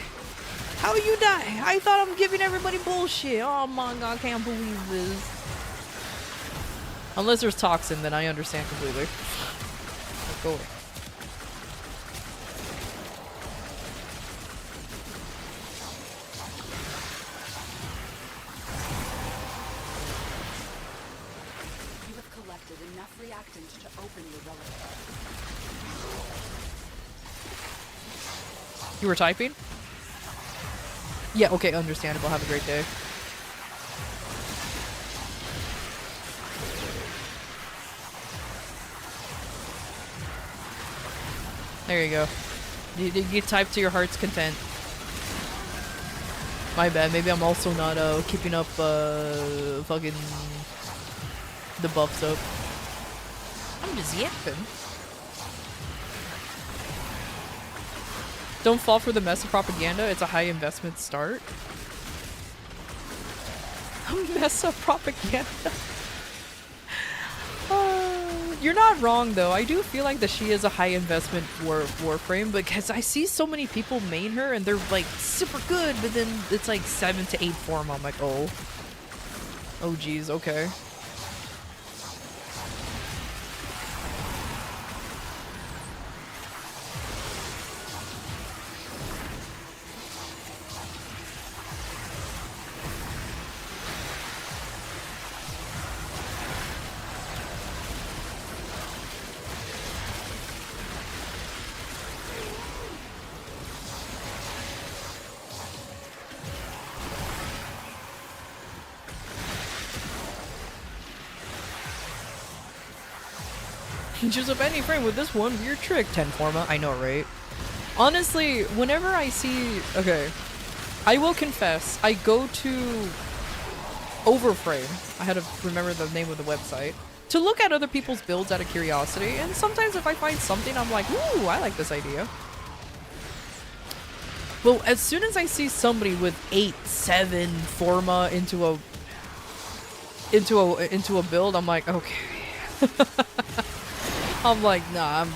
How you die? I thought I'm giving everybody bullshit. Oh my god, I can't believe this. Unless there's toxin, then I understand completely. Let's go away. You have collected enough reactant to open the relic. You were typing? Yeah, okay, understandable. Have a great day. There you go. You type to your heart's content. My bad. Maybe I'm also not keeping up fucking the buffs up. I'm just yapping. Don't fall for the mess of propaganda. It's a high investment start. Mess of propaganda. You're not wrong though. I do feel like that she is a high investment Warframe because I see so many people main her and they're like super good, but then it's like 7 to 8 form. I'm like, oh geez, okay. Choose up any frame with this one weird trick, 10 Forma. I know, right? Honestly, whenever I see... Okay. I will confess, I go to Overframe. I had to remember the name of the website. To look at other people's builds out of curiosity. And sometimes if I find something, I'm like, ooh, I like this idea. Well, as soon as I see somebody with 8, 7 Forma into a build, I'm like, okay. I'm like, nah,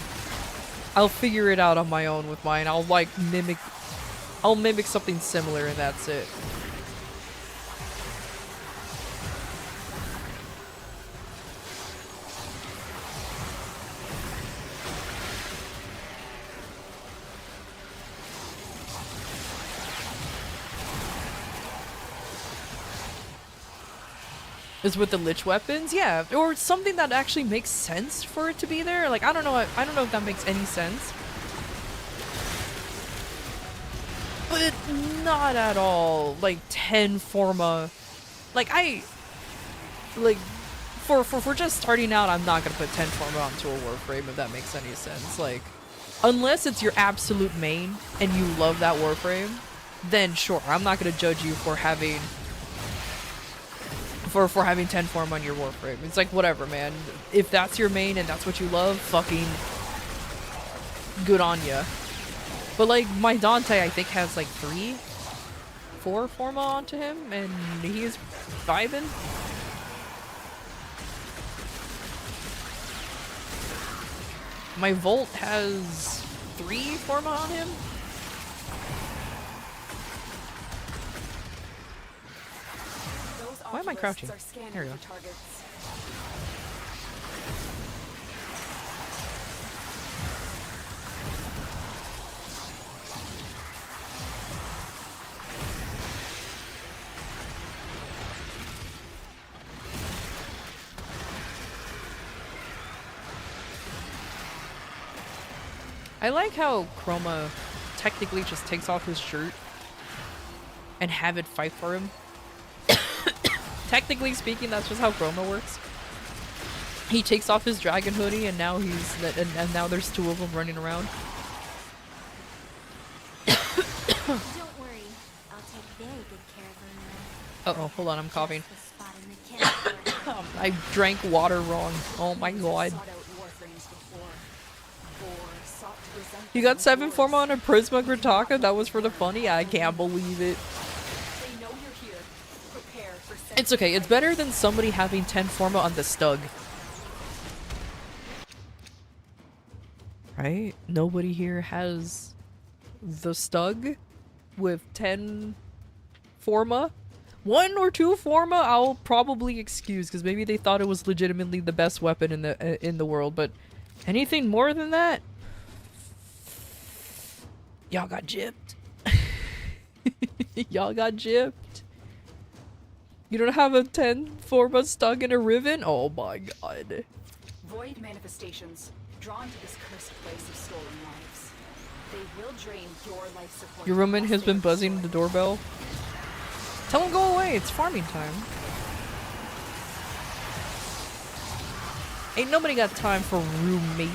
I'll figure it out on my own with mine. I'll mimic something similar and that's it. Is with the lich weapons, yeah, or something that actually makes sense for it to be there. Like I don't know if that makes any sense, but not at all. Like 10 Forma, for just starting out, I'm not gonna put 10 Forma onto a Warframe if that makes any sense. Like, unless it's your absolute main and you love that Warframe, then sure, I'm not gonna judge you for having. For having 10 form on your Warframe. It's like, whatever, man. If that's your main and that's what you love, fucking good on ya. But like, my Dante, I think, has like 3, 4 Forma onto him, and he's vibing. My Volt has 3 Forma on him. Why am I crouching? There we go. I like how Chroma technically just takes off his shirt and have it fight for him. Technically speaking, that's just how Chroma works. He takes off his dragon hoodie, and now and now there's 2 of them running around. Don't worry, I'll take very good care of her. Uh oh, hold on, I'm coughing. I drank water wrong. Oh my god. You got 7 Forma on a Prisma Grataka? That was for the funny? I can't believe it. They know you're here. Prepare for It's okay. It's better than somebody having 10 forma on the stug. Right? Nobody here has the stug with 10 forma. 1 or 2 forma I'll probably excuse because maybe they thought it was legitimately the best weapon in the world, but anything more than that, y'all got gypped. Y'all got gypped. You don't have a 10 forma stuck in a riven? Oh my god. Void manifestations drawn to this cursed place of stolen lives. They will drain your life support. Your woman has been buzzing the doorbell. Tell him go away, it's farming time. Ain't nobody got time for roommates.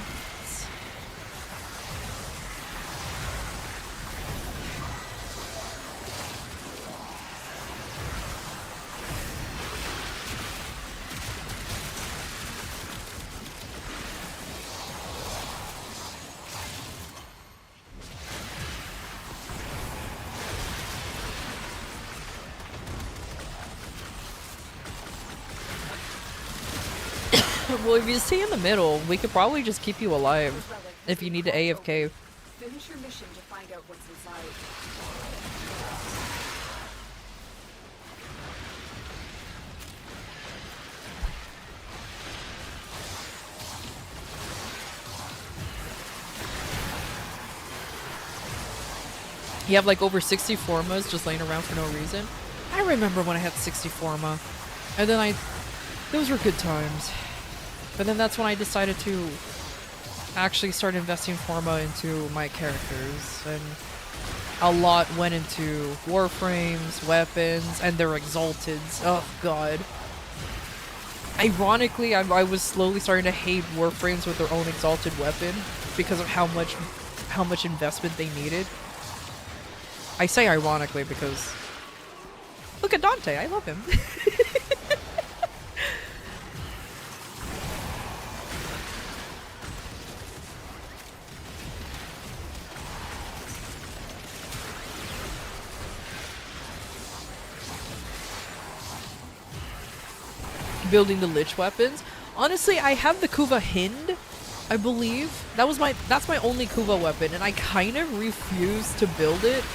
Well, if you stay in the middle, we could probably just keep you alive if you need to AFK. Finish your mission to find out what's inside. You have like over 60 formas just laying around for no reason. I remember when I had 60 forma, and then those were good times. But then that's when I decided to actually start investing forma into my characters, and a lot went into warframes, weapons, and their exalteds. Oh god. Ironically, I was slowly starting to hate warframes with their own exalted weapon because of how much investment they needed. I say ironically because look at Dante, I love him. Building the lich weapons. Honestly, I have the Kuva Hind, I believe. That's my only Kuva weapon, and I kind of refuse to build it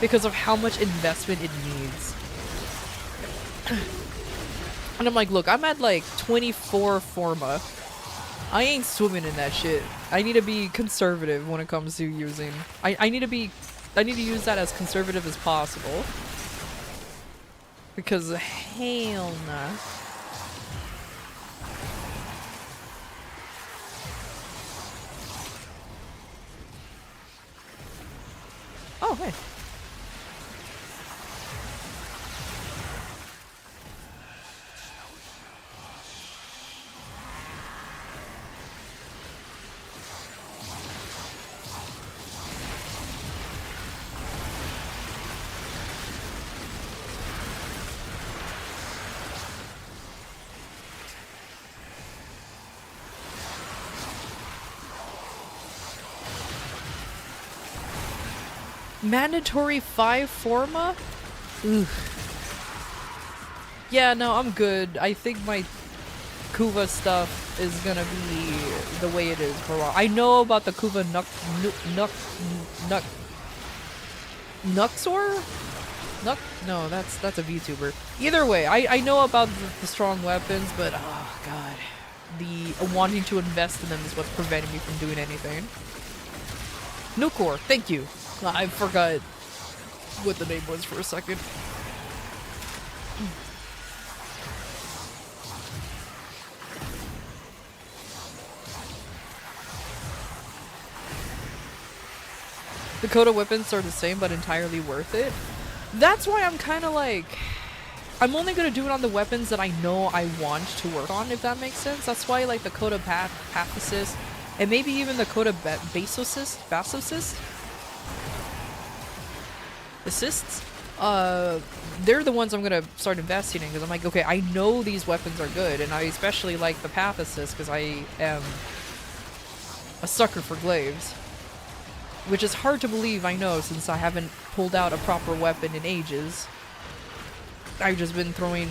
because of how much investment it needs. And I'm like, look, I'm at like 24 forma. I ain't swimming in that shit. I need to be conservative when it comes to using. I need to use that as conservative as possible. Because hell nah. Oh, hey. Mandatory 5 forma? Ugh. Yeah, no, I'm good. I think my Kuva stuff is gonna be the way it is for a while. I know about the Kuva Nuxor? No, that's a VTuber. Either way, I know about the strong weapons, but oh god. The wanting to invest in them is what's preventing me from doing anything. Nukor, thank you. I forgot what the name was for a second. The Coda weapons are the same but entirely worth it. That's why I'm kind of like, I'm only going to do it on the weapons that I know I want to work on, if that makes sense. That's why like the Coda Path Assist, and maybe even the Coda Basocyst, assists, they're the ones I'm gonna start investing in, because I'm like, okay, I know these weapons are good, and I especially like the Path Assist because I am a sucker for glaives, which is hard to believe, I know, since I haven't pulled out a proper weapon in ages. I've just been throwing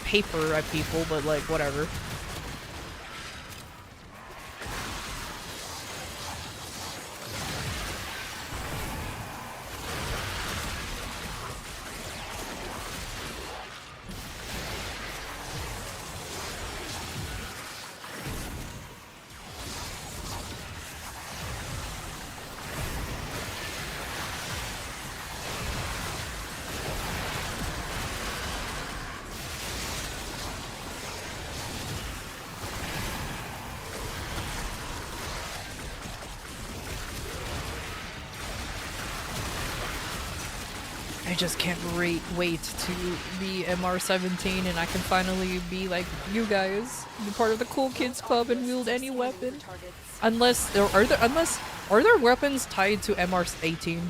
paper at people, but like, whatever. I just can't wait to be MR17 and I can finally be like you guys, be part of the cool kids club and wield any weapon. Unless are there weapons tied to MR18?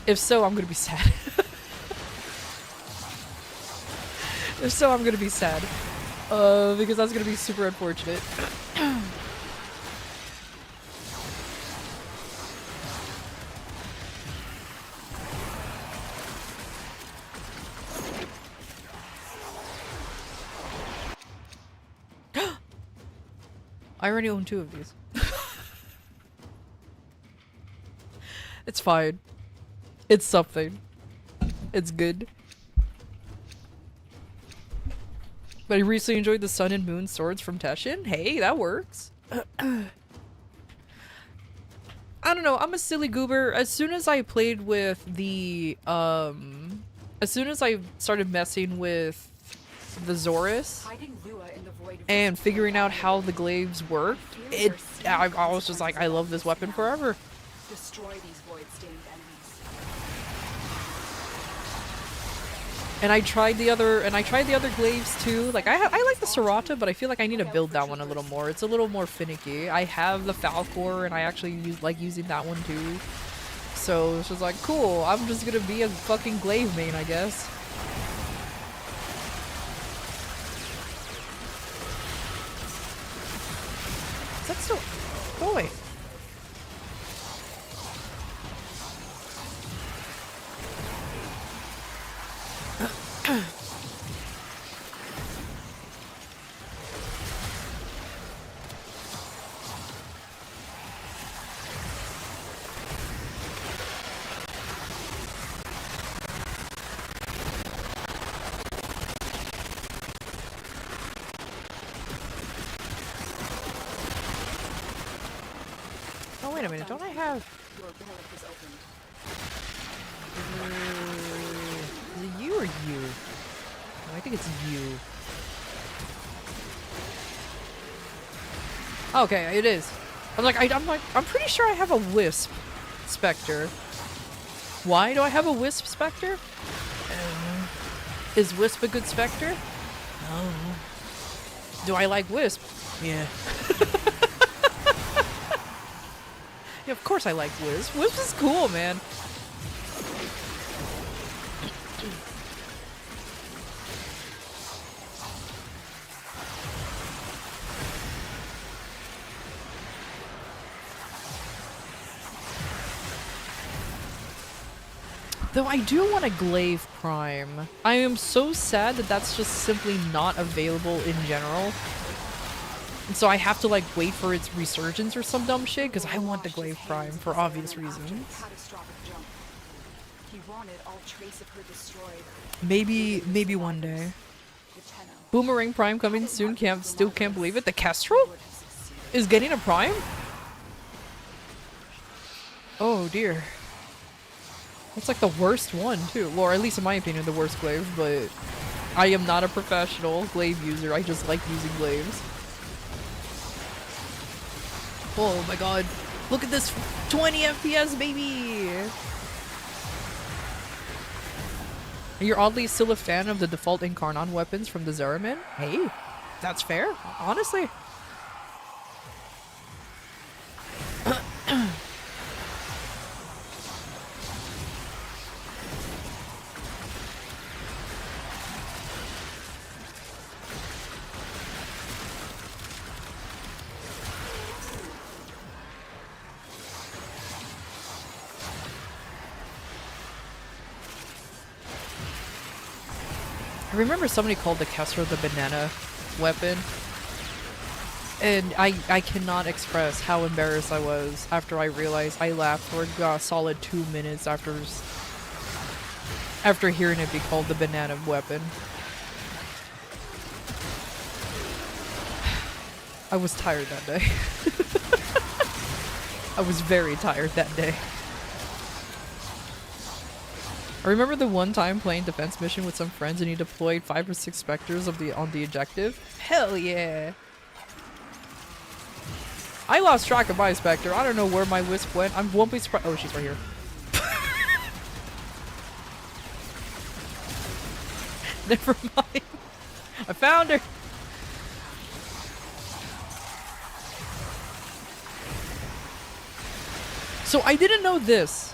If so, I'm gonna be sad. If so, I'm gonna be sad. Because that's gonna be super unfortunate. I already own 2 of these. It's fine. It's something. It's good. But I recently enjoyed the Sun and Moon swords from Teshin. Hey, that works. I don't know, I'm a silly goober. As soon as I played with the, as soon as I started messing with the Zorus and figuring out how the glaives work, I was just like, I love this weapon forever. Destroy these void-stained enemies. And I tried the other glaives too. Like I like the Serata, but I feel like I need to build that one a little more. It's a little more finicky. I have the Falcor, and I actually like using that one too. So it's just like, cool. I'm just gonna be a fucking glaive main, I guess. Is that still? Go away. Oh, wait a minute, don't I have... Is it you or you? No, I think it's you. Okay, it is. I'm pretty sure I have a Wisp Spectre. Why do I have a Wisp Spectre? Is Wisp a good Spectre? No. Do I like Wisp? Yeah. Yeah, of course I like Wisp. Wisp is cool, man. Though I do want a Glaive Prime. I am so sad that that's just simply not available in general. And so I have to like wait for its resurgence or some dumb shit because I want the Glaive Prime for obvious reasons. Maybe one day. Boomerang Prime coming soon. Still can't believe it. The Kestrel is getting a Prime? Oh dear. That's like the worst one too. Well, or at least in my opinion, the worst glaive, but I am not a professional glaive user. I just like using glaives. Oh my god. Look at this 20 FPS, baby! You're oddly still a fan of the default Incarnon weapons from the Zeramin? Hey, that's fair, honestly. I remember somebody called the Kessler the banana weapon. And I cannot express how embarrassed I was after I realized I laughed for a solid 2 minutes after hearing it be called the banana weapon. I was tired that day. I was very tired that day. I remember the one time playing defense mission with some friends and he deployed 5 or 6 specters on the objective. Hell yeah! I lost track of my specter. I don't know where my wisp went. I won't be surprised. Oh, she's right here. Never mind. I found her. So I didn't know this.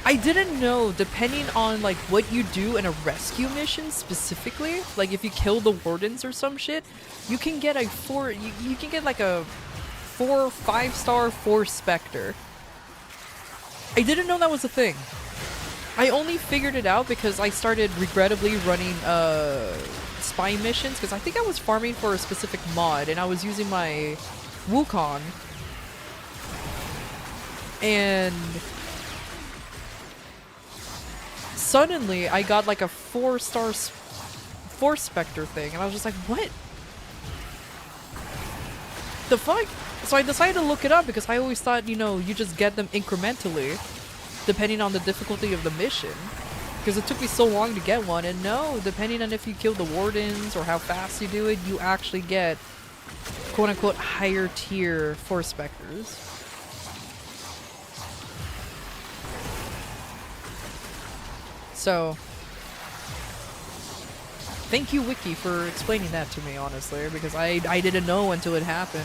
I didn't know, depending on like what you do in a rescue mission specifically, like if you kill the wardens or some shit, you can get a you can get like a 4 or 5-star Force Spectre. I didn't know that was a thing. I only figured it out because I started regrettably running spy missions because I think I was farming for a specific mod and I was using my Wukong. And suddenly I got like a 4-star Force Spectre thing and I was just like, what the fuck? So I decided to look it up because I always thought, you know, you just get them incrementally depending on the difficulty of the mission, because it took me so long to get one. And no, depending on if you kill the wardens or how fast you do it, you actually get quote-unquote higher tier Force Spectres. So thank you, Wiki, for explaining that to me, honestly, because I didn't know until it happened.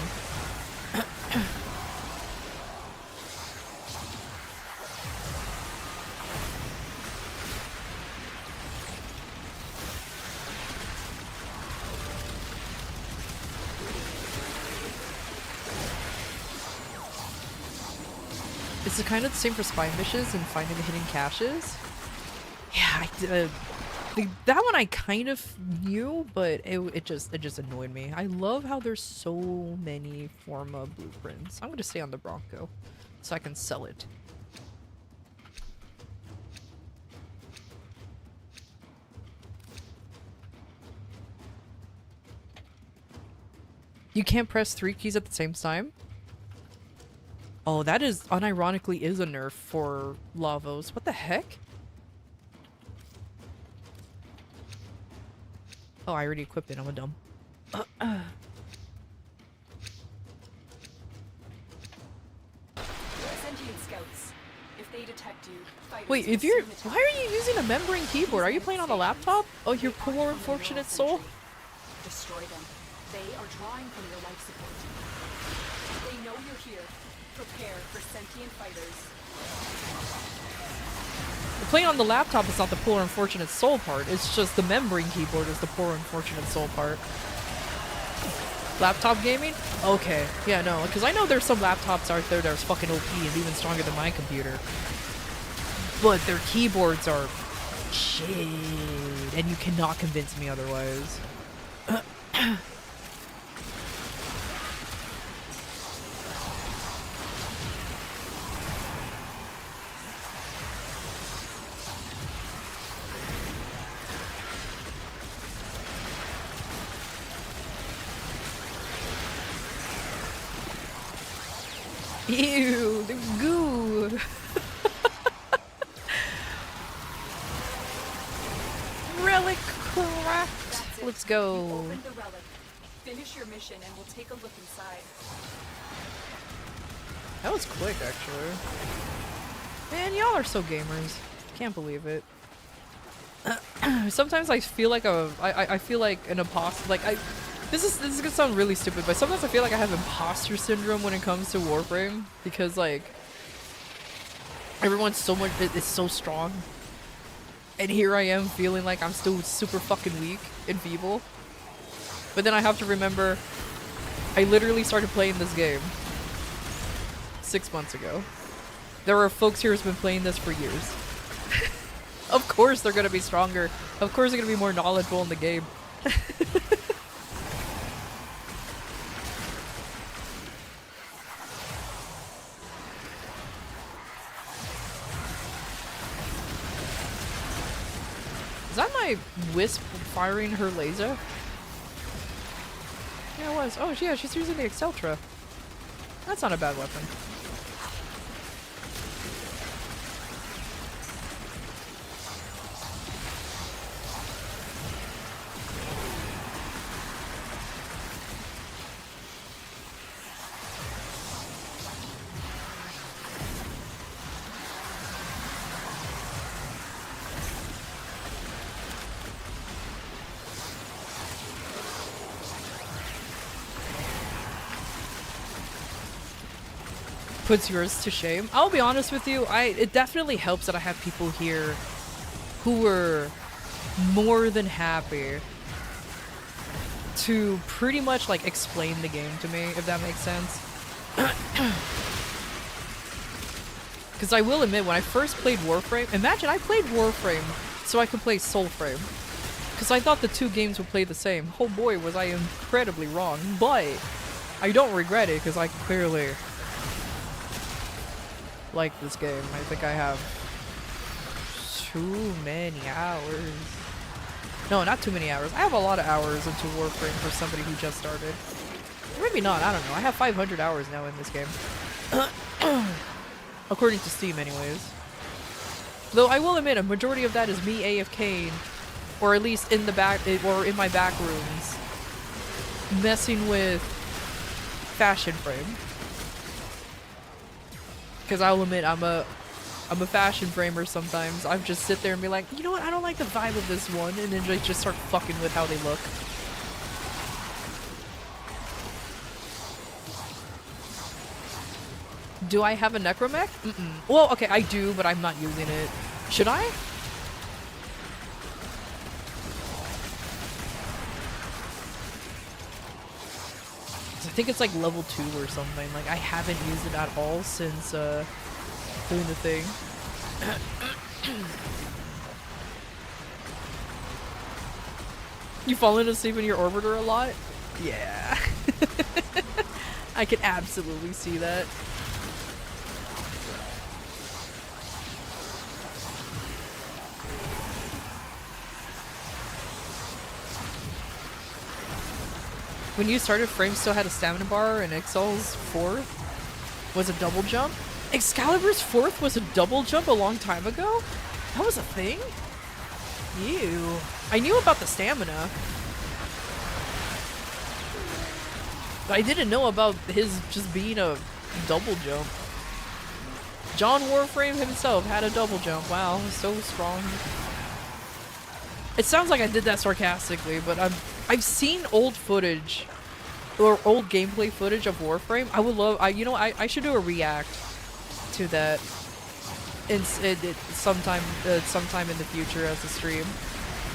Is it kind of the same for spy missions and finding the hidden caches? Yeah, that one I kind of knew, but it just annoyed me. I love how there's so many Forma blueprints. I'm gonna stay on the Bronco so I can sell it. You can't press 3 keys at the same time? Oh, that is unironically is a nerf for Lavos. What the heck? Oh, I already equipped it. I'm a dumb. Sentient scouts. If they detect you, wait, if you're... Why are you using a membrane keyboard? Are you playing on a laptop? Oh, you poor unfortunate soul. Destroy them. They are drawing from your life support. They know you're here. Prepare for sentient fighters. Playing on the laptop is not the poor unfortunate soul part. It's just the membrane keyboard is the poor unfortunate soul part. Laptop gaming? Okay. Yeah, no, because I know there's some laptops out there that are fucking OP and even stronger than my computer. But their keyboards are shit, and you cannot convince me otherwise. Ew, the goo. Relic cracked. Let's go. Open the relic. Finish your mission and we'll take a look inside. That was quick, actually. Man, y'all are so gamers. Can't believe it. Sometimes I feel like I feel like an imposter. Like This is gonna sound really stupid, but sometimes I feel like I have imposter syndrome when it comes to Warframe because like everyone's is so strong, and here I am feeling like I'm still super fucking weak and feeble. But then I have to remember, I literally started playing this game 6 months ago. There are folks here who's been playing this for years. Of course they're gonna be stronger. Of course they're gonna be more knowledgeable in the game. Is that my Wisp firing her laser? Yeah, it was. Oh, yeah, she's using the Exceltra. That's not a bad weapon. Puts yours to shame. I'll be honest with you, it definitely helps that I have people here who were more than happy to pretty much like explain the game to me, if that makes sense. Because I will admit, when I first played Warframe, imagine I played Warframe so I could play Soulframe. Because I thought the two games would play the same. Oh boy, was I incredibly wrong. But I don't regret it because I clearly like this game. I think I have too many hours. No, not too many hours. I have a lot of hours into Warframe for somebody who just started. Maybe not, I don't know. I have 500 hours now in this game. According to Steam anyways. Though I will admit, a majority of that is me AFKing, or at least in the back, or in my back rooms, messing with Fashion Frame. Because I'll admit, I'm a fashion framer sometimes. I just sit there and be like, you know what, I don't like the vibe of this one, and then just start fucking with how they look. Do I have a necromech? Mm-mm. Well, okay, I do, but I'm not using it. Should I? I think it's like level 2 or something. Like, I haven't used it at all since doing the thing. You fallen asleep in your orbiter a lot? Yeah. I can absolutely see that. When you started, Frame still had a stamina bar, and Excel's 4th was a double jump. Excalibur's 4th was a double jump a long time ago? That was a thing? Ew. I knew about the stamina. But I didn't know about his just being a double jump. John Warframe himself had a double jump. Wow, so strong. It sounds like I did that sarcastically, but I've seen old footage or old gameplay footage of Warframe. I would love, you know, I should do a react to that sometime in the future as a stream.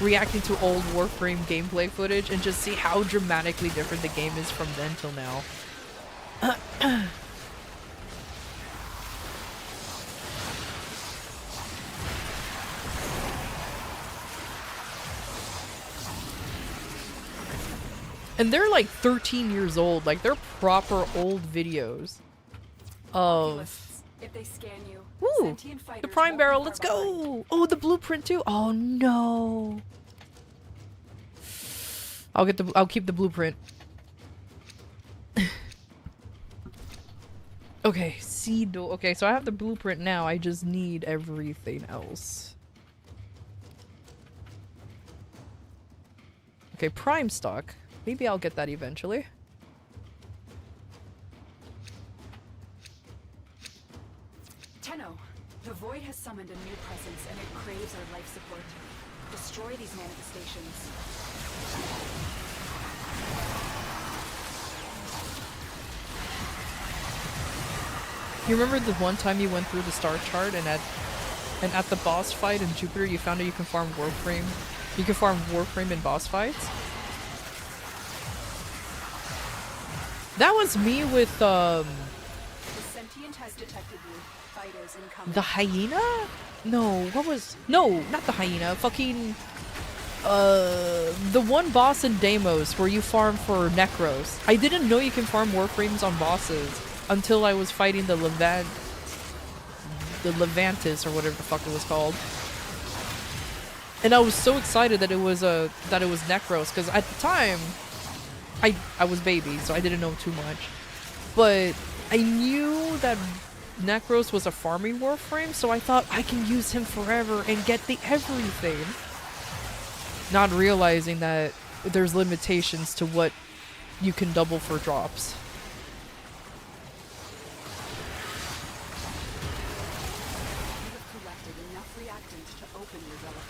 Reacting to old Warframe gameplay footage and just see how dramatically different the game is from then till now. And they're like 13 years old, like they're proper old videos of... If they scan you, Ooh, the prime barrel, let's go! Oh, the blueprint too? Oh no! I'll keep the blueprint. Okay, seed. Okay, so I have the blueprint now, I just need everything else. Okay, prime stock. Maybe I'll get that eventually. Tenno, the Void has summoned a new presence and it craves our life support. Destroy these manifestations. You remember the one time you went through the star chart and at the boss fight in Jupiter you found out you can farm Warframe? You can farm Warframe in boss fights? That was me with The sentient has detected you. fighters incoming. The hyena? No, what was... No, not the hyena. Fucking... the one boss in Deimos where you farm for Necros. I didn't know you can farm Warframes on bosses until I was fighting the Levantis or whatever the fuck it was called. And I was so excited that it was Necros, because at the time I was baby, so I didn't know too much. But I knew that Necros was a farming Warframe, so I thought I can use him forever and get the everything. Not realizing that there's limitations to what you can double for drops. You have collected enough reactant to open your relic.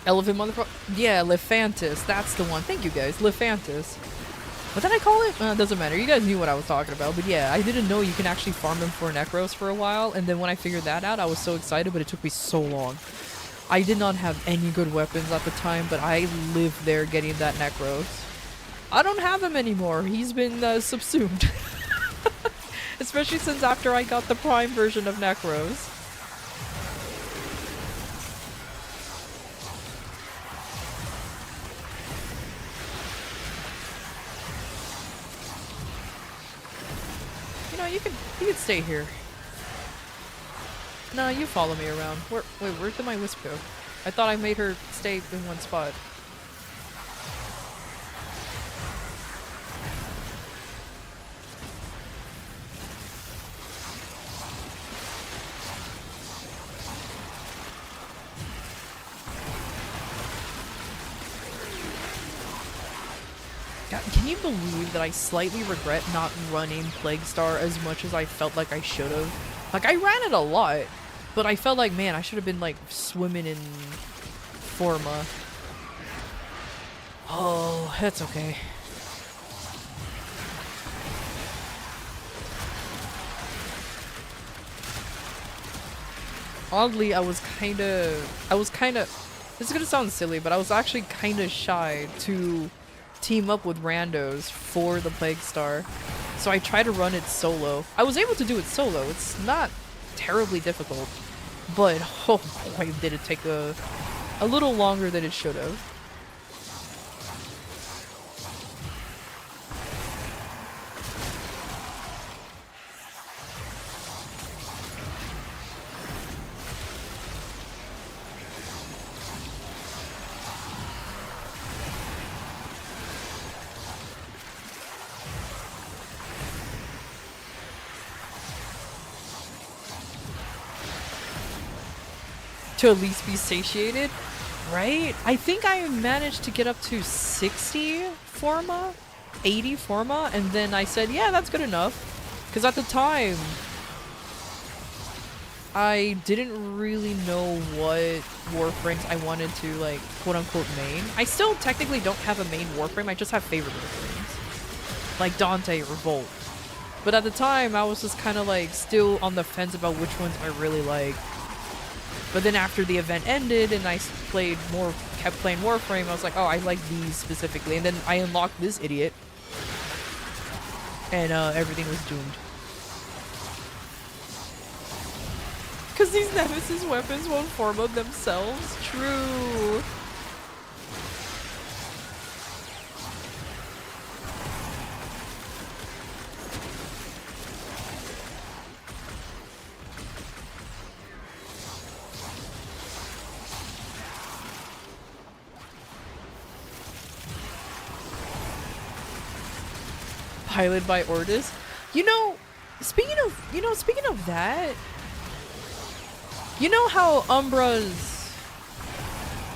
Elephant motherfucker? Yeah, Lefantis. That's the one. Thank you guys. Lefantis. What did I call it? Doesn't matter. You guys knew what I was talking about. But yeah, I didn't know you can actually farm them for Necros for a while. And then when I figured that out, I was so excited, but it took me so long. I did not have any good weapons at the time, but I lived there getting that Necros. I don't have him anymore. He's been subsumed. Especially since after I got the Prime version of Necros. You can stay here. No, you follow me around. Wait, where did my wisp go? I thought I made her stay in one spot. God, can you believe that I slightly regret not running Plague Star as much as I felt like I should have? Like, I ran it a lot, but I felt like, man, I should have been, like, swimming in Forma. Oh, that's okay. Oddly, I was kinda, this is gonna sound silly, but I was actually kinda shy to team up with randos for the Plague Star. So I tried to run it solo. I was able to do it solo. It's not terribly difficult, but oh boy, did it take a little longer than it should have. To at least be satiated, right? I think I managed to get up to 60 Forma, 80 Forma, and then I said, yeah, that's good enough. Because at the time, I didn't really know what Warframes I wanted to, like, quote-unquote main. I still technically don't have a main Warframe, I just have favorite Warframes. Like Dante or Revolt. But at the time, I was just kind of, like, still on the fence about which ones I really like. But then after the event ended and I kept playing Warframe, I was like, oh, I like these specifically. And then I unlocked this idiot. And everything was doomed. Because these Nemesis weapons won't form of themselves? True. Piloted by Ordis. Speaking of that, you know how Umbra's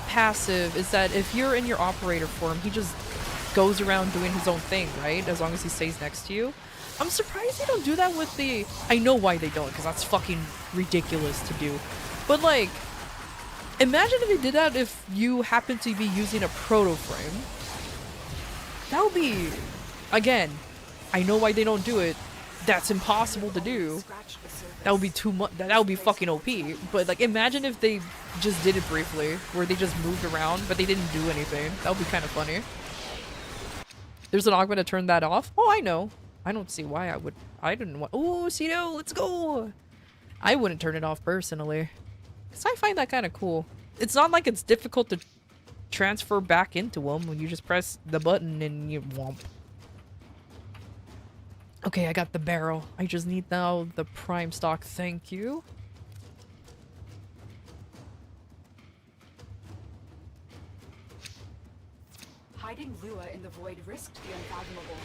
passive is that if you're in your operator form, he just goes around doing his own thing, right? As long as he stays next to you. I'm surprised they don't do that with the... I know why they don't, because that's fucking ridiculous to do. But like, imagine if they did that if you happen to be using a proto frame. That would be... Again, I know why they don't do it, that's impossible to do. That would be too much. That would be fucking OP. But like, imagine if they just did it briefly, where they just moved around, but they didn't do anything. That would be kind of funny. There's an augment to turn that off. Oh, I know. I don't see why I would. I didn't want. Oh, Cito, let's go. I wouldn't turn it off personally, because I find that kind of cool. It's not like it's difficult to transfer back into them when you just press the button and you womp. Okay, I got the barrel. I just need now the prime stock. Thank you. Hiding Lua in the void risked the unfathomable.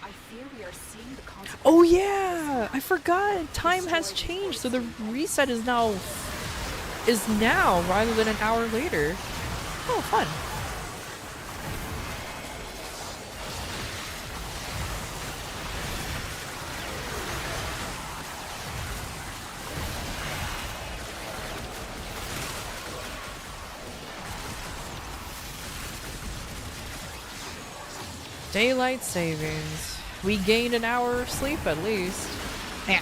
I fear we are seeing the consequences. Oh yeah, I forgot. Time has changed, so the reset is now rather than an hour later. Oh, fun. Daylight savings. We gained an hour of sleep at least. Yeah.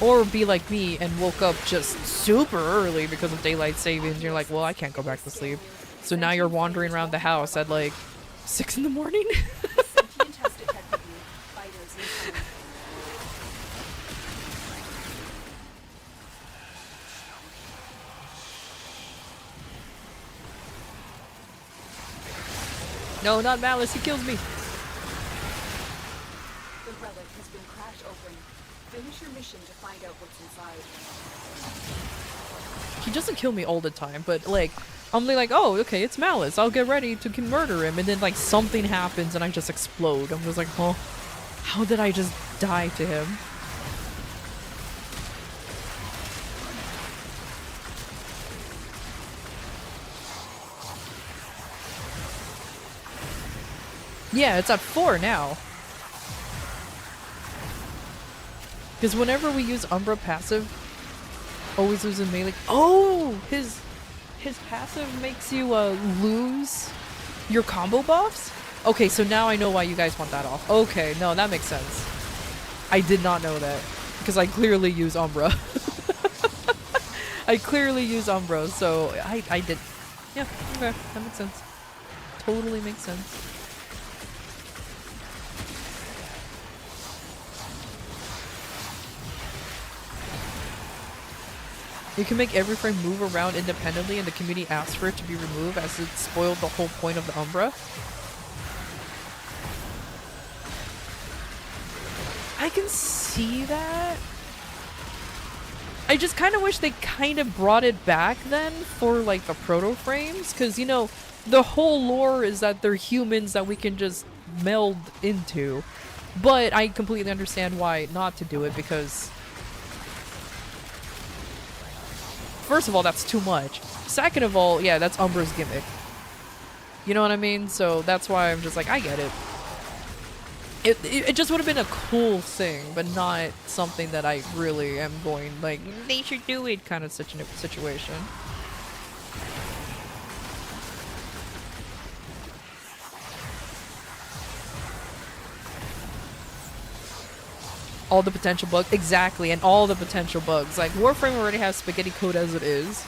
Or be like me and woke up just super early because of daylight savings. You're like, well, I can't go back to sleep. So now you're wandering around the house at like 6 in the morning. No, not Malice, he kills me. The relic has been cracked open. Finish your mission to find out what's inside. He doesn't kill me all the time, but like, I'm like, oh, okay, it's Malice. I'll get ready to murder him, and then like something happens and I just explode. I'm just like, oh, how did I just die to him? Yeah, it's at 4 now. Because whenever we use Umbra passive, always losing melee. Oh, his passive makes you lose your combo buffs? Okay, so now I know why you guys want that off. Okay, no, that makes sense. I did not know that. Because I clearly use Umbra. I clearly use Umbra, so I did. Yeah, okay, that makes sense. Totally makes sense. You can make every frame move around independently and the community asks for it to be removed as it spoiled the whole point of the Umbra. I can see that. I just kind of wish they kind of brought it back then for like the proto frames, because you know the whole lore is that they're humans that we can just meld into, but I completely understand why not to do it, because first of all, that's too much. Second of all, yeah, that's Umbra's gimmick. You know what I mean? So that's why I'm just like, I get it. It just would have been a cool thing, but not something that I really am going, like, they should do it kind of such a situation. All the potential bugs. Exactly, and all the potential bugs. Like, Warframe already has spaghetti code as it is.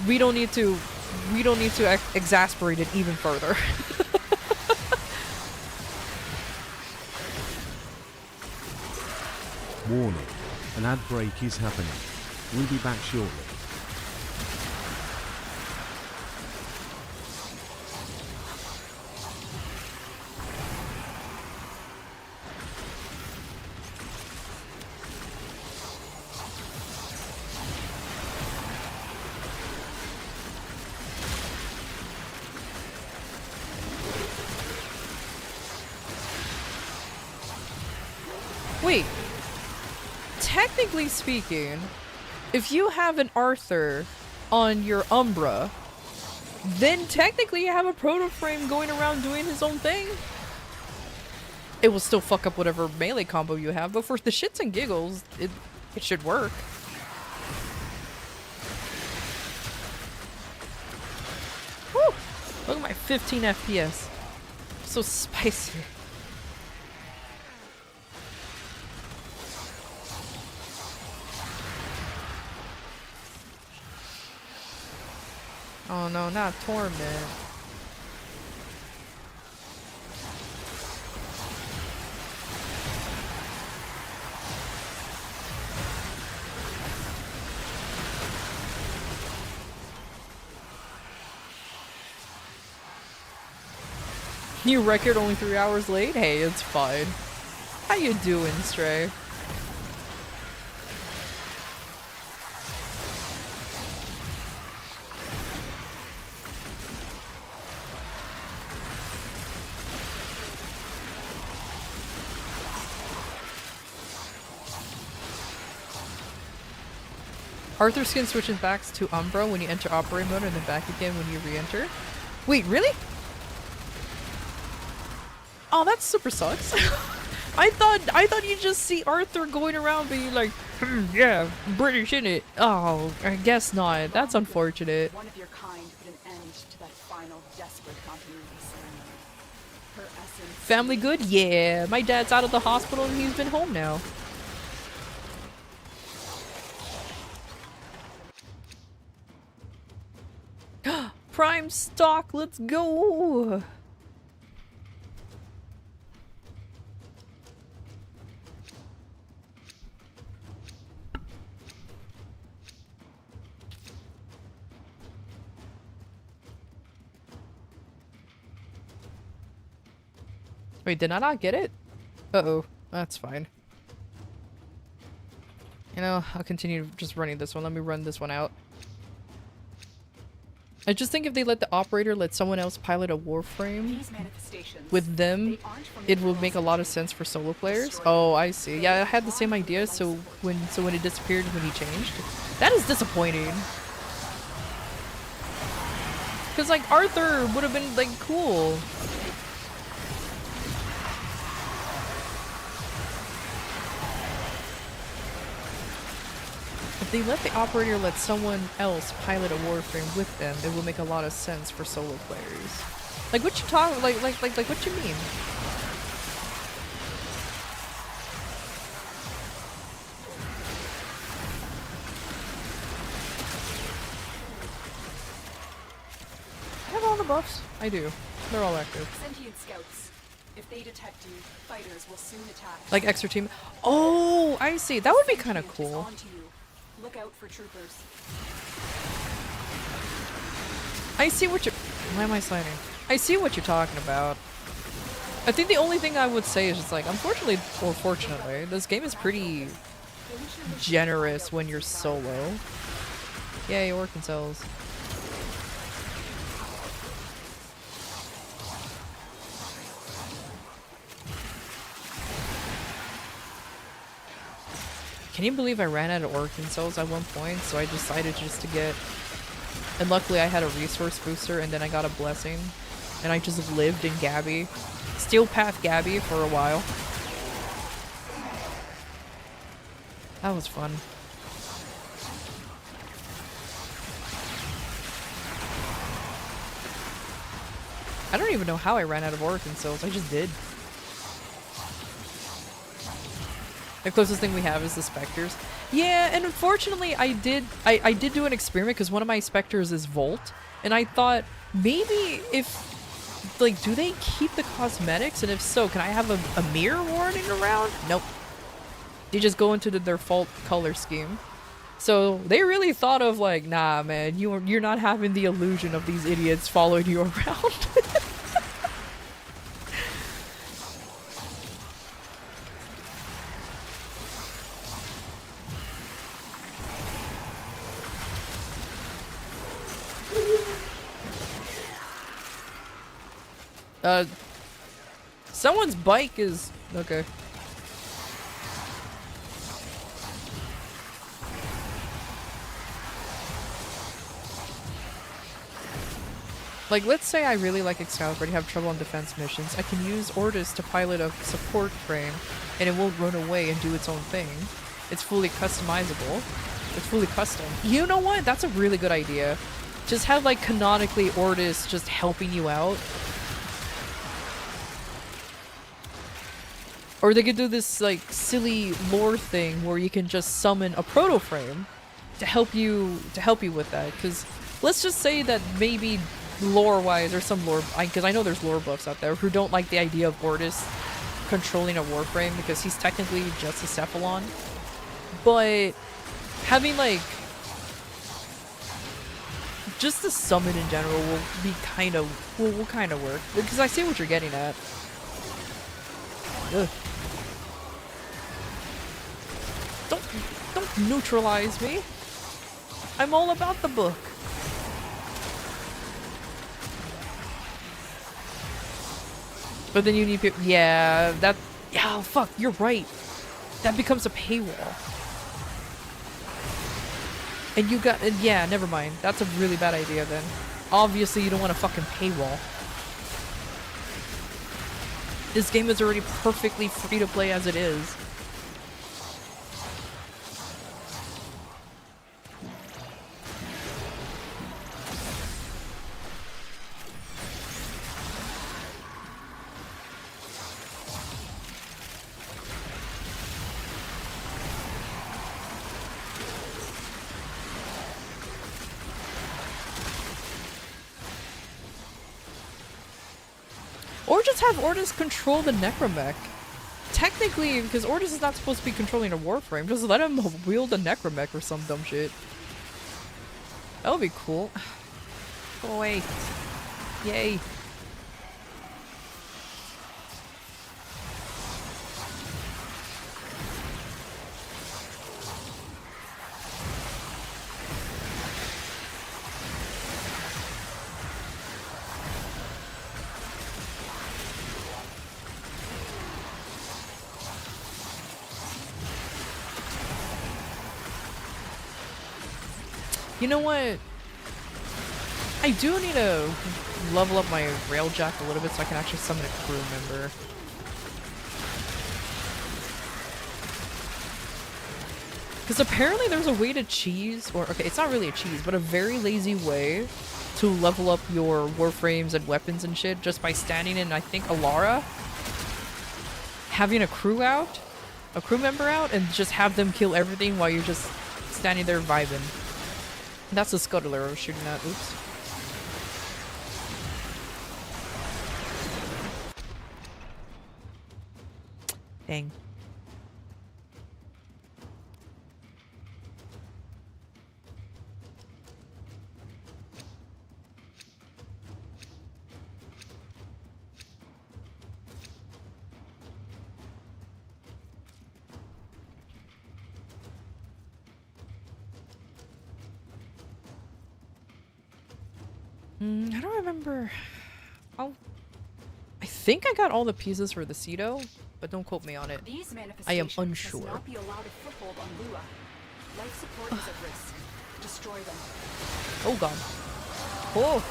We don't need to exasperate it even further. Warning. An ad break is happening. We'll be back shortly. Wait, technically speaking, if you have an Arthur on your Umbra, then technically you have a proto frame going around doing his own thing. It will still fuck up whatever melee combo you have, but for the shits and giggles, it should work. Woo! Look at my 15 FPS. So spicy. Oh no, not torment. New record only 3 hours late? Hey, it's fine. How you doing, Stray? Arthur skin switches back to Umbra when you enter operate mode and then back again when you re-enter. Wait, really? Oh, that super sucks. I thought you just see Arthur going around being like, yeah, British in it. Oh, I guess not. That's unfortunate. One of your kind put an end to that final desperate continuity ceremony. Her essence. Family good? Yeah. My dad's out of the hospital and he's been home now. Prime stock, let's go. Wait, did I not get it? Uh-oh. That's fine. You know, I'll continue just running this one. Let me run this one out. I just think if they let the operator let someone else pilot a Warframe with them, it would make a lot of sense for solo players. Oh, I see. Yeah, I had the same idea, so when it disappeared when he changed. That is disappointing. Cause like Arthur would have been like cool. If they let the operator let someone else pilot a Warframe with them, it will make a lot of sense for solo players. Like what you talk like what you mean? I have all the buffs. I do. They're all active. Sentient scouts. If they detect you, fighters will soon attack. Like extra team. Oh, I see. That would be kind of cool. Look out for troopers. I see what you're... Why am I sliding? I see what you're talking about. I think the only thing I would say is just like, unfortunately or fortunately, this game is pretty generous when you're solo. Yay, orc and cells. Can you believe I ran out of organ cells at one point, so I decided just to get... And luckily I had a resource booster and then I got a blessing. And I just lived in Gabby. Steel Path Gabby for a while. That was fun. I don't even know how I ran out of organ cells, I just did. The closest thing we have is the specters. Yeah, and unfortunately I did do an experiment because one of my specters is Volt, and I thought maybe if, like, do they keep the cosmetics, and if so, can I have a mirror warning around? Nope. They just go into the default color scheme. So they really thought of like, nah man, you're not having the illusion of these idiots following you around. Someone's bike is... okay. Like, let's say I really like Excalibur and you have trouble on defense missions. I can use Ordis to pilot a support frame, and it won't run away and do its own thing. It's fully customizable. It's fully custom. You know what? That's a really good idea. Just have, like, canonically Ordis just helping you out. Or they could do this like silly lore thing where you can just summon a proto frame to help you with that. Because let's just say that maybe lore-wise, there's some lore, because I know there's lore buffs out there who don't like the idea of Ordis controlling a warframe because he's technically just a Cephalon. But having like just the summon in general will be will kind of work, because I see what you're getting at. Ugh. Don't neutralize me. I'm all about the book. But then you need people. Yeah, that. Yeah, oh, fuck. You're right. That becomes a paywall. And you got. Yeah, never mind. That's a really bad idea then. Obviously, you don't want a fucking paywall. This game is already perfectly free to play as it is. Or just have Ordis control the Necromech. Technically, because Ordis is not supposed to be controlling a Warframe, just let him wield a Necromech or some dumb shit. That would be cool. Go away. Yay. You know what? I do need to level up my Railjack a little bit so I can actually summon a crew member. Because apparently there's a way to cheese, or okay, it's not really a cheese, but a very lazy way to level up your warframes and weapons and shit just by standing in, I think, Alara, having a crew member out, and just have them kill everything while you're just standing there vibing. That's the scuttler I was shooting at. Oops. Dang. I don't remember. I think I got all the pieces for the Cedo, but don't quote me on it. These I am manifestations unsure. must not be allowed a foothold on Lua. Life support is at risk. Destroy them. Oh god. Oh!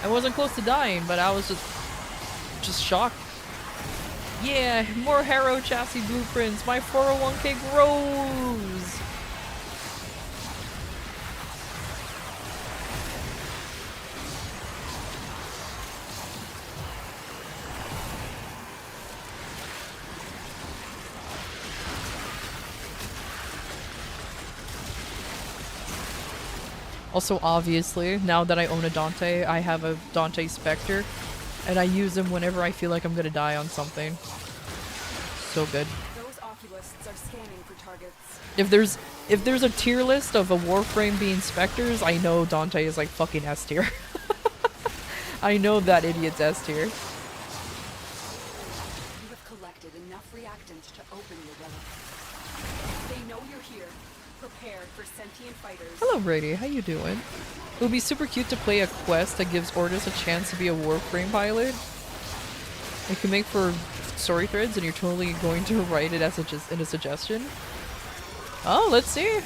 I wasn't close to dying, but I was just shocked. Yeah, more Harrow chassis blueprints. My 401k grows! Also, obviously, now that I own a Dante, I have a Dante Spectre, and I use them whenever I feel like I'm gonna die on something. So good. Those oculists are scanning for targets. If there's a tier list of a Warframe being Spectres, I know Dante is like fucking S tier. I know that idiot's S tier. You have collected enough reactants to open your relic. They know you're here, prepared for sentient fighters. Hello Brady, how you doing? It would be super cute to play a quest that gives Ordis a chance to be a Warframe pilot. It can make for story threads, and you're totally going to write it as in a suggestion. Oh, let's see.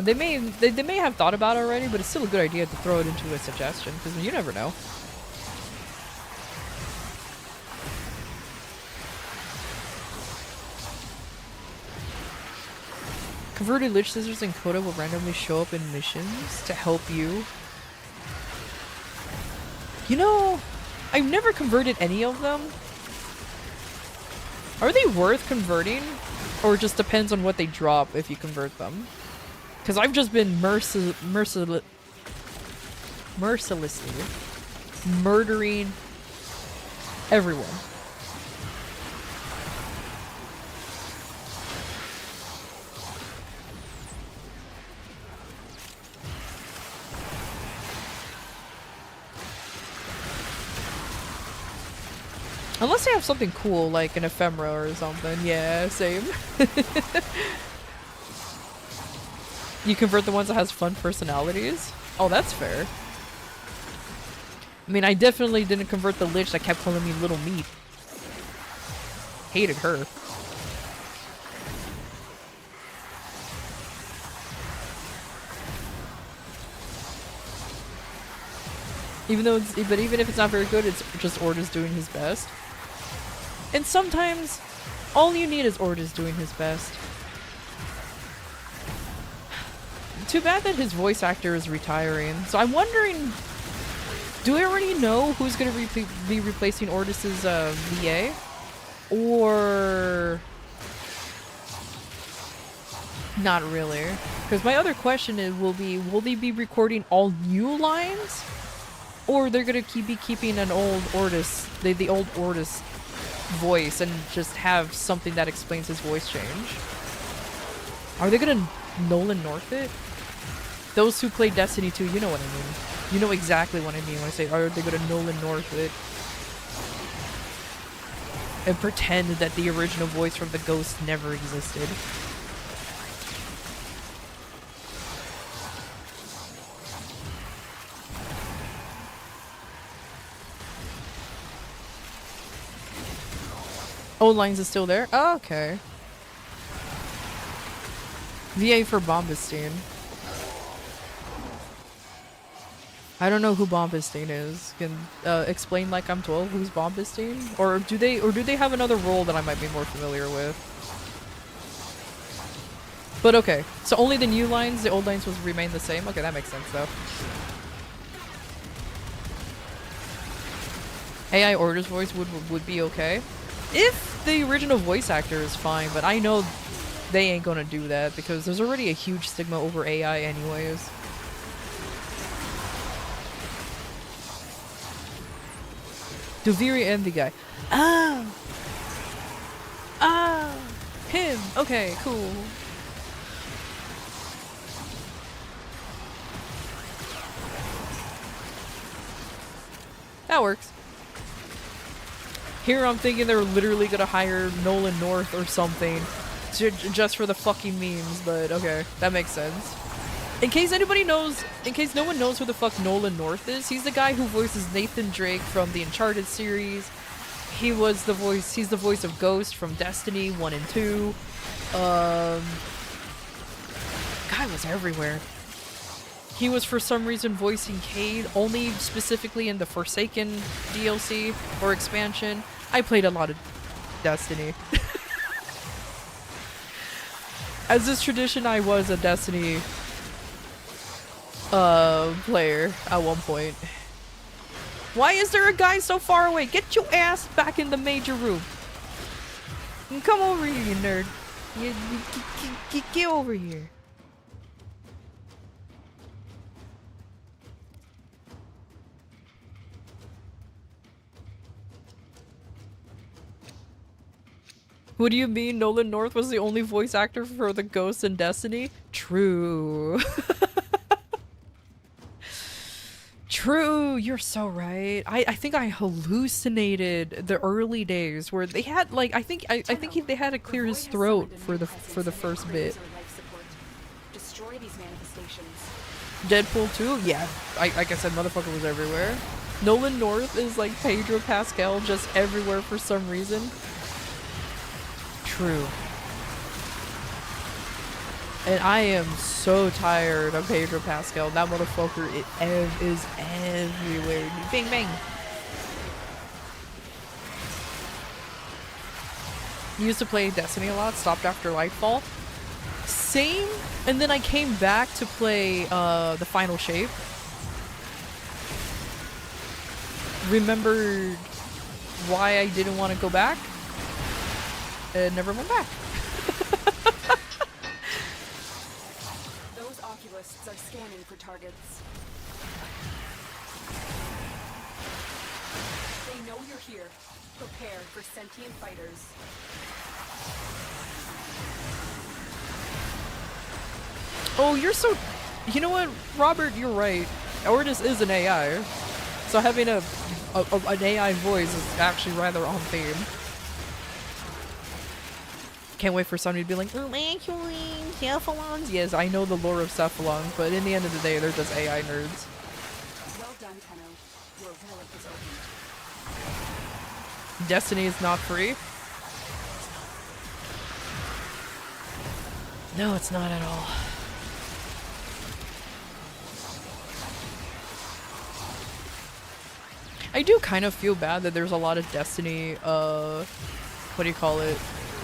They may have thought about it already, but it's still a good idea to throw it into a suggestion, because you never know. Converted lich scissors and Coda will randomly show up in missions to help you. You know, I've never converted any of them. Are they worth converting? Or it just depends on what they drop if you convert them? Because I've just been mercilessly murdering everyone. Unless they have something cool, like an ephemera or something. Yeah, same. You convert the ones that has fun personalities? Oh, that's fair. I mean, I definitely didn't convert the lich that kept calling me little meat. Hated her. But even if it's not very good, it's just Orda's doing his best. And sometimes, all you need is Orda's doing his best. Too bad that his voice actor is retiring. So I'm wondering, do we already know who's going to be replacing Ordis's VA? Or... not really. Because my other question is, will they be recording all new lines? Or they're going to be keeping an old Ordis, the old Ordis voice and just have something that explains his voice change? Are they going to Nolan North it? Those who play Destiny 2, you know what I mean. You know exactly what I mean when I say, are they going to Nolan North it? And pretend that the original voice from the Ghost never existed. Old Lines is still there? Oh, okay. VA for Bombastine. I don't know who Bombastine is. Can explain like I'm 12 who's Bombastine? Or do they have another role that I might be more familiar with? But okay. So only the new lines, the old lines will remain the same? Okay, that makes sense though. AI Order's voice would be okay. If the original voice actor is fine, but I know they ain't gonna do that because there's already a huge stigma over AI anyways. Duviri and the guy. Oh! Ah! Him! Okay, cool. That works. Here I'm thinking they're literally gonna hire Nolan North or something just for the fucking memes, but okay, that makes sense. In case anybody knows, in case no one knows who the fuck Nolan North is, he's the guy who voices Nathan Drake from the Uncharted series. He's the voice of Ghost from Destiny 1 and 2. Guy was everywhere. He was for some reason voicing Cade only specifically in the Forsaken DLC or expansion. I played a lot of Destiny. As is tradition, I was a Destiny player at one point. Why is there a guy so far away? Get your ass back in the major room. Come over here, you nerd. Get over here. What do you mean Nolan North was the only voice actor for the Ghost in Destiny? True. True, you're so right. I think I hallucinated the early days where they had like I think they had to clear his throat for the first bit. Destroy these manifestations. Deadpool 2? Yeah. Like I said, motherfucker was everywhere. Nolan North is like Pedro Pascal, just everywhere for some reason. True. And I am so tired of Pedro Pascal. That motherfucker is everywhere. Bing bang. Used to play Destiny a lot, stopped after Lightfall. same, and then I came back to play the final shape. Remembered why I didn't want to go back, and never went back. Those oculists are scanning for targets. They know you're here. Prepare for sentient fighters. Oh, you're so... You know what, Robert, you're right. Ordis is an AI. So having an AI voice is actually rather on theme. Can't wait for somebody to be like, actually, Cephalons. Yes, I know the lore of Cephalons, but in the end of the day, they're just AI nerds. Well done, Tenno. Your relic is open. Destiny is not free. No, it's not at all. I do kind of feel bad that there's a lot of Destiny, what do you call it,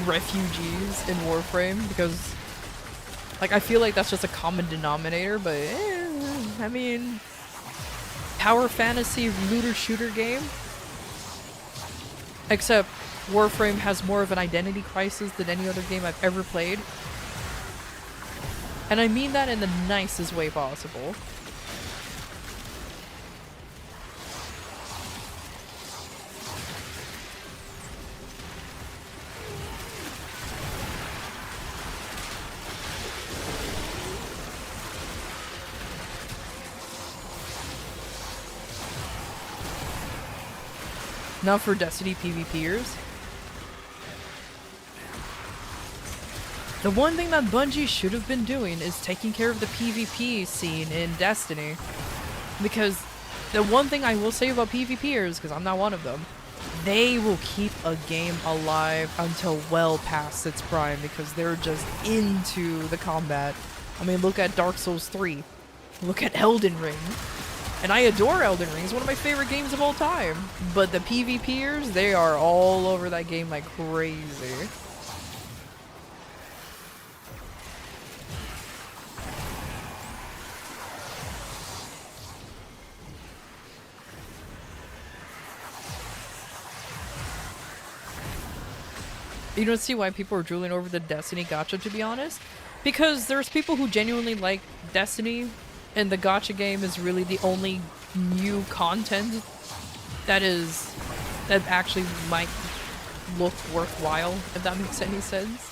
refugees in Warframe, because, like, I feel like that's just a common denominator, but, I mean, power fantasy looter shooter game, except Warframe has more of an identity crisis than any other game I've ever played, and I mean that in the nicest way possible. Not for Destiny PvPers. The one thing that Bungie should have been doing is taking care of the PvP scene in Destiny. Because the one thing I will say about PvPers, because I'm not one of them, they will keep a game alive until well past its prime because they're just into the combat. I mean, look at Dark Souls 3. Look at Elden Ring. And I adore Elden Ring. It's one of my favorite games of all time. But the PvPers, they are all over that game like crazy. You don't see why people are drooling over the Destiny gacha, to be honest. Because there's people who genuinely like Destiny, and the gacha game is really the only new content that actually might look worthwhile, if that makes any sense.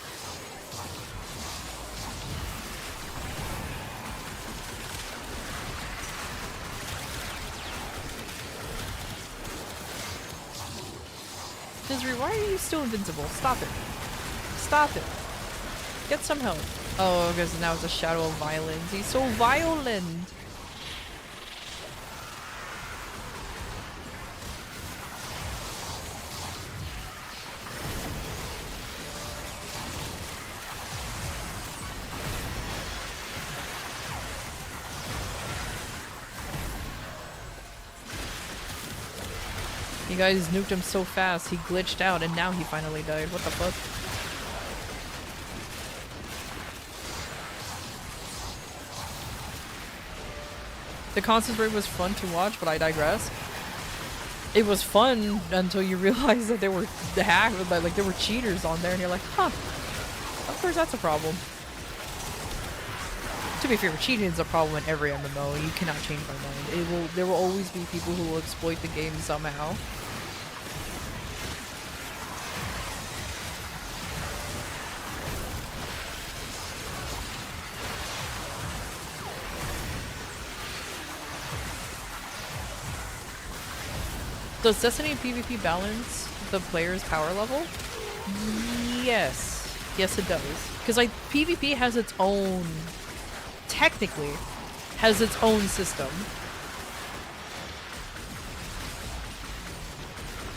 Desiree, why are you still invincible? Stop it. Stop it. Get some help. Oh, because now it's a shadow of violence. He's so violent. You guys nuked him so fast, he glitched out and now he finally died. What the fuck? The concentrate was fun to watch, but I digress. It was fun until you realize that there were like there were cheaters on there, and you're like, huh? Of course, that's a problem. To be fair, cheating is a problem in every MMO. You cannot change my mind. There will always be people who will exploit the game somehow. Does Destiny PvP balance the player's power level? Yes. Yes, it does. Because like PvP has its own, technically, has its own system.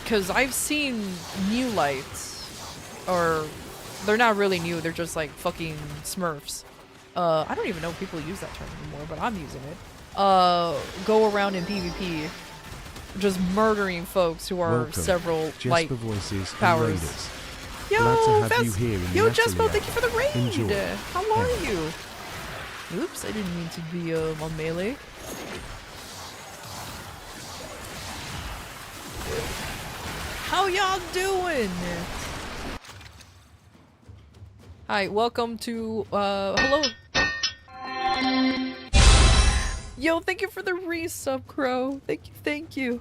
Because I've seen new lights, or they're not really new, they're just like fucking Smurfs. I don't even know if people use that term anymore, but I'm using it. Go around in PvP. Just murdering folks who are several light powers. Yo, Glad to have Ves- you here in Yo, the Jespo, atelier. thank you for the raid. Enjoy. How are you? Oops, I didn't mean to be on melee. How y'all doing? Hi, welcome to hello. Yo, thank you for the resub, Crow. Thank you, thank you.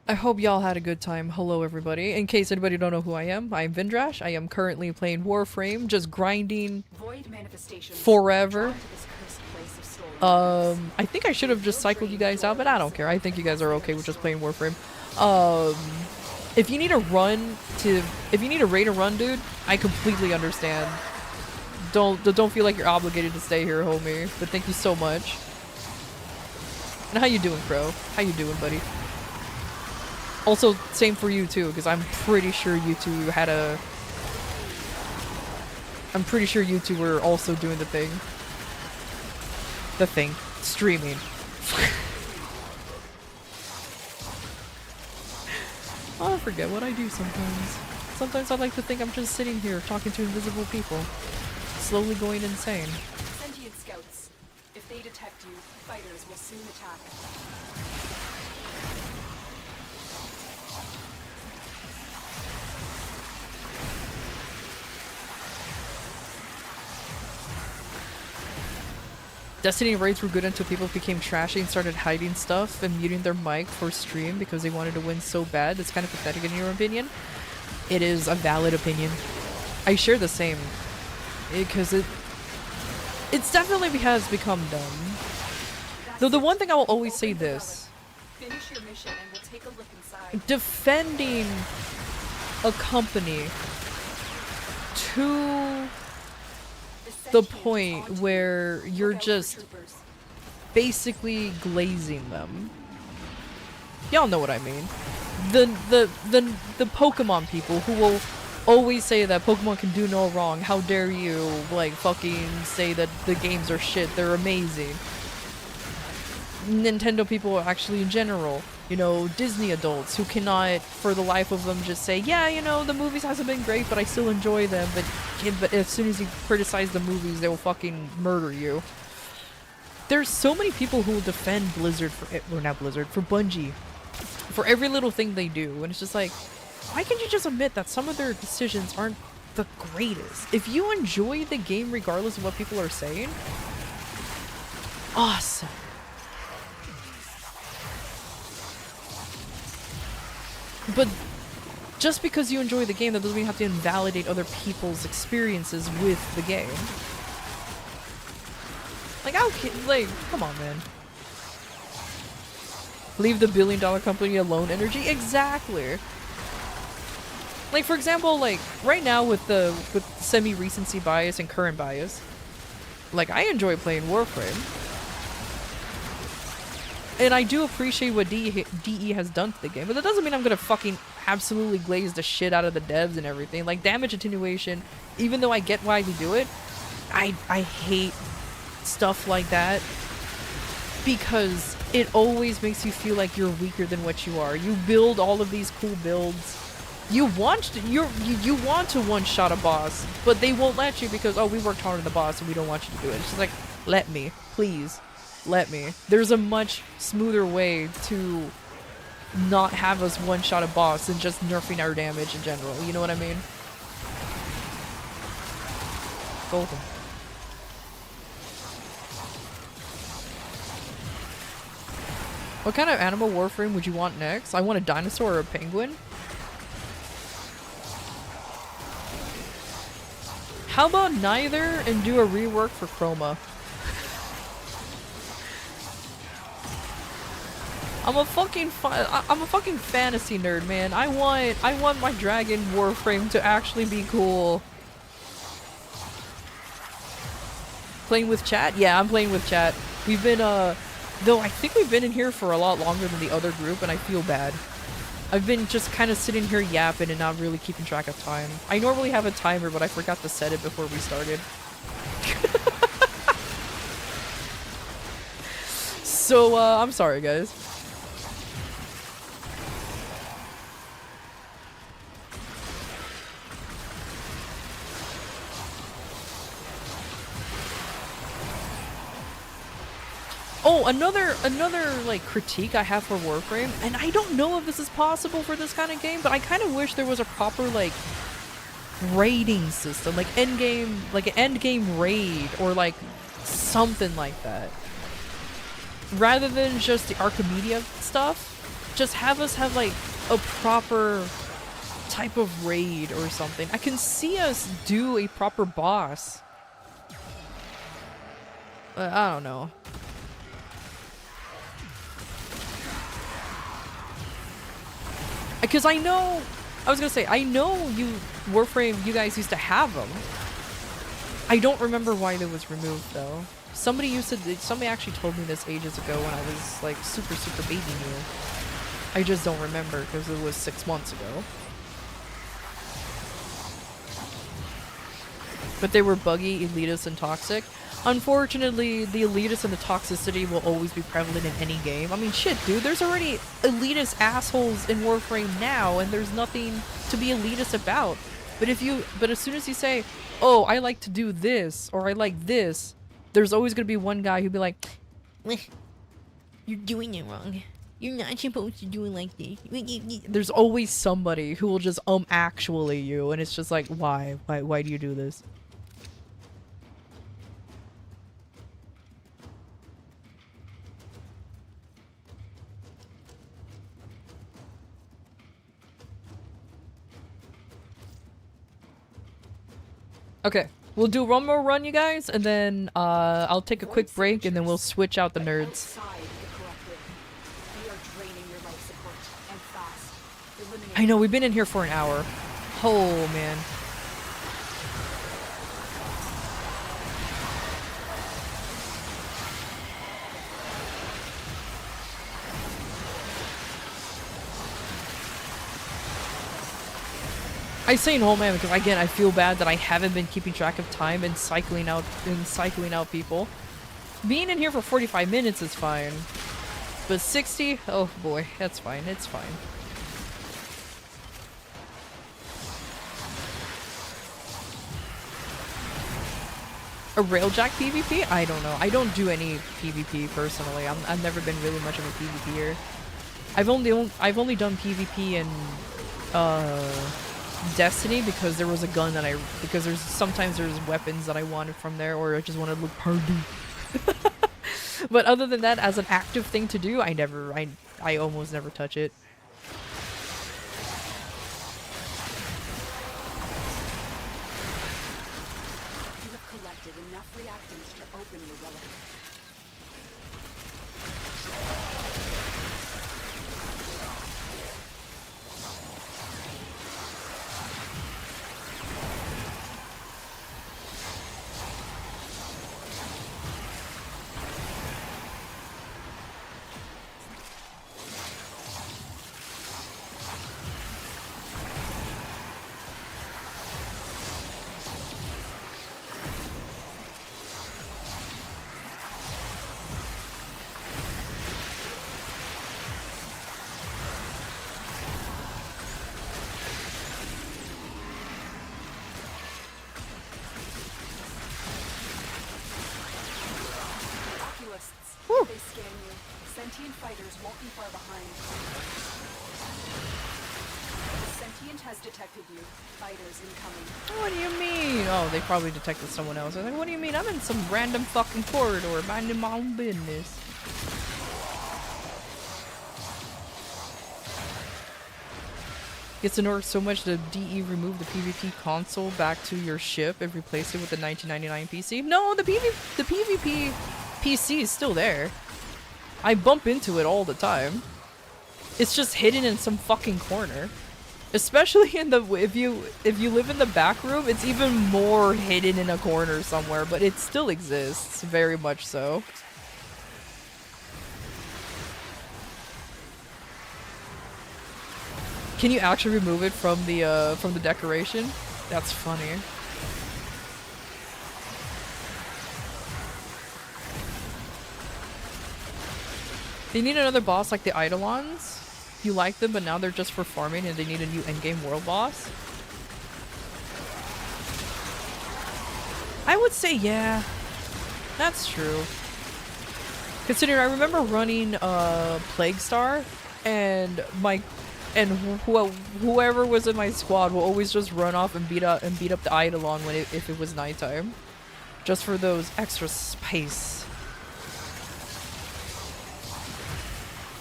I hope y'all had a good time. Hello, everybody. In case anybody don't know who I am Vindrash. I am currently playing Warframe, just grinding forever. I think I should have just cycled you guys out, but I don't care. I think you guys are okay with just playing Warframe. If you need a raid and run, dude, I completely understand. Don't feel like you're obligated to stay here, homie. But thank you so much. And how you doing, Crow? How you doing, buddy? Also, same for you too, because I'm pretty sure you two had a... I'm pretty sure you two were also doing the thing. The thing. Streaming. Oh, I forget what I do sometimes. Sometimes I like to think I'm just sitting here talking to invisible people. Slowly going insane. Sentient scouts. If they detect you, fighters will soon attack. Destiny raids were good until people became trashy and started hiding stuff and muting their mic for stream because they wanted to win so bad. That's kind of pathetic in your opinion. It is a valid opinion. I share the same. Because it's definitely has become dumb. Though the one thing I will always say this. Finish your mission and we'll take a look inside. Defending a company to the point where you're just basically glazing them. Y'all know what I mean. The Pokemon people who will always say that Pokemon can do no wrong. How dare you, like, fucking say that the games are shit. They're amazing. Nintendo people actually in general. You know, Disney adults who cannot, for the life of them, just say, yeah, you know, the movies hasn't been great, but I still enjoy them. But as soon as you criticize the movies, they will fucking murder you. There's so many people who will defend Blizzard or not Blizzard, for Bungie, for every little thing they do, and it's just like, why can't you just admit that some of their decisions aren't the greatest? If you enjoy the game regardless of what people are saying, awesome. But just because you enjoy the game, that doesn't mean you have to invalidate other people's experiences with the game. Like, come on, man. Leave the billion-dollar company alone energy? Exactly. Like, for example, like, right now with semi-recency bias and current bias, like, I enjoy playing Warframe. And I do appreciate what DE has done to the game, but that doesn't mean I'm gonna fucking absolutely glaze the shit out of the devs and everything. Like, damage attenuation, even though I get why they do it, I hate stuff like that because it always makes you feel like you're weaker than what you are. You build all of these cool builds. You want to one-shot a boss, but they won't let you because, oh, we worked hard on the boss and we don't want you to do it. It's just like, let me, please. Let me. There's a much smoother way to not have us one-shot a boss than just nerfing our damage in general. You know what I mean? Golden. What kind of animal Warframe would you want next? I want a dinosaur or a penguin. How about neither and do a rework for Chroma? I'm a fucking fantasy nerd, man. I want my dragon Warframe to actually be cool. Playing with chat? Yeah, I'm playing with chat. We've been though I think we've been in here for a lot longer than the other group, and I feel bad. I've been just kind of sitting here yapping and not really keeping track of time. I normally have a timer, but I forgot to set it before we started. So, I'm sorry, guys. Oh, another like critique I have for Warframe, and I don't know if this is possible for this kind of game, but I kind of wish there was a proper like raiding system, like an end game raid or like something like that. Rather than just the Archimedia stuff, just have us have like a proper type of raid or something. I can see us do a proper boss. I don't know. Because I know you Warframe, you guys used to have them. I don't remember why they was removed though. Somebody actually told me this ages ago when I was like super baby new. I just don't remember because it was 6 months ago. But they were buggy, elitist, and toxic. Unfortunately, the elitist and the toxicity will always be prevalent in any game. I mean, shit, dude, there's already elitist assholes in Warframe now, and there's nothing to be elitist about. But as soon as you say, oh, I like to do this, or I like this, there's always gonna be one guy who'd be like, you're doing it wrong. You're not supposed to do it like this. There's always somebody who will just actually you, and it's just like, why? Why do you do this? Okay, we'll do one more run, you guys, and then I'll take a quick break, and then we'll switch out the nerds. I know, we've been in here for an hour. Oh, man. I say no, man, because again, I feel bad that I haven't been keeping track of time and cycling out people. Being in here for 45 minutes is fine, but 60, oh boy, that's fine. It's fine. A railjack PvP? I don't know. I don't do any PvP personally. I've never been really much of a PvPer. I've only done PvP in Destiny because there was a gun that because sometimes there's weapons that I wanted from there, or I just wanted to look party. But other than that, as an active thing to do, I almost never touch it. You have collected enough reactants to open your relic. They scan you. Sentient fighters won't be far behind. The sentient has detected you. Fighters incoming. What do you mean? Oh, they probably detected someone else. I was like, what do you mean? I'm in some random fucking corridor minding my own business. It's annoying so much that DE removed the PvP console back to your ship and replaced it with the 1999 PC. No, the PvP PC is still there. I bump into it all the time. It's just hidden in some fucking corner. Especially in the if you live in the back room, it's even more hidden in a corner somewhere, but it still exists, very much so. Can you actually remove it from the decoration? That's funny. They need another boss like the Eidolons. You like them, but now they're just for farming and they need a new endgame world boss. I would say yeah. That's true. Considering I remember running Plague Star, and whoever was in my squad will always just run off and beat up the Eidolon if it was nighttime, just for those extra space.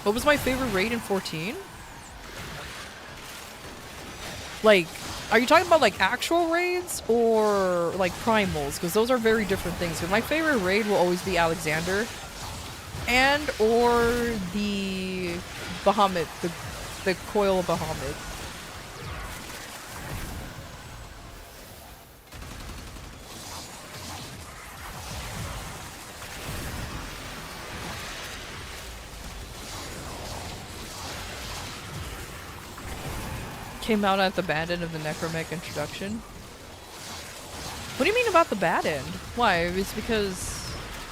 What was my favorite raid in 14? Like, are you talking about like actual raids or like primals? Because those are very different things. My favorite raid will always be Alexander, and or the Bahamut, the Coil of Bahamut. Came out at the bad end of the Necromech introduction. What do you mean about the bad end? Why? It's because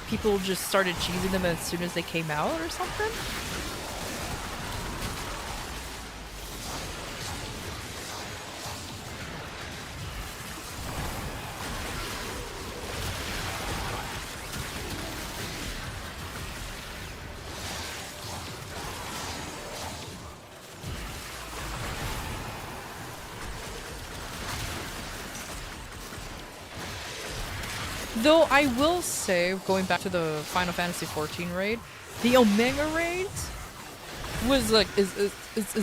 people just started cheesing them as soon as they came out or something? Though I will say, going back to the Final Fantasy XIV raid, the Omega raid was like is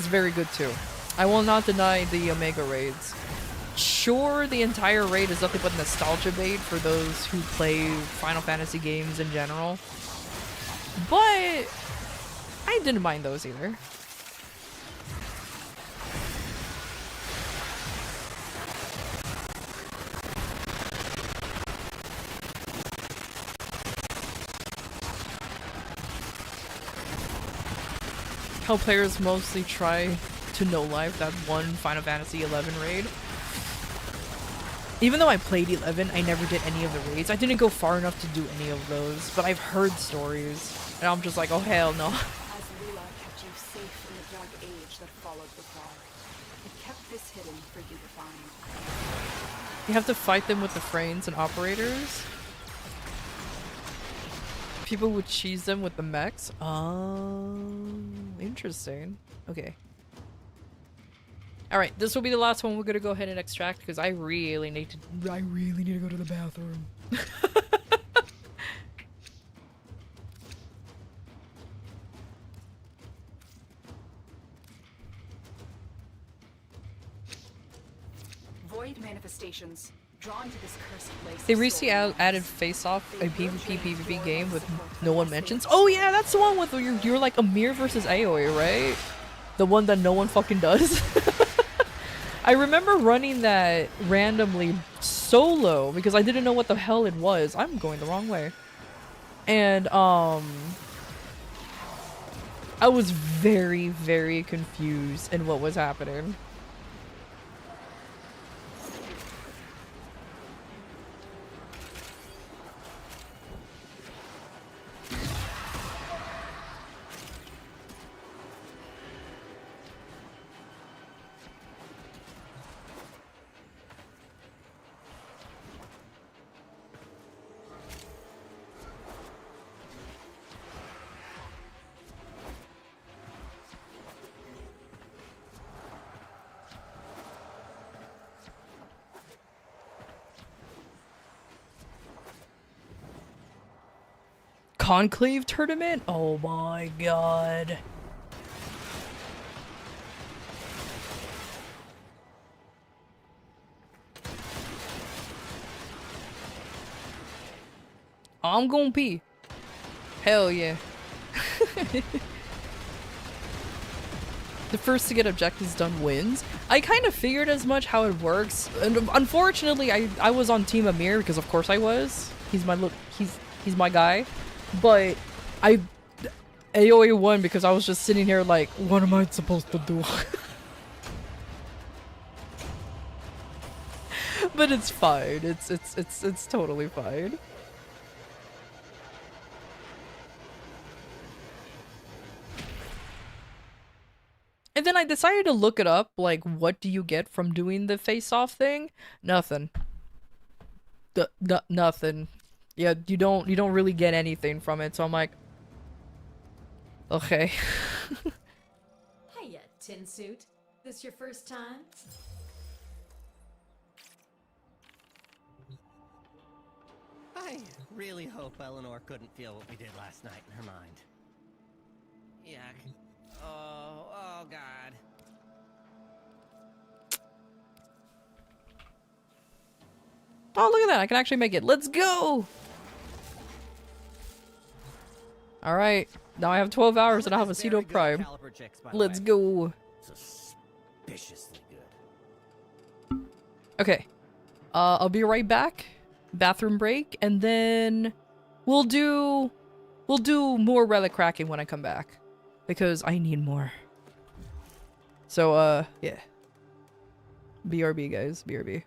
very good too. I will not deny the Omega raids. Sure, the entire raid is nothing but nostalgia bait for those who play Final Fantasy games in general, but I didn't mind those either. How players mostly try to no-life that one Final Fantasy XI raid. Even though I played 11, I never did any of the raids. I didn't go far enough to do any of those, but I've heard stories, and I'm just like, oh hell no. As Lila kept you safe in the dark age that followed the Prague, it kept this hidden for you to find. You have to fight them with the frames and operators. People would cheese them with the mechs. Oh, interesting. Okay. Alright, this will be the last one we're gonna go ahead and extract because I really need to go to the bathroom. Void manifestations. Drawn to this cursed place. They recently added Face Off, a PvP PvP game with no one mentions. Oh yeah, that's the one with you're like Amir versus Aoi, right? The one that no one fucking does. I remember running that randomly solo because I didn't know what the hell it was. I'm going the wrong way. And I was very, very confused in what was happening. Conclave tournament? Oh my god. I'm gonna pee. Hell yeah. The first to get objectives done wins. I kind of figured as much how it works. And unfortunately, I was on Team Amir because of course I was. He's my guy. But AoE won because I was just sitting here like, what am I supposed to do? But it's fine. It's totally fine. And then I decided to look it up, like, what do you get from doing the face-off thing? Nothing. Nothing. Yeah, you don't really get anything from it, so I'm like, Okay. Hiya, tin suit. This your first time? I really hope Eleanor couldn't feel what we did last night in her mind. Yuck. Oh God. Oh, look at that. I can actually make it. Let's go. All right. Now I have 12 hours and I have a pseudo prime. Let's go. Suspiciously good. Okay. I'll be right back. Bathroom break, and then we'll do more relic cracking when I come back because I need more. So yeah. BRB guys, BRB.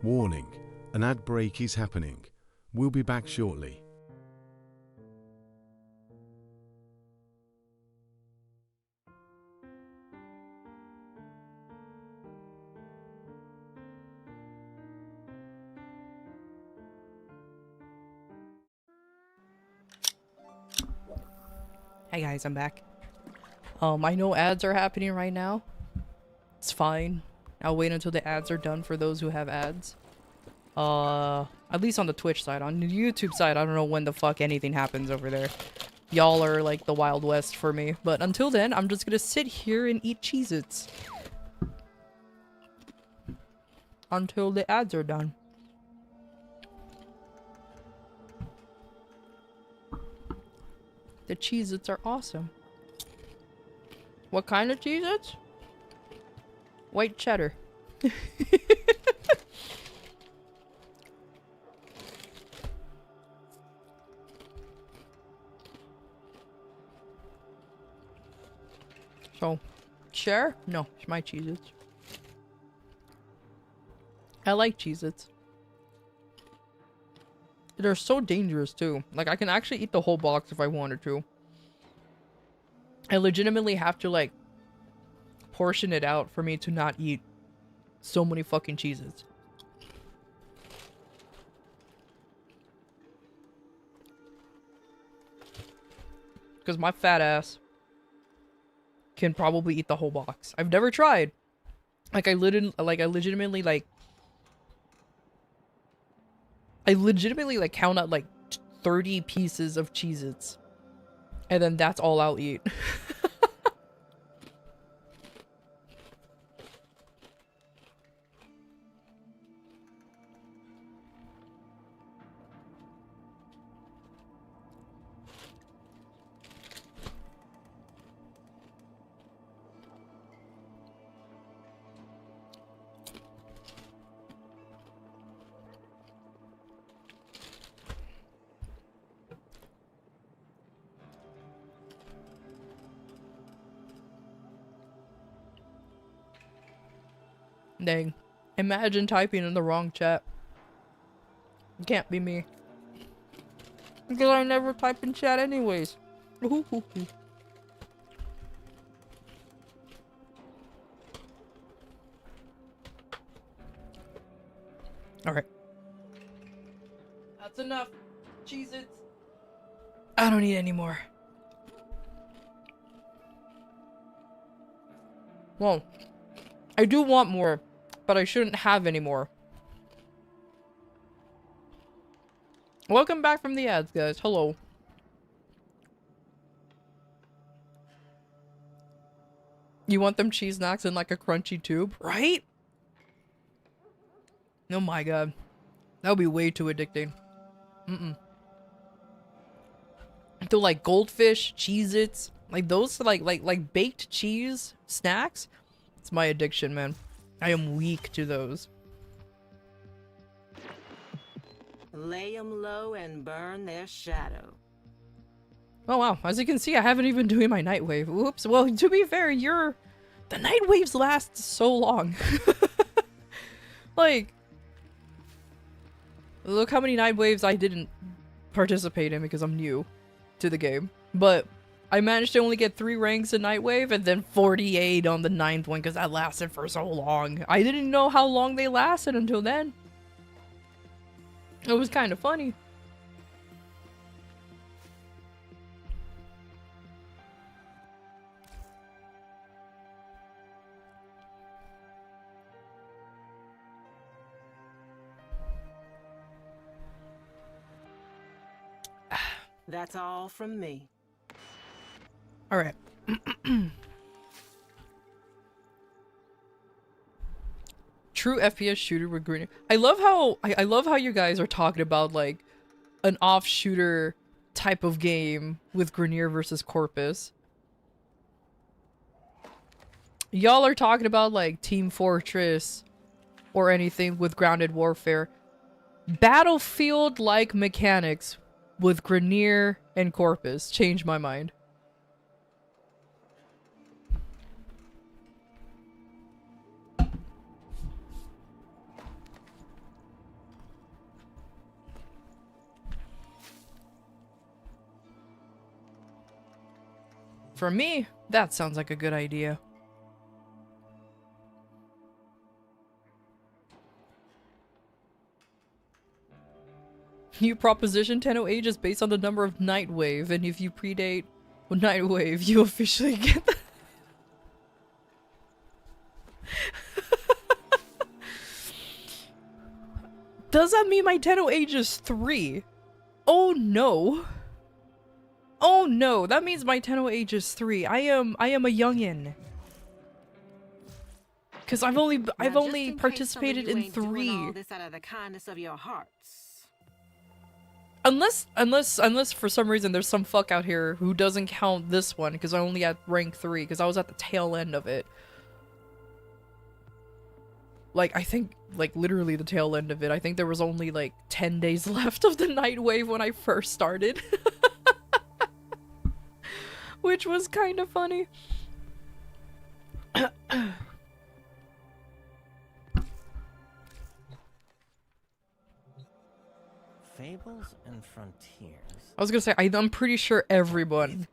Warning, an ad break is happening. We'll be back shortly. Hey guys, I'm back. I know ads are happening right now. It's fine. I'll wait until the ads are done for those who have ads. At least on the Twitch side. On the YouTube side, I don't know when the fuck anything happens over there. Y'all are like the Wild West for me. But until then, I'm just gonna sit here and eat Cheez-Its. Until the ads are done. The Cheez-Its are awesome. What kind of Cheez-Its? White cheddar. So, share? No, it's my Cheez-Its. I like Cheez-Its. They're so dangerous too. Like, I can actually eat the whole box if I wanted to. I legitimately have to, like, portion it out for me to not eat so many fucking Cheez-Its. Because my fat ass can probably eat the whole box. I've never tried. Like, I legitimately count out like 30 pieces of Cheez-Its. And then that's all I'll eat. Dang. Imagine typing in the wrong chat. It can't be me. Because I never type in chat anyways. Alright. That's enough. Cheez-Its. I don't need any more. Well, I do want more, but I shouldn't have any more. Welcome back from the ads, guys. Hello. You want them cheese snacks in like a crunchy tube, right? Oh my god. That would be way too addicting. So like goldfish, Cheez-Its, like those like baked cheese snacks. It's my addiction, man. I am weak to those. Lay 'em low and burn their shadow. Oh wow, as you can see, I haven't even doing my night wave. Oops. Well, to be fair, the night waves last so long. Like, look how many night waves I didn't participate in because I'm new to the game. But I managed to only get 3 ranks in night wave and then 48 on the 9th one because that lasted for so long. I didn't know how long they lasted until then. It was kind of funny. That's all from me. All right. True FPS shooter with green. I love how you guys are talking about like an off shooter type of game with Grenier versus Corpus. Y'all are talking about like Team Fortress or anything with Grounded Warfare. Battlefield like mechanics with Grenier and Corpus changed my mind. For me, that sounds like a good idea. New proposition, Tenno age is based on the number of Nightwave, and if you predate Nightwave, you officially get the Does that mean my Tenno age is 3? Oh no. Oh no, that means my Tenno age is 3. I am a youngin. Cause I've only participated in 3. All this out of the kindness of your hearts. Unless for some reason there's some fuck out here who doesn't count this one because I only at rank 3 because I was at the tail end of it. Like, I think, like, literally the tail end of it. I think there was only, like, 10 days left of the Nightwave when I first started. Which was kind of funny. Fables and Frontiers. I was gonna say, I'm pretty sure everyone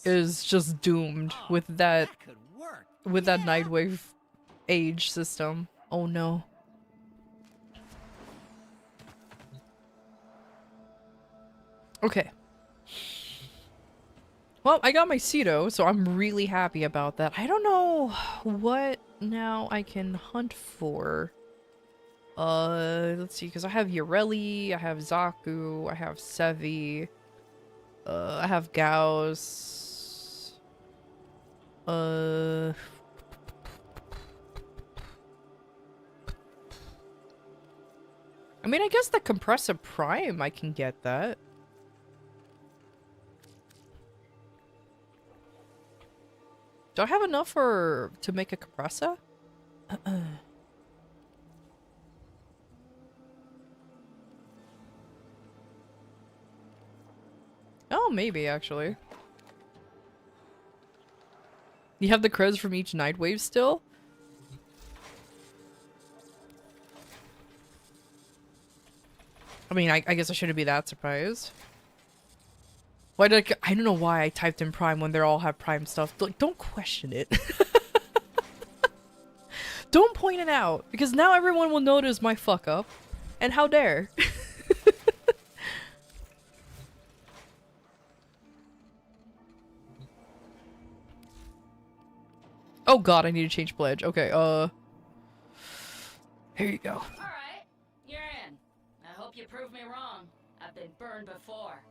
is just doomed with that Nightwave age system. Oh no. Okay. Well, I got my Cedo, so I'm really happy about that. I don't know what now I can hunt for. Let's see, because I have Yoreli, I have Zaku, I have Sevi, I have Gauss. I mean, I guess the Compressor Prime, I can get that. Do I have enough to make a compressor? Oh, maybe, actually. You have the creds from each Nightwave still? I mean, I guess I shouldn't be that surprised. Why did I don't know why I typed in Prime when they all have Prime stuff. Like, don't question it. Don't point it out, because now everyone will notice my fuck up. And how dare. Oh god, I need to change pledge. Okay, here you go. Alright, you're in. I hope you prove me wrong. I've been burned before.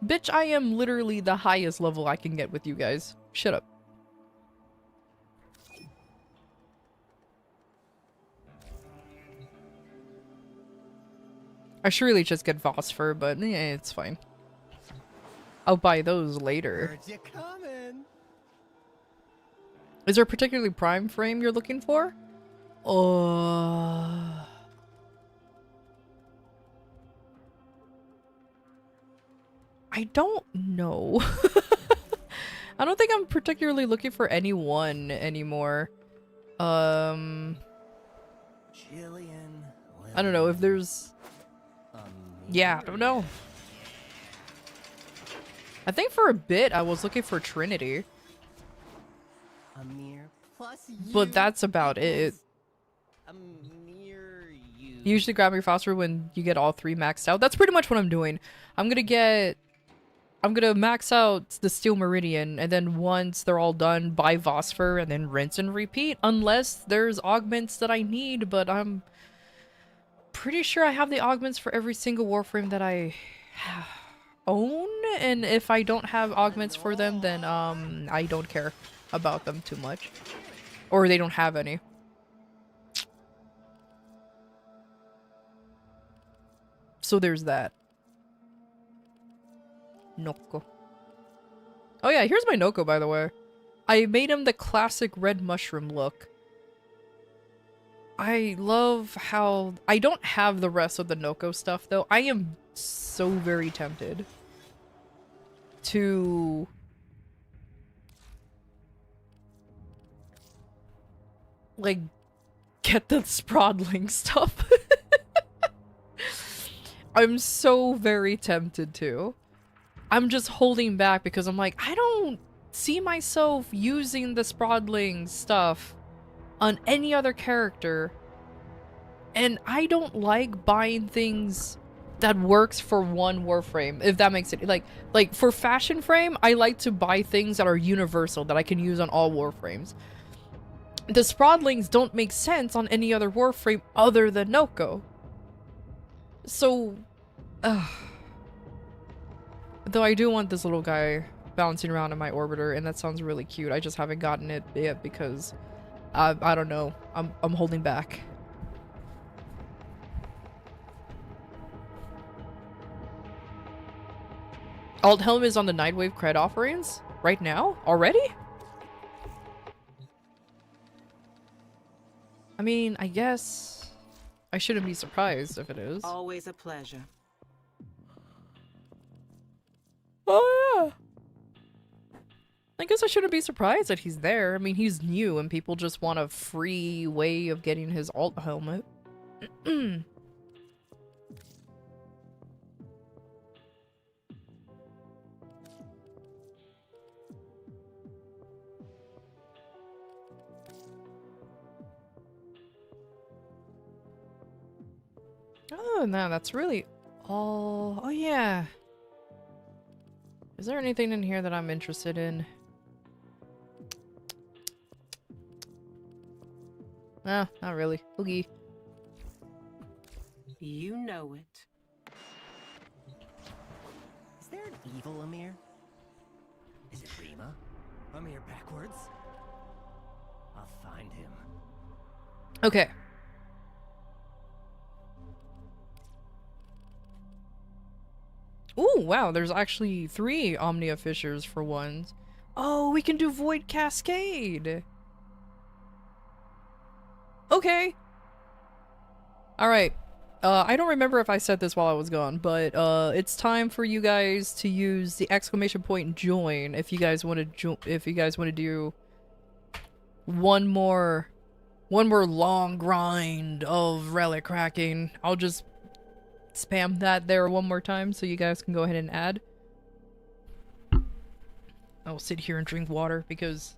Bitch, I am literally the highest level I can get with you guys. Shut up. I should really just get Phosphor, but yeah, it's fine. I'll buy those later. Heard you coming. Is there a particularly prime frame you're looking for? I don't know. I don't think I'm particularly looking for anyone anymore. I don't know if there's... Yeah, I don't know. I think for a bit I was looking for Trinity. But that's about it. You usually grab your phosphor when you get all 3 maxed out. That's pretty much what I'm doing. I'm gonna max out the Steel Meridian, and then once they're all done, buy Phosphor, and then rinse and repeat. Unless there's augments that I need, but I'm pretty sure I have the augments for every single Warframe that I own, and if I don't have augments for them, then I don't care about them too much. Or they don't have any. So there's that. Noko. Oh yeah, here's my Noko, by the way. I made him the classic red mushroom look. I love how... I don't have the rest of the Noko stuff, though. I am so very tempted to... like, get the Sprodling stuff. I'm so very tempted to. I'm just holding back because I'm like, I don't see myself using the Sprodling stuff on any other character. And I don't like buying things that works for one Warframe, if that makes it like for Fashion Frame, I like to buy things that are universal that I can use on all Warframes. The Sprodlings don't make sense on any other Warframe other than Noko. So, though I do want this little guy bouncing around in my orbiter, and that sounds really cute. I just haven't gotten it yet because I don't know. I'm holding back. Alt Helm is on the Nightwave cred offerings right now? Already? I mean, I guess I shouldn't be surprised if it is. Always a pleasure. Oh yeah. I guess I shouldn't be surprised that he's there. I mean, he's new and people just want a free way of getting his alt helmet. Oh, no, that's really all... Oh, yeah. Is there anything in here that I'm interested in? No, not really. Oogie. You know it. Is there an evil Amir? Is it Rima? Amir backwards? I'll find him. Okay. Ooh, wow, there's actually 3 Omnia Fissures for once. Oh, we can do Void Cascade! Okay. Alright. I don't remember if I said this while I was gone, but it's time for you guys to use the exclamation point join if you guys want to do one more long grind of relic cracking. I'll just spam that there one more time so you guys can go ahead and add. I'll sit here and drink water because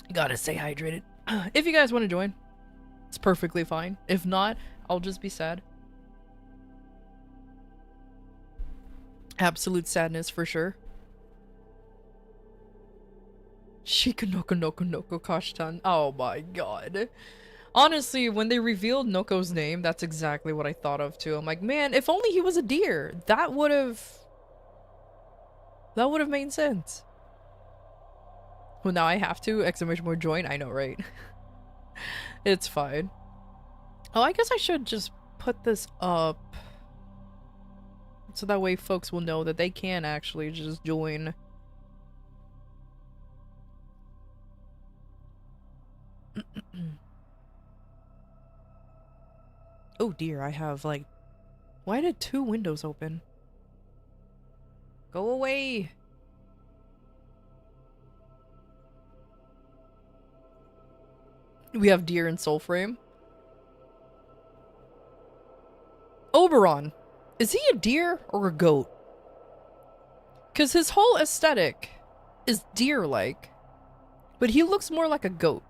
I gotta stay hydrated. If you guys want to join, it's perfectly fine. If not, I'll just be sad. Absolute sadness for sure. Shikanoko Noko Noko Kashtan. Oh my god. Honestly, when they revealed Noko's name, that's exactly what I thought of too. I'm like, man, if only he was a deer. That would have made sense. Well, now I have to! Exclamation point join. I know, right? It's fine. Oh, I guess I should just put this up. So that way folks will know that they can actually just join. Oh dear, I have like... Why did 2 windows open? Go away! We have deer and Soulframe. Oberon. Is he a deer or a goat? Because his whole aesthetic is deer-like. But he looks more like a goat.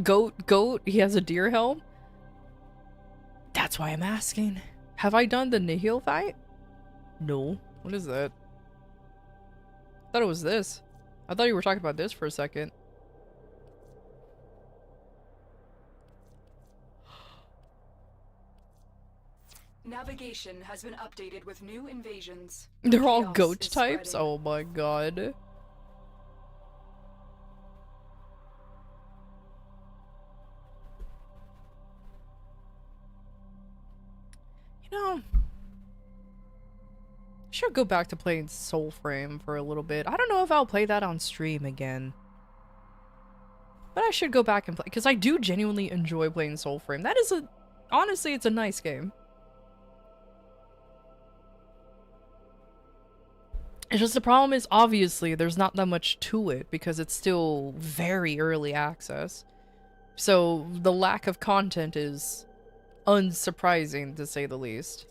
Goat, he has a deer helm? That's why I'm asking. Have I done the Nihil fight? No. What is that? I thought it was this. I thought you were talking about this for a second. Navigation has been updated with new invasions. They're all Chaos goat is types? spreading. Oh my god. You know, I should go back to playing Soulframe for a little bit. I don't know if I'll play that on stream again. But I should go back and play, because I do genuinely enjoy playing Soulframe. That is honestly, it's a nice game. It's just the problem is, obviously, there's not that much to it because it's still very early access. So the lack of content is unsurprising, to say the least.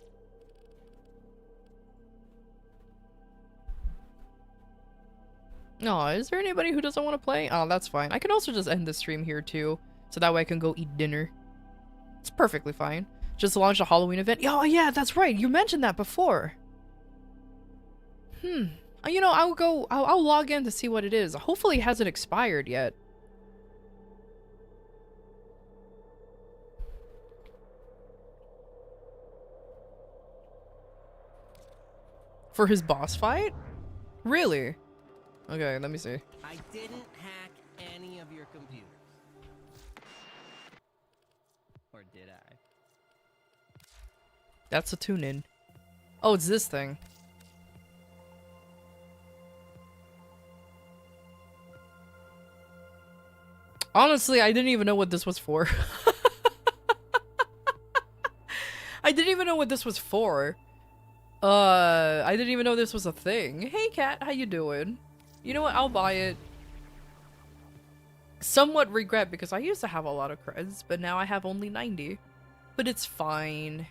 Oh, is there anybody who doesn't want to play? Oh, that's fine. I can also just end the stream here too, so that way I can go eat dinner. It's perfectly fine. Just launched a Halloween event. Oh yeah, that's right. You mentioned that before. You know, I'll log in to see what it is. Hopefully it hasn't expired yet. For his boss fight? Really? Okay, let me see. I didn't hack any of your computers. Or did I? That's a tune-in. Oh, it's this thing. Honestly, I didn't even know what this was for. I didn't even know what this was for. I didn't even know this was a thing. Hey, Cat, how you doing? You know what? I'll buy it. Somewhat regret because I used to have a lot of creds, but now I have only 90. But it's fine.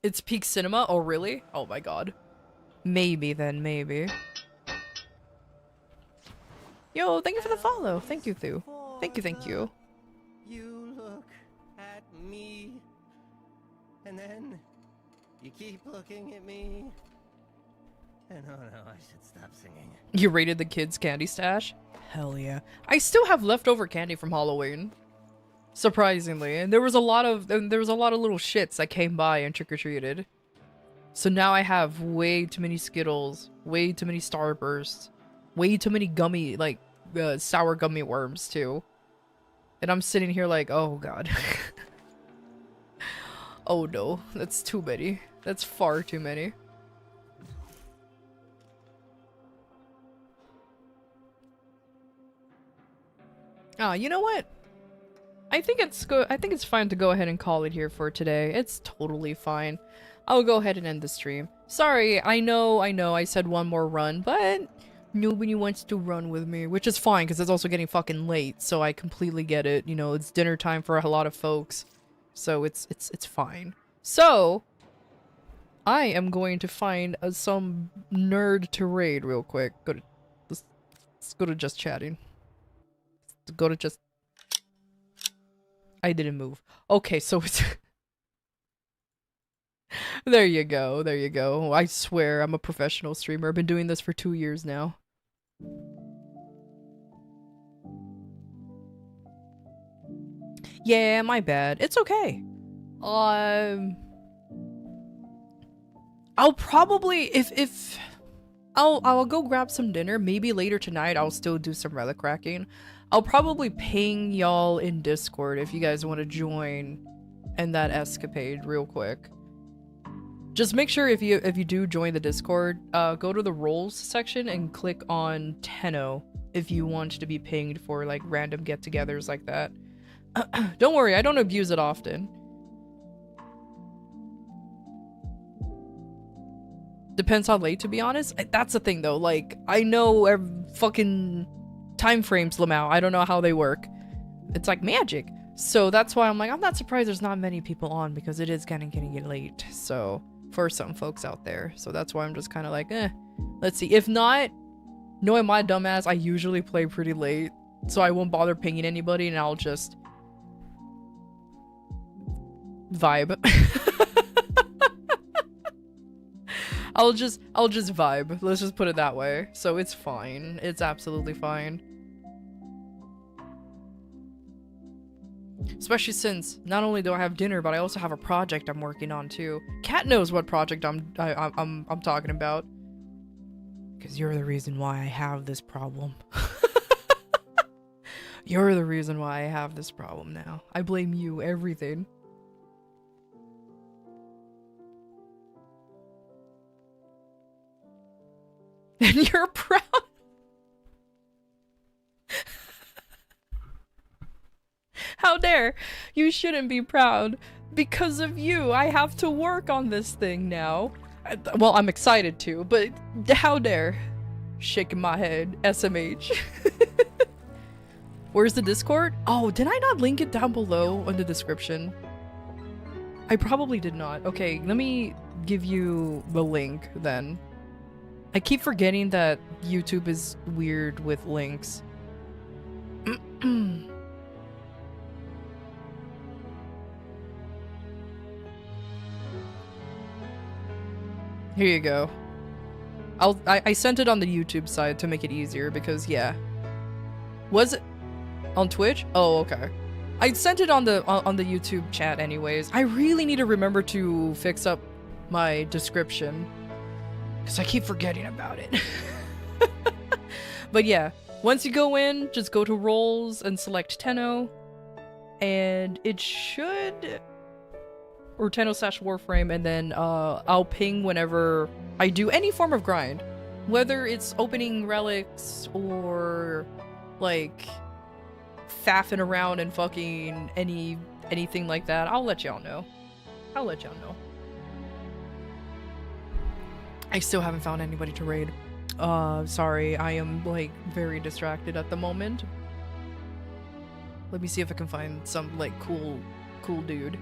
It's peak cinema? Oh, really? Oh my god. Maybe then, maybe. Yo, thank you for the follow. Thank you, Thu. Thank you, thank you. You look at me, and then you keep looking at me. And oh no, I should stop singing. You raided the kids' candy stash? Hell yeah. I still have leftover candy from Halloween. Surprisingly. And there was a lot of little shits that came by and trick-or-treated. So now I have way too many Skittles, way too many Starbursts, way too many gummy, like, sour gummy worms, too. And I'm sitting here like, oh god. Oh no, that's too many. That's far too many. Ah, you know what? I think it's fine to go ahead and call it here for today. It's totally fine. I'll go ahead and end the stream. Sorry, I know I said one more run, but nobody wants to run with me, which is fine because it's also getting fucking late, so I completely get it. You know, it's dinner time for a lot of folks. So it's fine. So I am going to find some nerd to raid real quick. Let's go to just chatting. Go to just... I didn't move. Okay, so it's... There you go, there you go. I swear, I'm a professional streamer. I've been doing this for 2 years now. Yeah, my bad. It's okay. I'll probably, if I'll go grab some dinner. Maybe later tonight I'll still do some relic racking. I'll probably ping y'all in Discord if you guys want to join in that escapade real quick. Just make sure if you do join the Discord, go to the roles section and click on Tenno if you want to be pinged for like random get-togethers like that. Don't worry, I don't abuse it often. Depends how late, to be honest. That's the thing though, like, I know fucking time frames, Lamau. I don't know how they work. It's like magic. So that's why I'm like, I'm not surprised there's not many people on because it is getting late. So, for some folks out there. So that's why I'm just kind of like, let's see. If not, knowing my dumbass, I usually play pretty late. So I won't bother pinging anybody and I'll just vibe. I'll just vibe. Let's just put it that way. So it's fine. It's absolutely fine. Especially since not only do I have dinner, but I also have a project I'm working on too. Kat knows what project I'm talking about. Because you're the reason why I have this problem. You're the reason why I have this problem now. I blame you, everything. And you're proud. How dare! You shouldn't be proud. Because of you, I have to work on this thing now. Well, I'm excited to, but how dare? Shaking my head. SMH. Where's the Discord? Oh, did I not link it down below in the description? I probably did not. Okay, let me give you the link then. I keep forgetting that YouTube is weird with links. Here you go. I sent it on the YouTube side to make it easier because yeah. Was it on Twitch? Oh, okay. I sent it on the YouTube chat anyways. I really need to remember to fix up my description because I keep forgetting about it. But yeah, once you go in, just go to roles and select Tenno, and it should, or Tenno/Warframe, and then I'll ping whenever I do any form of grind, whether it's opening relics or like faffing around and fucking anything like that. I'll let y'all know. I'll let y'all know. I still haven't found anybody to raid. Sorry, I am like very distracted at the moment. Let me see if I can find some like cool dude.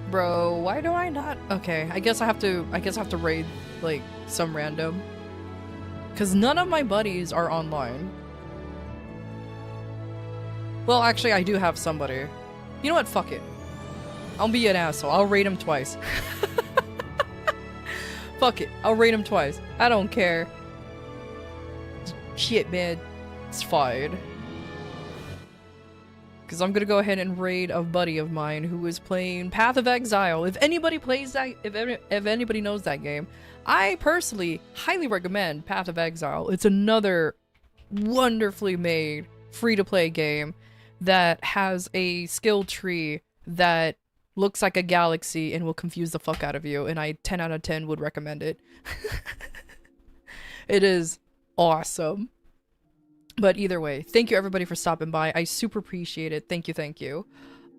Bro, why do I not? Okay, I guess I have to raid like some random. Cause none of my buddies are online. Well, actually I do have somebody. You know what? Fuck it. I'll be an asshole. I'll raid him twice. Fuck it. I'll raid him twice. I don't care. Shit, man. It's fine. Because I'm gonna go ahead and raid a buddy of mine who is playing Path of Exile. If anybody plays that, if anybody knows that game, I personally highly recommend Path of Exile. It's another wonderfully made free-to-play game that has a skill tree that looks like a galaxy and will confuse the fuck out of you, and I 10 out of 10 would recommend it. It is awesome. But either way, thank you everybody for stopping by. I super appreciate it. Thank you, thank you.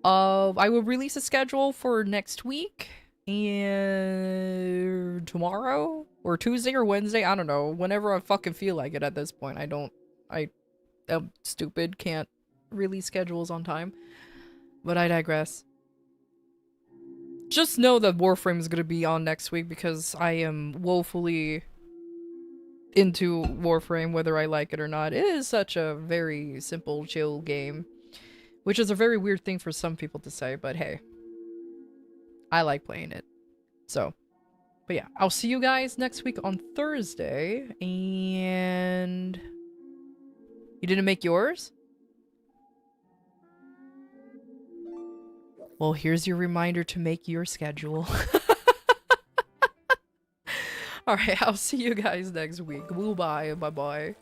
I will release a schedule for next week and tomorrow or Tuesday or Wednesday. I don't know. Whenever I fucking feel like it at this point. I am stupid. Can't release schedules on time. But I digress. Just know that Warframe is going to be on next week because I am woefully into Warframe whether I like it or not. It is such a very simple, chill game. Which is a very weird thing for some people to say, but hey. I like playing it. So, but yeah, I'll see you guys next week on Thursday, and you didn't make yours? Well, here's your reminder to make your schedule. Alright, I'll see you guys next week. Bye-bye. Bye-bye.